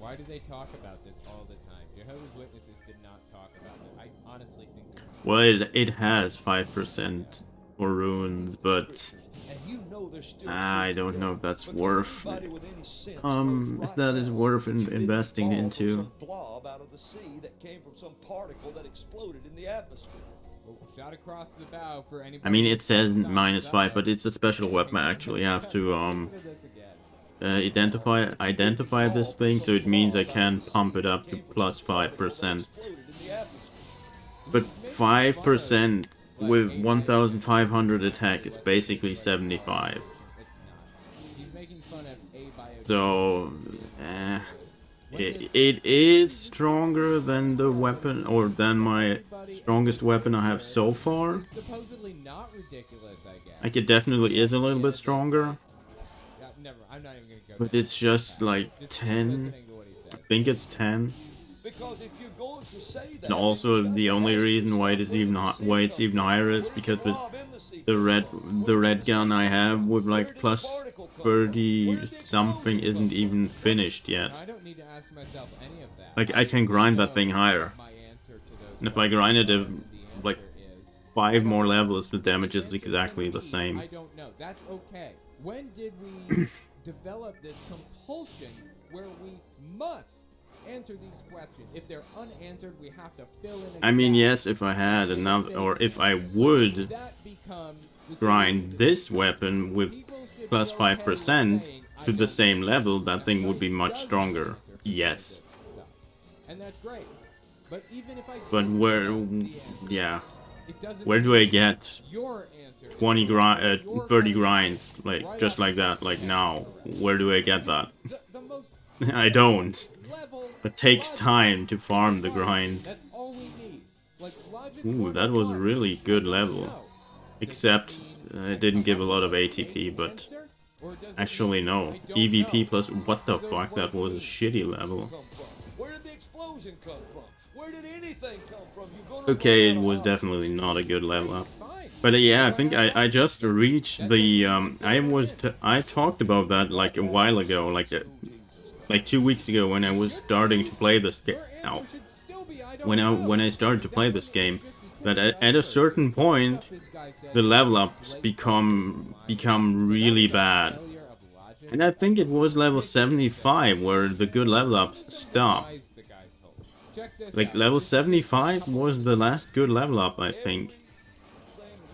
Why do they talk about this all the time? Jehovah's Witnesses did not talk about it. I honestly think this is Well, it has 5% for ruins, but I don't know if that's worth if that is worth investing into. blob out of the sea that came from some particle that exploded in the atmosphere. shot across the bow for anybody. I mean, it says -5, but it's a special weapon. Actually, you have to identify this thing, so it means I can pump it up to +5%. But 5% with 1,500 attack is basically 75. So, it is stronger than the weapon, or than my strongest weapon I have so far. Supposedly not ridiculous, I guess. Like, it definitely is a little bit stronger. I'm not even gonna go But it's just like 10. I think it's 10. Because if you're going to say that, And also the only reason why it's even higher is because with the red gun I have with like +30 something isn't even finished yet. I don't need to ask myself any of that. Like, I can grind that thing higher. And if I grind it like 5 more levels, the damage is exactly the same. I don't know. That's okay. When did we develop this compulsion where we must answer these questions? If they're unanswered, we have to fill in. I mean, yes, if I had another, or if I would grind this weapon with +5% to the same level, that thing would be much stronger. Yes. And that's great. But even if I But where, yeah, where do I get 30 grinds, like, just like that, like now? Where do I get that? I don't. It takes time to farm the grinds. Ooh, that was a really good level. Except, it didn't give a lot of ATP, but Or does it Actually, mean no. I don't EVP know? plus... What the Those fuck? That was a words shitty level. Where did the explosion come from? Where did anything come from? You're gonna Okay, run it out of was options. definitely not a good level up. But yeah, I think I just reached the I talked about that like a while ago, like 2 weeks ago when I was starting to play this game. When I started to play this game, that at a certain point the level ups become really bad. And I think it was level 75 where the good level ups stopped. Like level 75 was the last good level up, I think.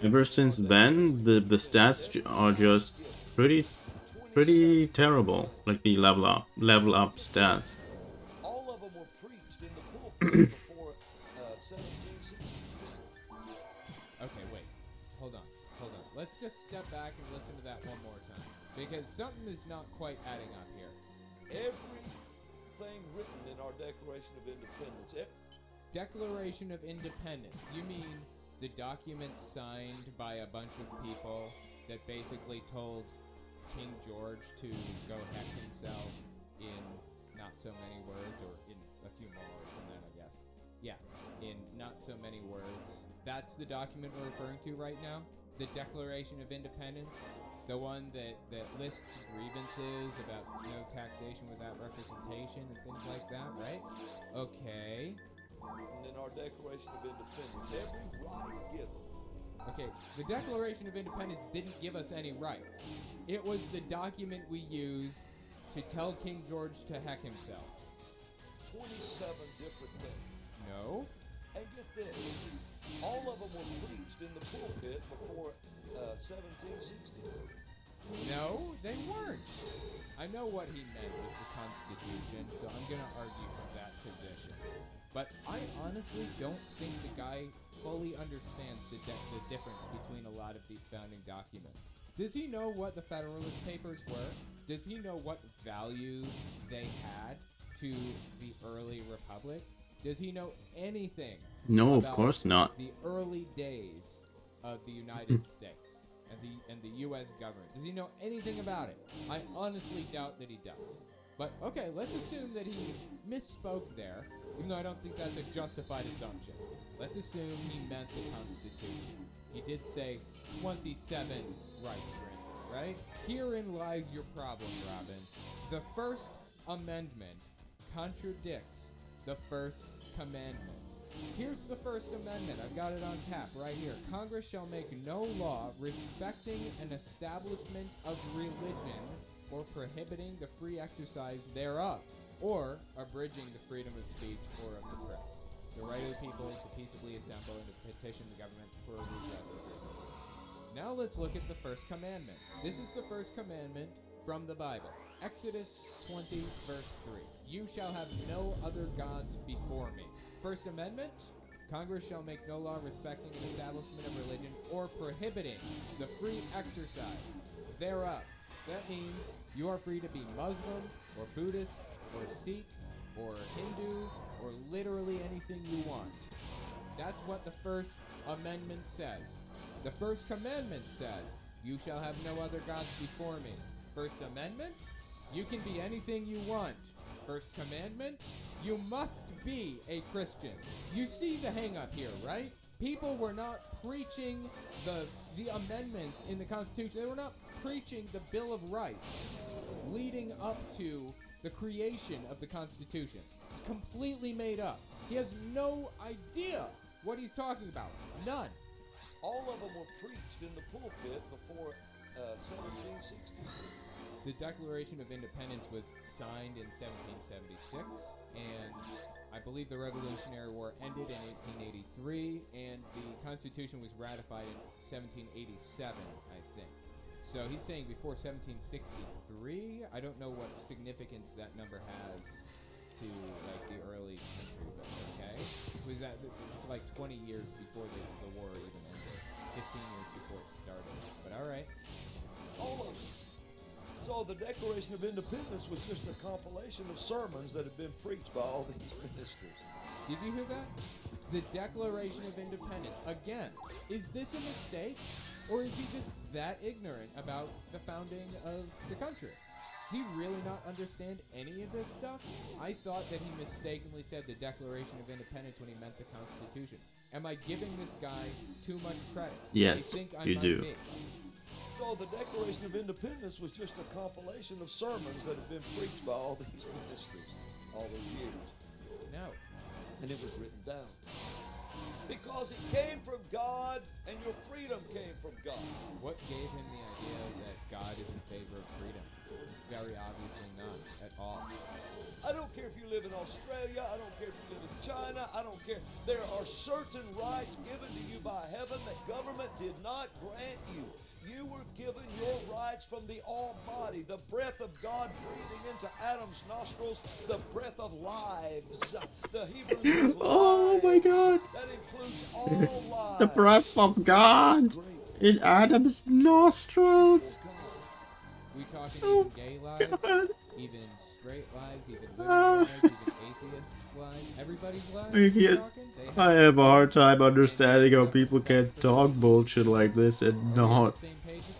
Ever since then, the stats are just pretty terrible. Like the level up stats. All of them were preached in the pulpit before 1760. Okay, wait. Hold on. Let's just step back and listen to that one more time. Because something is not quite adding up here. Everything written in our Declaration of Independence. Declaration of Independence. You mean the document signed by a bunch of people that basically told King George to go heck himself in not so many words, or in a few more words than that, I guess. Yeah, in not so many words. That's the document we're referring to right now? The Declaration of Independence? The one that lists grievances about no taxation without representation and things like that, right? Okay. And in our Declaration of Independence, every right given. Okay, the Declaration of Independence didn't give us any rights. It was the document we used to tell King George to heck himself. 27 different things. No. And get this, all of them were preached in the pulpit before 1760. No, they weren't. I know what he meant was the Constitution, so I'm gonna argue from that position. But I honestly don't think the guy fully understands the difference between a lot of these founding documents. Does he know what the Federalist Papers were? Does he know what value they had to the early republic? Does he know anything? No, of about course not. The early days of the United States and the U.S. government. Does he know anything about it? I honestly doubt that he does. But okay, let's assume that he misspoke there, even though I don't think that's a justified assumption. Let's assume he meant the Constitution. He did say 27 rights granted, right? Herein lies your problem, Robin. The First Amendment contradicts the First Commandment. Here's the First Amendment. I've got it on tap right here. Congress shall make no law respecting an establishment of religion or prohibiting the free exercise thereof, or abridging the freedom of speech or of the press. The right of the people is to peaceably assemble and to petition the government for a redress of grievances. Now let's look at the First Commandment. This is the First Commandment from the Bible. Exodus 20, verse 3. You shall have no other gods before me. First Amendment, Congress shall make no law respecting an establishment of religion or prohibiting the free exercise thereof. That means you are free to be Muslim or Buddhist or Sikh or Hindu or literally anything you want. That's what the First Amendment says. The First Commandment says, you shall have no other gods before me. First Amendment, you can be anything you want. First Commandment, you must be a Christian. You see the hang-up here, right? People were not preaching the amendments in the Constitution. They were not preaching the Bill of Rights leading up to the creation of the Constitution. It's completely made up. He has no idea what he's talking about. None. All of them were preached in the pulpit before 1760. The Declaration of Independence was signed in 1776, and I believe the Revolutionary War ended in 1883, and the Constitution was ratified in 1787, I think. So he's saying before 1763. I don't know what significance that number has to like the early country, but okay. Was that it's like 20 years before the war even ended, 15 years before it started. But all right. All of it. So the Declaration of Independence was just a compilation of sermons that had been preached by all these ministers. Did you hear that? The Declaration of Independence. Again, is this a mistake? Or is he just that ignorant about the founding of the country? Does he really not understand any of this stuff? I thought that he mistakenly said the Declaration of Independence when he meant the Constitution. Am I giving this guy too much credit? Yes, you do. So the Declaration of Independence was just a compilation of sermons that had been preached by all these ministers all those years. No. And it was written down. Because it came from God, and your freedom came from God. What gave him the idea that God is in favor of freedom? It's very obviously not at all. I don't care if you live in Australia, I don't care if you live in China, I don't care. There are certain rights given to you by heaven that government did not grant you. You were given your rights from the Almighty, the breath of God breathing into Adam's nostrils, the breath of lives. The Hebrew says Oh my God. That includes all lives. The breath of God in Adam's nostrils. We talking Oh, even gay lives, God. even straight lives, even women's lives, even atheists' lives, everybody's lives? I have a hard time understanding how people can talk bullshit like this and not,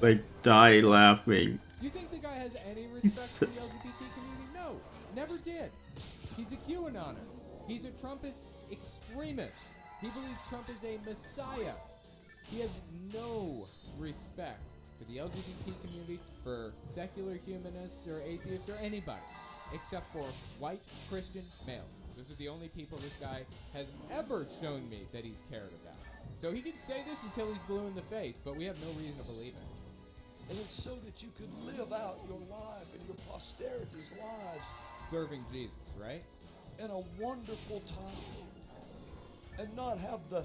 like, die laughing. You think the guy has any respect for the LGBT community? No, never did. He's a QAnoner. He's a Trumpist extremist. He believes Trump is a messiah. He has no respect for the LGBT community, for secular humanists or atheists or anybody, except for white Christian males. Those are the only people this guy has ever shown me that he's cared about. So he can say this until he's blue in the face, but we have no reason to believe him. And it's so that you can live out your life and your posterity's lives. Serving Jesus, right? In a wonderful time. And not have the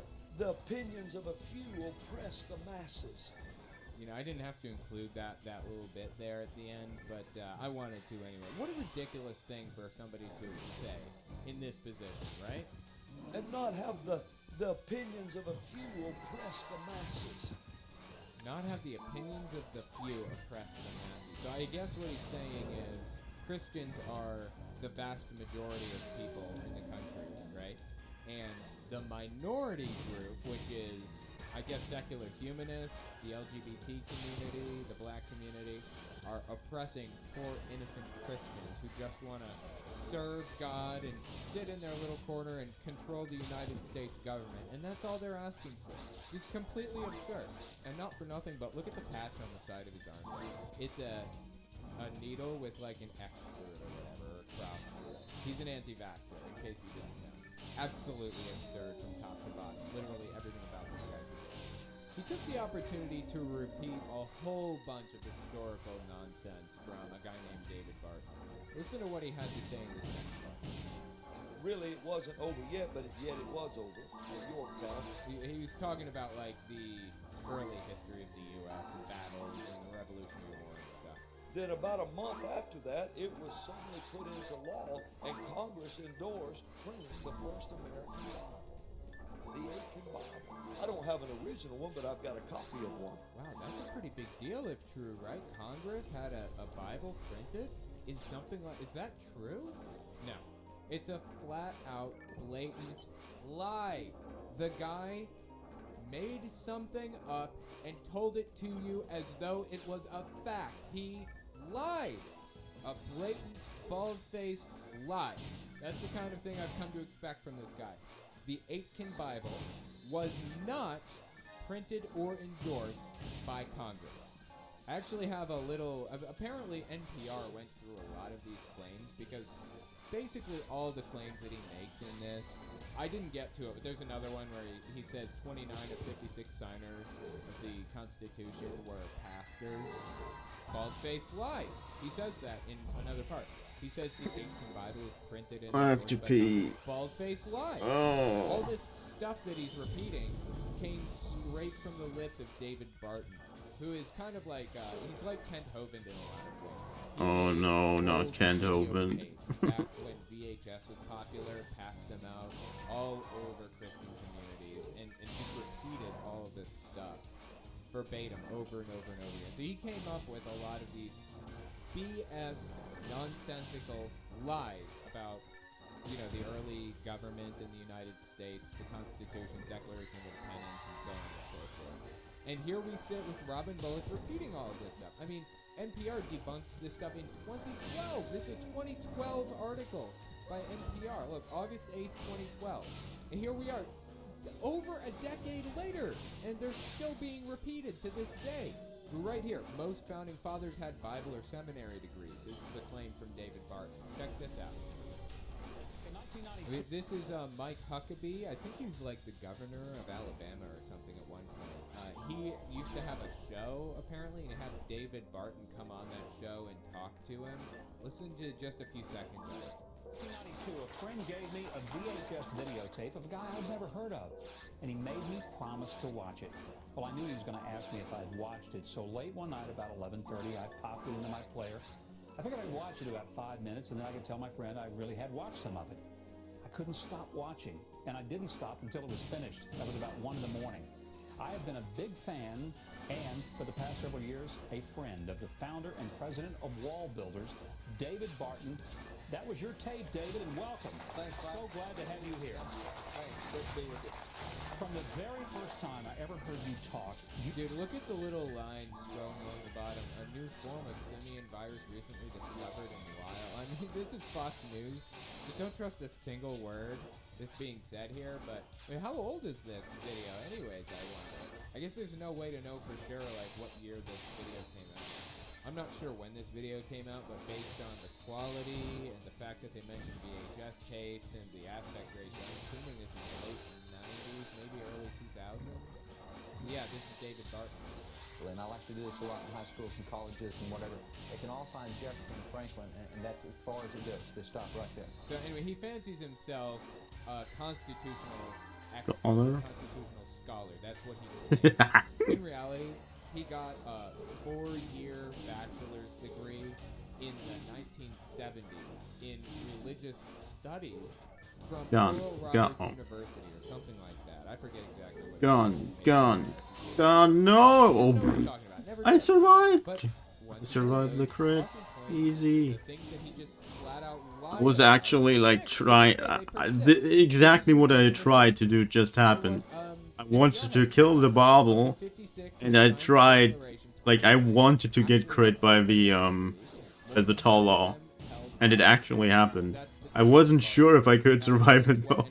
opinions of a few oppress the masses. You know, I didn't have to include that little bit there at the end, but I wanted to anyway. What a ridiculous thing for somebody to say in this position, right? And not have the opinions of a few oppress the masses. Not have the opinions of the few oppress the masses. So I guess what he's saying is Christians are the vast majority of people in the country, right? And the minority group, which is, I guess, secular humanists, the LGBT community, the black community, are oppressing poor, innocent Christians who just want to serve God and sit in their little corner and control the United States government. And that's all they're asking for. This is completely absurd. And not for nothing, but look at the patch on the side of his arm. It's a needle with like an X through it or whatever, or a cross through it. He's an anti-vaxxer, in case you didn't know. Absolutely absurd from top to bottom. Literally everything about this guy. He took the opportunity to repeat a whole bunch of historical nonsense from a guy named David Barton. Listen to what he had to say in this next part. Really, it wasn't over yet, but yet it was over in Yorktown. He was talking about like the early history of the U.S. and battles and the Revolutionary War and stuff. Then about a month after that, it was suddenly put into law, and Congress endorsed printing the first American Bible, the Aiken Bible. I don't have an original one, but I've got a copy of one. Wow, that's a pretty big deal if true, right? Congress had a Bible printed? Is that true? No. It's a flat-out, blatant lie. The guy made something up and told it to you as though it was a fact. He lied. A blatant, bald-faced lie. That's the kind of thing I've come to expect from this guy. The Aitken Bible was not printed or endorsed by Congress. I actually have a little... Apparently, NPR went through a lot of these claims because basically all the claims that he makes in this, I didn't get to it, but there's another one where he says 29 of 56 signers of the Constitution were pastors. Bald-faced lie. He says that in another part. He says the Ancient Bible is printed in... I have to pee. Bald-faced lie. Oh. All this stuff that he's repeating came straight from the lips of David Barton, who is kind of like, he's like Kent Hovind in a lot of ways. Oh no, not Kent Hovind. Back when VHS was popular, passed them out all over Christian communities, and just repeated all of this stuff verbatim over and over and over again. So he came up with a lot of these BS, nonsensical lies about you know, the early government in the United States, the Constitution, Declaration of Independence, and so on and so forth. And here we sit with Robin Bullock repeating all of this stuff. I mean, NPR debunked this stuff in 2012. This is a 2012 article by NPR. Look, August 8th, 2012. And here we are, over a decade later, and they're still being repeated to this day. Right here, most founding fathers had Bible or seminary degrees. This is the claim from David Barton. Check this out. This is Mike Huckabee. I think he was like the governor of Alabama or something at one point. He used to have a show, apparently, and have David Barton come on that show and talk to him. Listen to just a few seconds of it. 1992, a friend gave me a VHS videotape of a guy I'd never heard of, and he made me promise to watch it. Well, I knew he was going to ask me if I'd watched it, so late one night, about 11:30, I popped it into my player. I figured I'd watch it about 5 minutes, and then I could tell my friend I really had watched some of it. I couldn't stop watching, and I didn't stop until it was finished. That was about 1 in the morning. I have been a big fan, and for the past several years, a friend of the founder and president of Wall Builders, David Barton. That was your tape, David, and welcome. Thanks, so glad to have you here. Thanks. Good to be with you. From the very first time I ever heard you talk, Dude, look at the little line scrolling along the bottom. A new form of simian virus recently discovered in Lyle. I mean, this is Fox News, so don't trust a single word that's being said here. But I mean, how old is this video, anyways? I wonder. I guess there's no way to know for sure, like what year this video came out. I'm not sure when this video came out, but based on the quality and the fact that they mentioned VHS tapes and the aspect ratio, I'm assuming this is late 90s, maybe early 2000s. Yeah, this is David Barton. And I like to do this a lot in high schools and colleges and whatever. They can all find Jefferson and Franklin, and that's as far as it goes. They stop right there. So anyway, he fancies himself a constitutional expert, Scholar? constitutional scholar. That's what he believes. In reality, he got a 4-year bachelor's degree in the 1970s in religious studies from Oral Roberts University or something like that. I forget exactly what. Gone. No! I survived! I survived the crit. Easy. I was actually like trying. Exactly what I tried to do just happened. I wanted to kill the bobble, and I tried, like, I wanted to get crit by the tall law, and it actually happened. I wasn't sure if I could survive it though.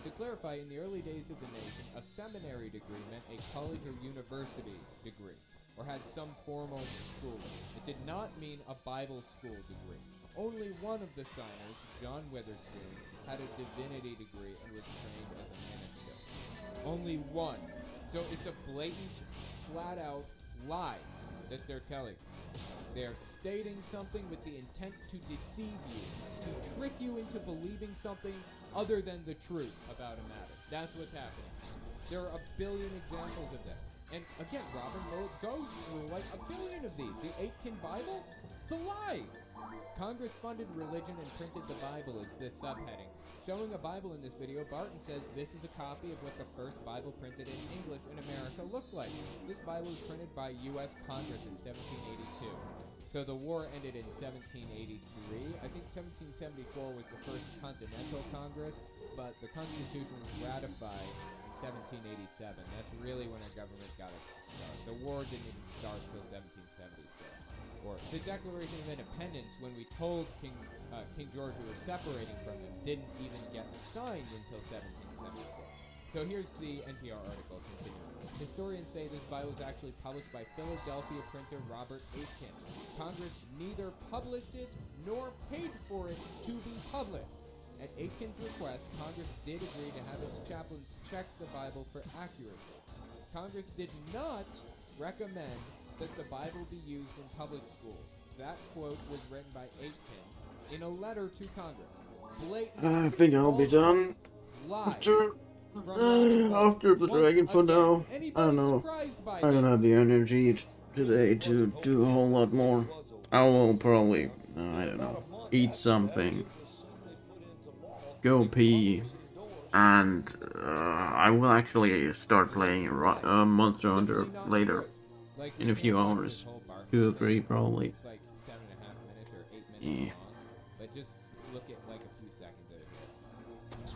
To clarify, in the early days of the nation, a seminary degree meant a college or university degree, or had some formal schooling. It did not mean a Bible school degree. Only one of the signers, John Witherspoon, had a divinity degree and was trained as a minister. Only one. So it's a blatant, flat-out lie that they're telling. They're stating something with the intent to deceive you, to trick you into believing something other than the truth about a matter. That's what's happening. There are a billion examples of that. And again, Robin Bullock goes through like a billion of these. The Aitken Bible? It's a lie! Congress funded religion and printed the Bible is this subheading. Showing a Bible in this video, Barton says this is a copy of what the first Bible printed in English in America looked like. This Bible was printed by U.S. Congress in 1782. So the war ended in 1783. I think 1774 was the first Continental Congress, but the Constitution was ratified in 1787. That's really when our government got its start. The war didn't even start until 1776. Or the Declaration of Independence, when we told King George we were separating from him, didn't even get signed until 1776. So here's the NPR article continuing. Historians say this Bible was actually published by Philadelphia printer Robert Aitken. Congress neither published it nor paid for it to be published. At Aitken's request, Congress did agree to have its chaplains check the Bible for accuracy. Congress did not recommend that the Bible be used in public schools. That quote was written by Aitken in a letter to Congress. I think I'll be done after the dragon for now. I don't know. I don't have the energy today to do a whole lot more. I will probably, I don't know, eat something, go pee, and I will actually start playing Monster Hunter later. In a few hours. 2 or 3 probably. It's like 7.5 minutes or 8 minutes Yeah. long. But just look at like a few seconds of it.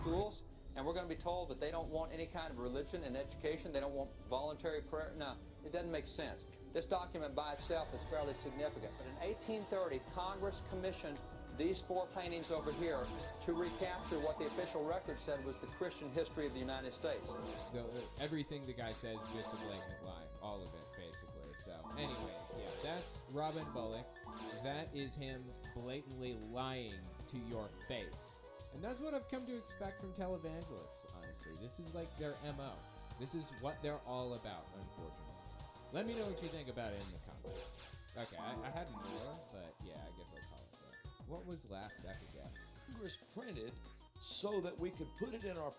schools, and we're going to be told that they don't want any kind of religion in education. They don't want voluntary prayer. No, it doesn't make sense. This document by itself is fairly significant. But in 1830, Congress commissioned these 4 paintings over here to recapture what the official record said was the Christian history of the United States. So everything the guy says is just a blatant lie. All of it, basically. So, anyways, yeah, that's Robin Bullock. That is him blatantly lying to your face. And that's what I've come to expect from televangelists, honestly. This is like their MO. This is what they're all about, unfortunately. Let me know what you think about it in the comments. Okay, I had more, but yeah, I guess I'll call it that. What was last epigraph? Congress printed so that we could put it in our...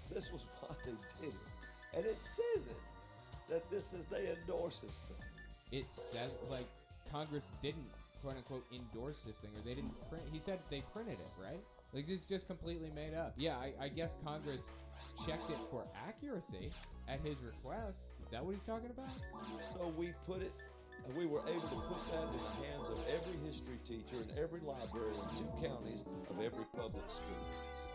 This was why they did it. And it says it. That this is, they endorse this thing. It says, like, Congress didn't, quote-unquote, endorse this thing, or they didn't print... He said they printed it, right? Like, this is just completely made up. Yeah, I guess Congress checked it for accuracy at his request. Is that what he's talking about? So we put it, and we were able to put that in the hands of every history teacher in every library in 2 counties of every public school.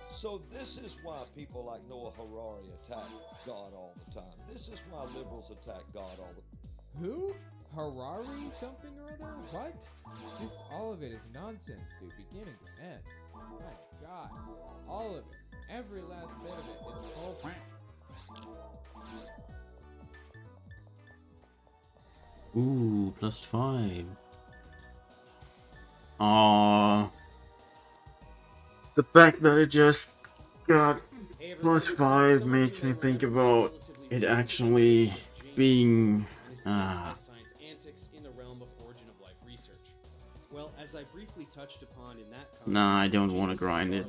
So this is why people like Noah Harari attack God all the time. This is why liberals attack God all the time. Who? Harari something or other? What? Just all of it is nonsense, dude, beginning to end. My God. All of it. Every last bit of it is bullshit. Ooh, +5. Aww. The fact that it just got +5 makes me think about it actually being science antics in the realm of origin of life research. Well, as I briefly touched upon in that context, nah, I don't want to grind it.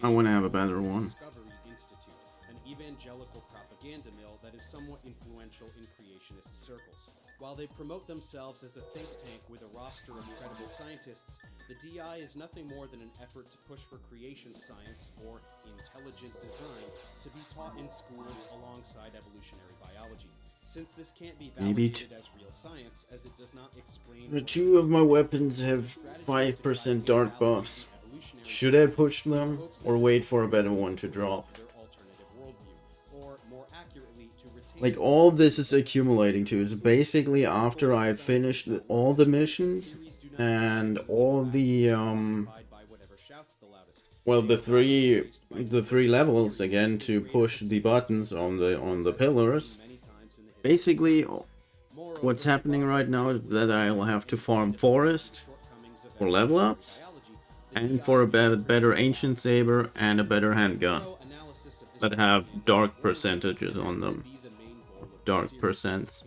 I want to have a better one. Discovery Institute, an evangelical propaganda mill that is somewhat influential in creationist circles. While they promote themselves as a think tank with a roster of credible scientists, the DI is nothing more than an effort to push for creation science, or intelligent design, to be taught in schools alongside evolutionary biology. Since this can't be validated as real science, as it does not explain... The 2 of my weapons have 5% dark buffs. Should I push them, or wait for a better one to drop? Like, all this is accumulating to is basically after I've finished all the missions and all the well, the three levels again to push the buttons on the pillars. Basically, what's happening right now is that I'll have to farm forest for level ups and for a better ancient saber and a better handgun that have dark percentages on them. Dark percents.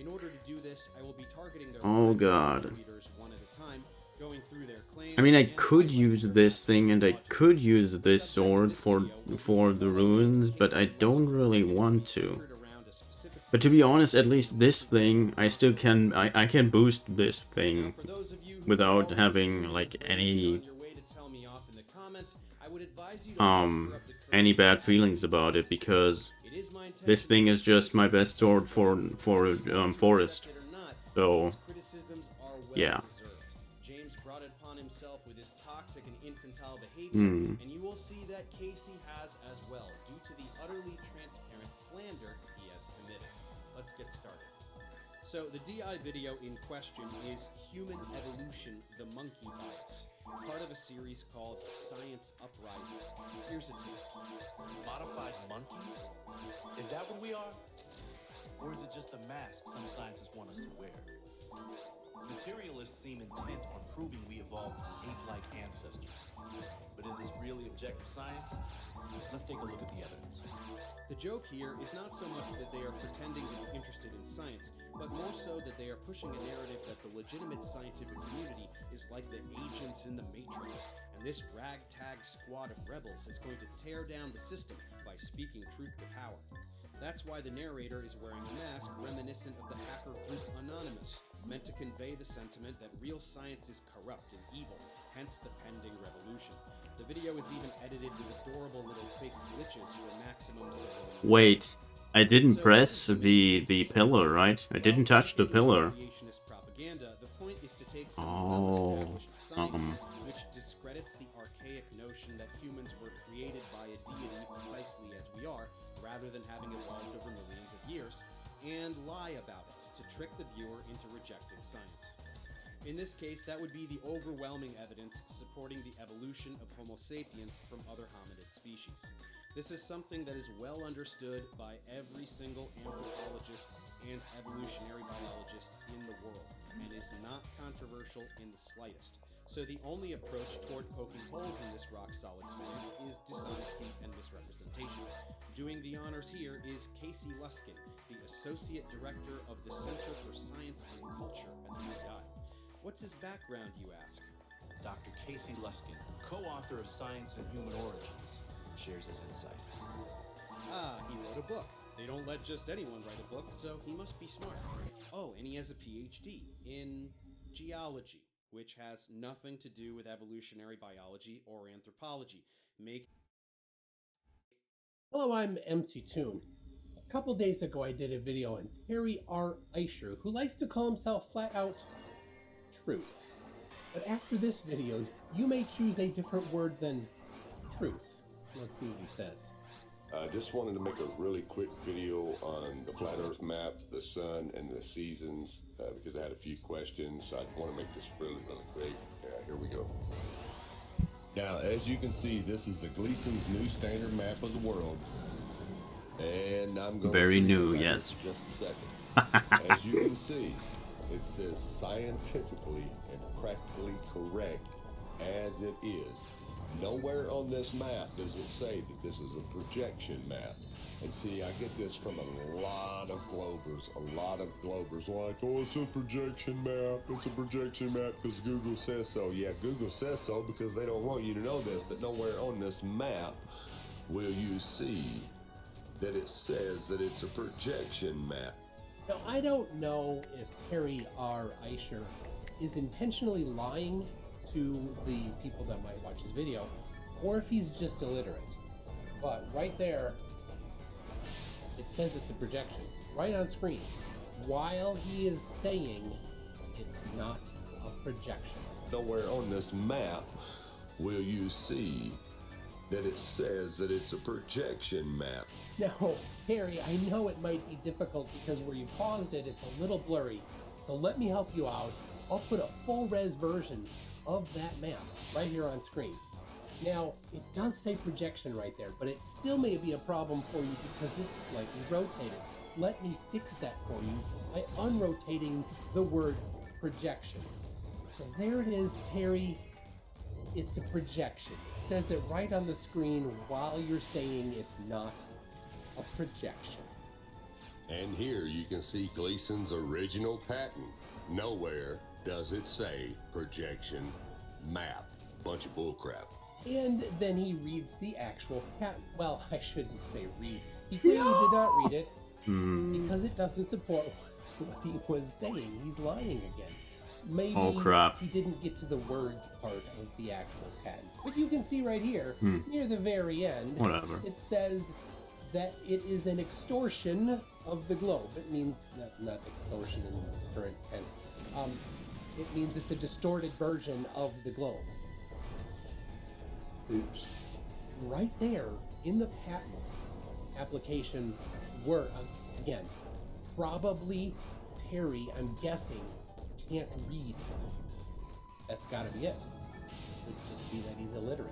Oh god. I mean, I could use this thing and I could use this sword for the ruins, but I don't really want to. But to be honest, at least this thing, I still can, I can boost this thing without having like any bad feelings about it, because this thing is just my best sword for forest. So yeah. James brought it upon himself with his toxic and infantile behavior, and you will see that Casey has as well, due to the utterly transparent slander he has committed. Let's get started. So the DI video in question is Human Evolution, the Monkey Bias, part of a series called Science Uprising. Here's a taste. Modified monkeys? Is that what we are? Or is it just a mask some scientists want us to wear? Materialists seem intent on proving we evolved ape-like ancestors. But is this really objective science? Let's take a look at the evidence. The joke here is not so much that they are pretending to be interested in science, but more so that they are pushing a narrative that the legitimate scientific community is like the agents in the Matrix, and this ragtag squad of rebels is going to tear down the system by speaking truth to power. That's why the narrator is wearing a mask reminiscent of the hacker group Anonymous, meant to convey the sentiment that real science is corrupt and evil, hence the pending revolution. The video is even edited with adorable little fake glitches for maximum civility. Wait, I didn't press the pillar, right? I didn't touch the pillar. The point is to take some well-established science, which discredits the archaic archaic notion that humans were created by a deity precisely as we are, rather than having evolved over millions of years, and lie about it to trick the viewer into rejecting science. In this case, that would be the overwhelming evidence supporting the evolution of Homo sapiens from other hominid species. This is something that is well understood by every single anthropologist and evolutionary biologist in the world, and is not controversial in the slightest. So the only approach toward poking holes in this rock-solid science is dishonesty and misrepresentation. Doing the honors here is Casey Luskin, the Associate Director of the Center for Science and Culture at the UDI. What's his background, you ask? Dr. Casey Luskin, co-author of Science and Human Origins, shares his insight. He wrote a book. They don't let just anyone write a book, so he must be smart. Oh, and he has a PhD in geology, which has nothing to do with evolutionary biology or anthropology. Hello, I'm MC Toon. A couple days ago I did a video on Terry R. Eicher, who likes to call himself flat out truth. But after this video, you may choose a different word than truth. Let's see what he says. I just wanted to make a really quick video on the Flat Earth map, the sun, and the seasons, because I had a few questions. I want to make this really quick. Here we go. Now, as you can see, this is the Gleason's new standard map of the world. And I'm going very to new, yes. Just a second. As you can see, it says scientifically and practically correct as it is. Nowhere on this map does it say that this is a projection map. And see, I get this from a lot of Globers. Like, oh, it's a projection map. It's a projection map because Google says so. Yeah, Google says so because they don't want you to know this, but nowhere on this map will you see that it says that it's a projection map. Now, I don't know if Terry R. Eicher is intentionally lying to the people that might watch his video, or if he's just illiterate. But right there, it says it's a projection, right on screen, while he is saying it's not a projection. Nowhere on this map will you see that it says that it's a projection map. Now, Terry, I know it might be difficult because where you paused it, it's a little blurry. So let me help you out. I'll put a full res version of that map right here on screen. Now, it does say projection right there, but it still may be a problem for you because it's slightly rotated. Let me fix that for you by unrotating the word projection. So there it is, Terry. It's a projection. It says it right on the screen while you're saying it's not a projection. And here you can see Gleason's original patent. Nowhere does it say projection map. Bunch of bullcrap. And then he reads the actual patent. Well, I shouldn't say read. He clearly did not read it because it doesn't support what he was saying. He's lying again. Maybe he didn't get to the words part of the actual patent. But you can see right here, near the very end, it says that it is an extortion of the globe. It means, not extortion in the current tense, it means it's a distorted version of the globe. Oops. Right there in the patent application word, again, probably Terry, I'm guessing, can't read. That's gotta be it. Could just be that he's illiterate.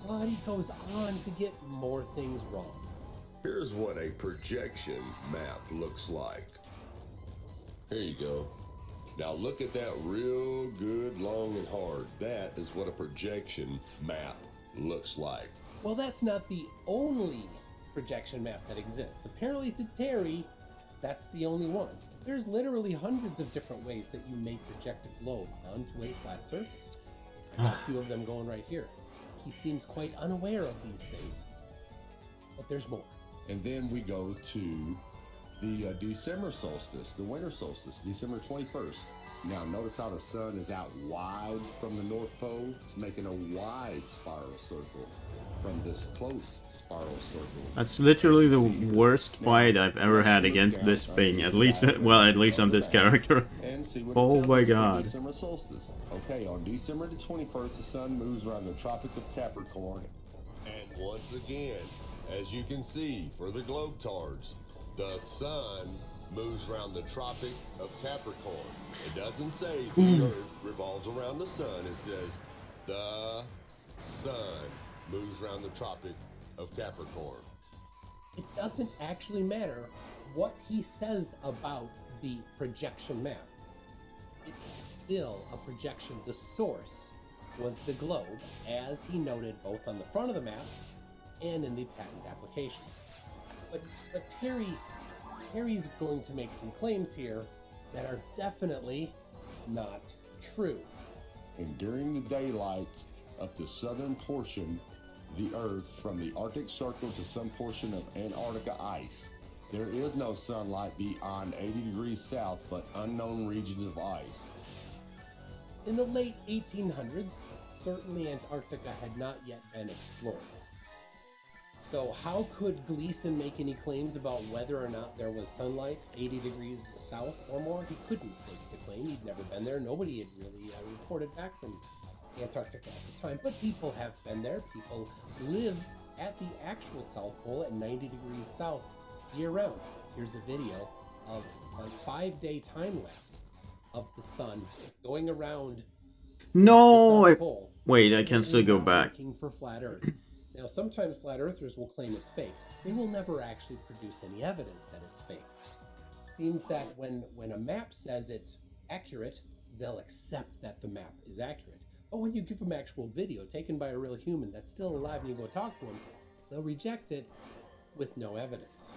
But he goes on to get more things wrong. Here's what a projection map looks like. Here you go. Now look at that real good, long and hard. That is what a projection map looks like. Well, that's not the only projection map that exists. Apparently to Terry, that's the only one. There's literally hundreds of different ways that you may project a globe onto a flat surface. I got a few of them going right here. He seems quite unaware of these things. But there's more. And then we go to the December solstice, the winter solstice, December 21st. Now notice how the sun is out wide from the North Pole. It's making a wide spiral circle from this close spiral circle. That's literally the worst fight I've ever had against this thing. At least on this character. And see what Oh it my tells us God. for December solstice. Okay, on December the 21st, the sun moves around the Tropic of Capricorn. And once again, as you can see, for the Globetards, the sun moves around the Tropic of Capricorn. It doesn't say the Earth revolves around the sun. It says the sun moves around the Tropic of Capricorn. It doesn't actually matter what he says about the projection map. It's still a projection. The source was the globe, as he noted both on the front of the map and in the patent application. But Terry's going to make some claims here that are definitely not true. And during the daylight of the southern portion of the Earth, from the Arctic Circle to some portion of Antarctica ice, there is no sunlight beyond 80 degrees south, but unknown regions of ice. In the late 1800s, certainly Antarctica had not yet been explored. So how could Gleason make any claims about whether or not there was sunlight 80 degrees south or more? He couldn't make the claim. He'd never been there. Nobody had really reported back from Antarctica at the time. But people have been there. People live at the actual South Pole at 90 degrees south year-round. Here's a video of a 5-day time-lapse of the sun going around No! the South Pole. Wait, I can still go back. Looking for flat Earth. Now, sometimes flat earthers will claim it's fake. They will never actually produce any evidence that it's fake. Seems that when a map says it's accurate, they'll accept that the map is accurate. But when you give them actual video taken by a real human that's still alive and you go talk to them, they'll reject it with no evidence.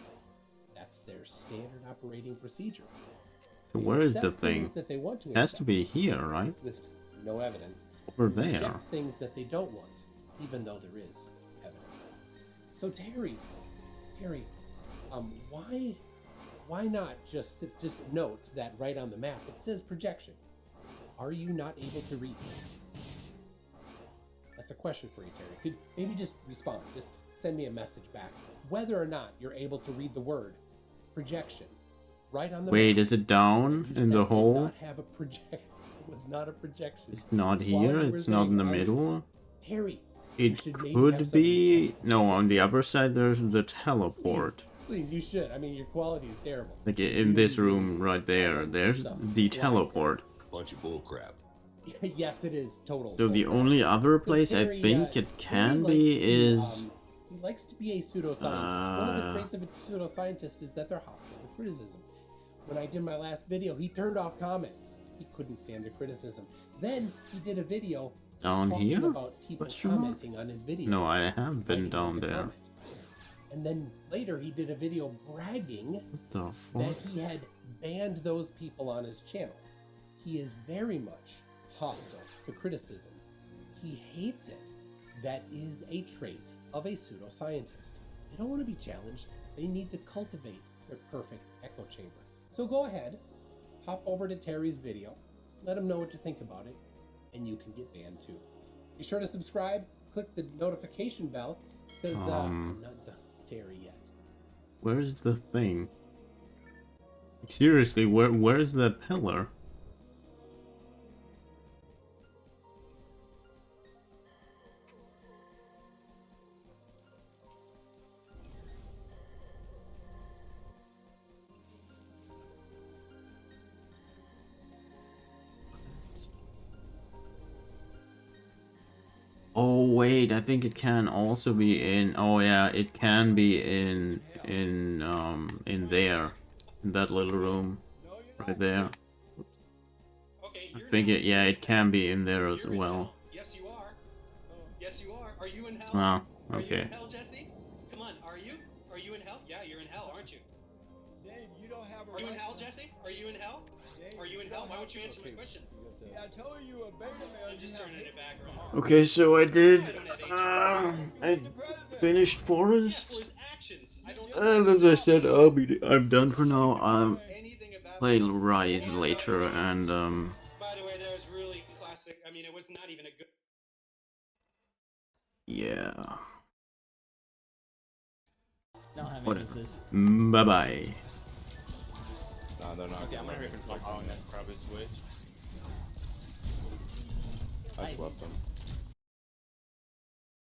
That's their standard operating procedure. So where is the Accept thing? things that they want to It has to accept be here, right? with no evidence. Over there. Reject things that they don't want, even though there is evidence. So Terry, why not just note that right on the map it says projection? Are you not able to read? That's a question for you, Terry. Could maybe just respond, just send me a message back, whether or not you're able to read the word projection right on the Wait, map. is it down in the hole? Not have a it was not a projection. It's not While here? you were It's not in the saying, middle? Terry, It should maybe have could somebody be... No, on the other side there's the teleport. please, you should. I mean, your quality is terrible. Like in this room right there, there's the teleport. Bunch of bullcrap. Yes, it is total. So the only other place I think it can be is... He likes to be a pseudoscientist. One of the traits of a pseudoscientist is that they're hostile to criticism. When I did my last video, he turned off comments. He couldn't stand the criticism. Then he did a video Down talking here? about people commenting on his videos. No, I have been down there. Comment. And then later he did a video bragging What the fuck? that he had banned those people on his channel. He is very much hostile to criticism. He hates it. That is a trait of a pseudoscientist. They don't want to be challenged. They need to cultivate their perfect echo chamber. So go ahead, hop over to Terry's video, let him know what you think about it, and you can get banned too. Be sure to subscribe, click the notification bell, because I'm not done with Terry yet. Where's the thing? Seriously, where's the pillar? Oh wait, I think it can also be in. Oh yeah, it can be in there, in that little room, right there. I think it. Yeah, it can be in there as well. Yes, you are. Yes, you are. Are you in hell? Oh, Are you okay. in hell, Jesse? Come on, are you? Are you in hell? Yeah, you're in hell, aren't you? Dave, you don't have a Are you in right hell, to- Jesse? Are you in hell? Dave, Are you in hell? Why won't you answer my question? See, I told you a beta male. I'm just turning it back around. Okay, so I did. I finished Forest, and as I said, I'm done for now. Play Rise later, and By the way, that was really classic. I mean, it was not even a good. yeah. Don't have Whatever. misses. Bye bye. they're not. Okay, I'm gonna rip and flop on that, probably switch. I swept them.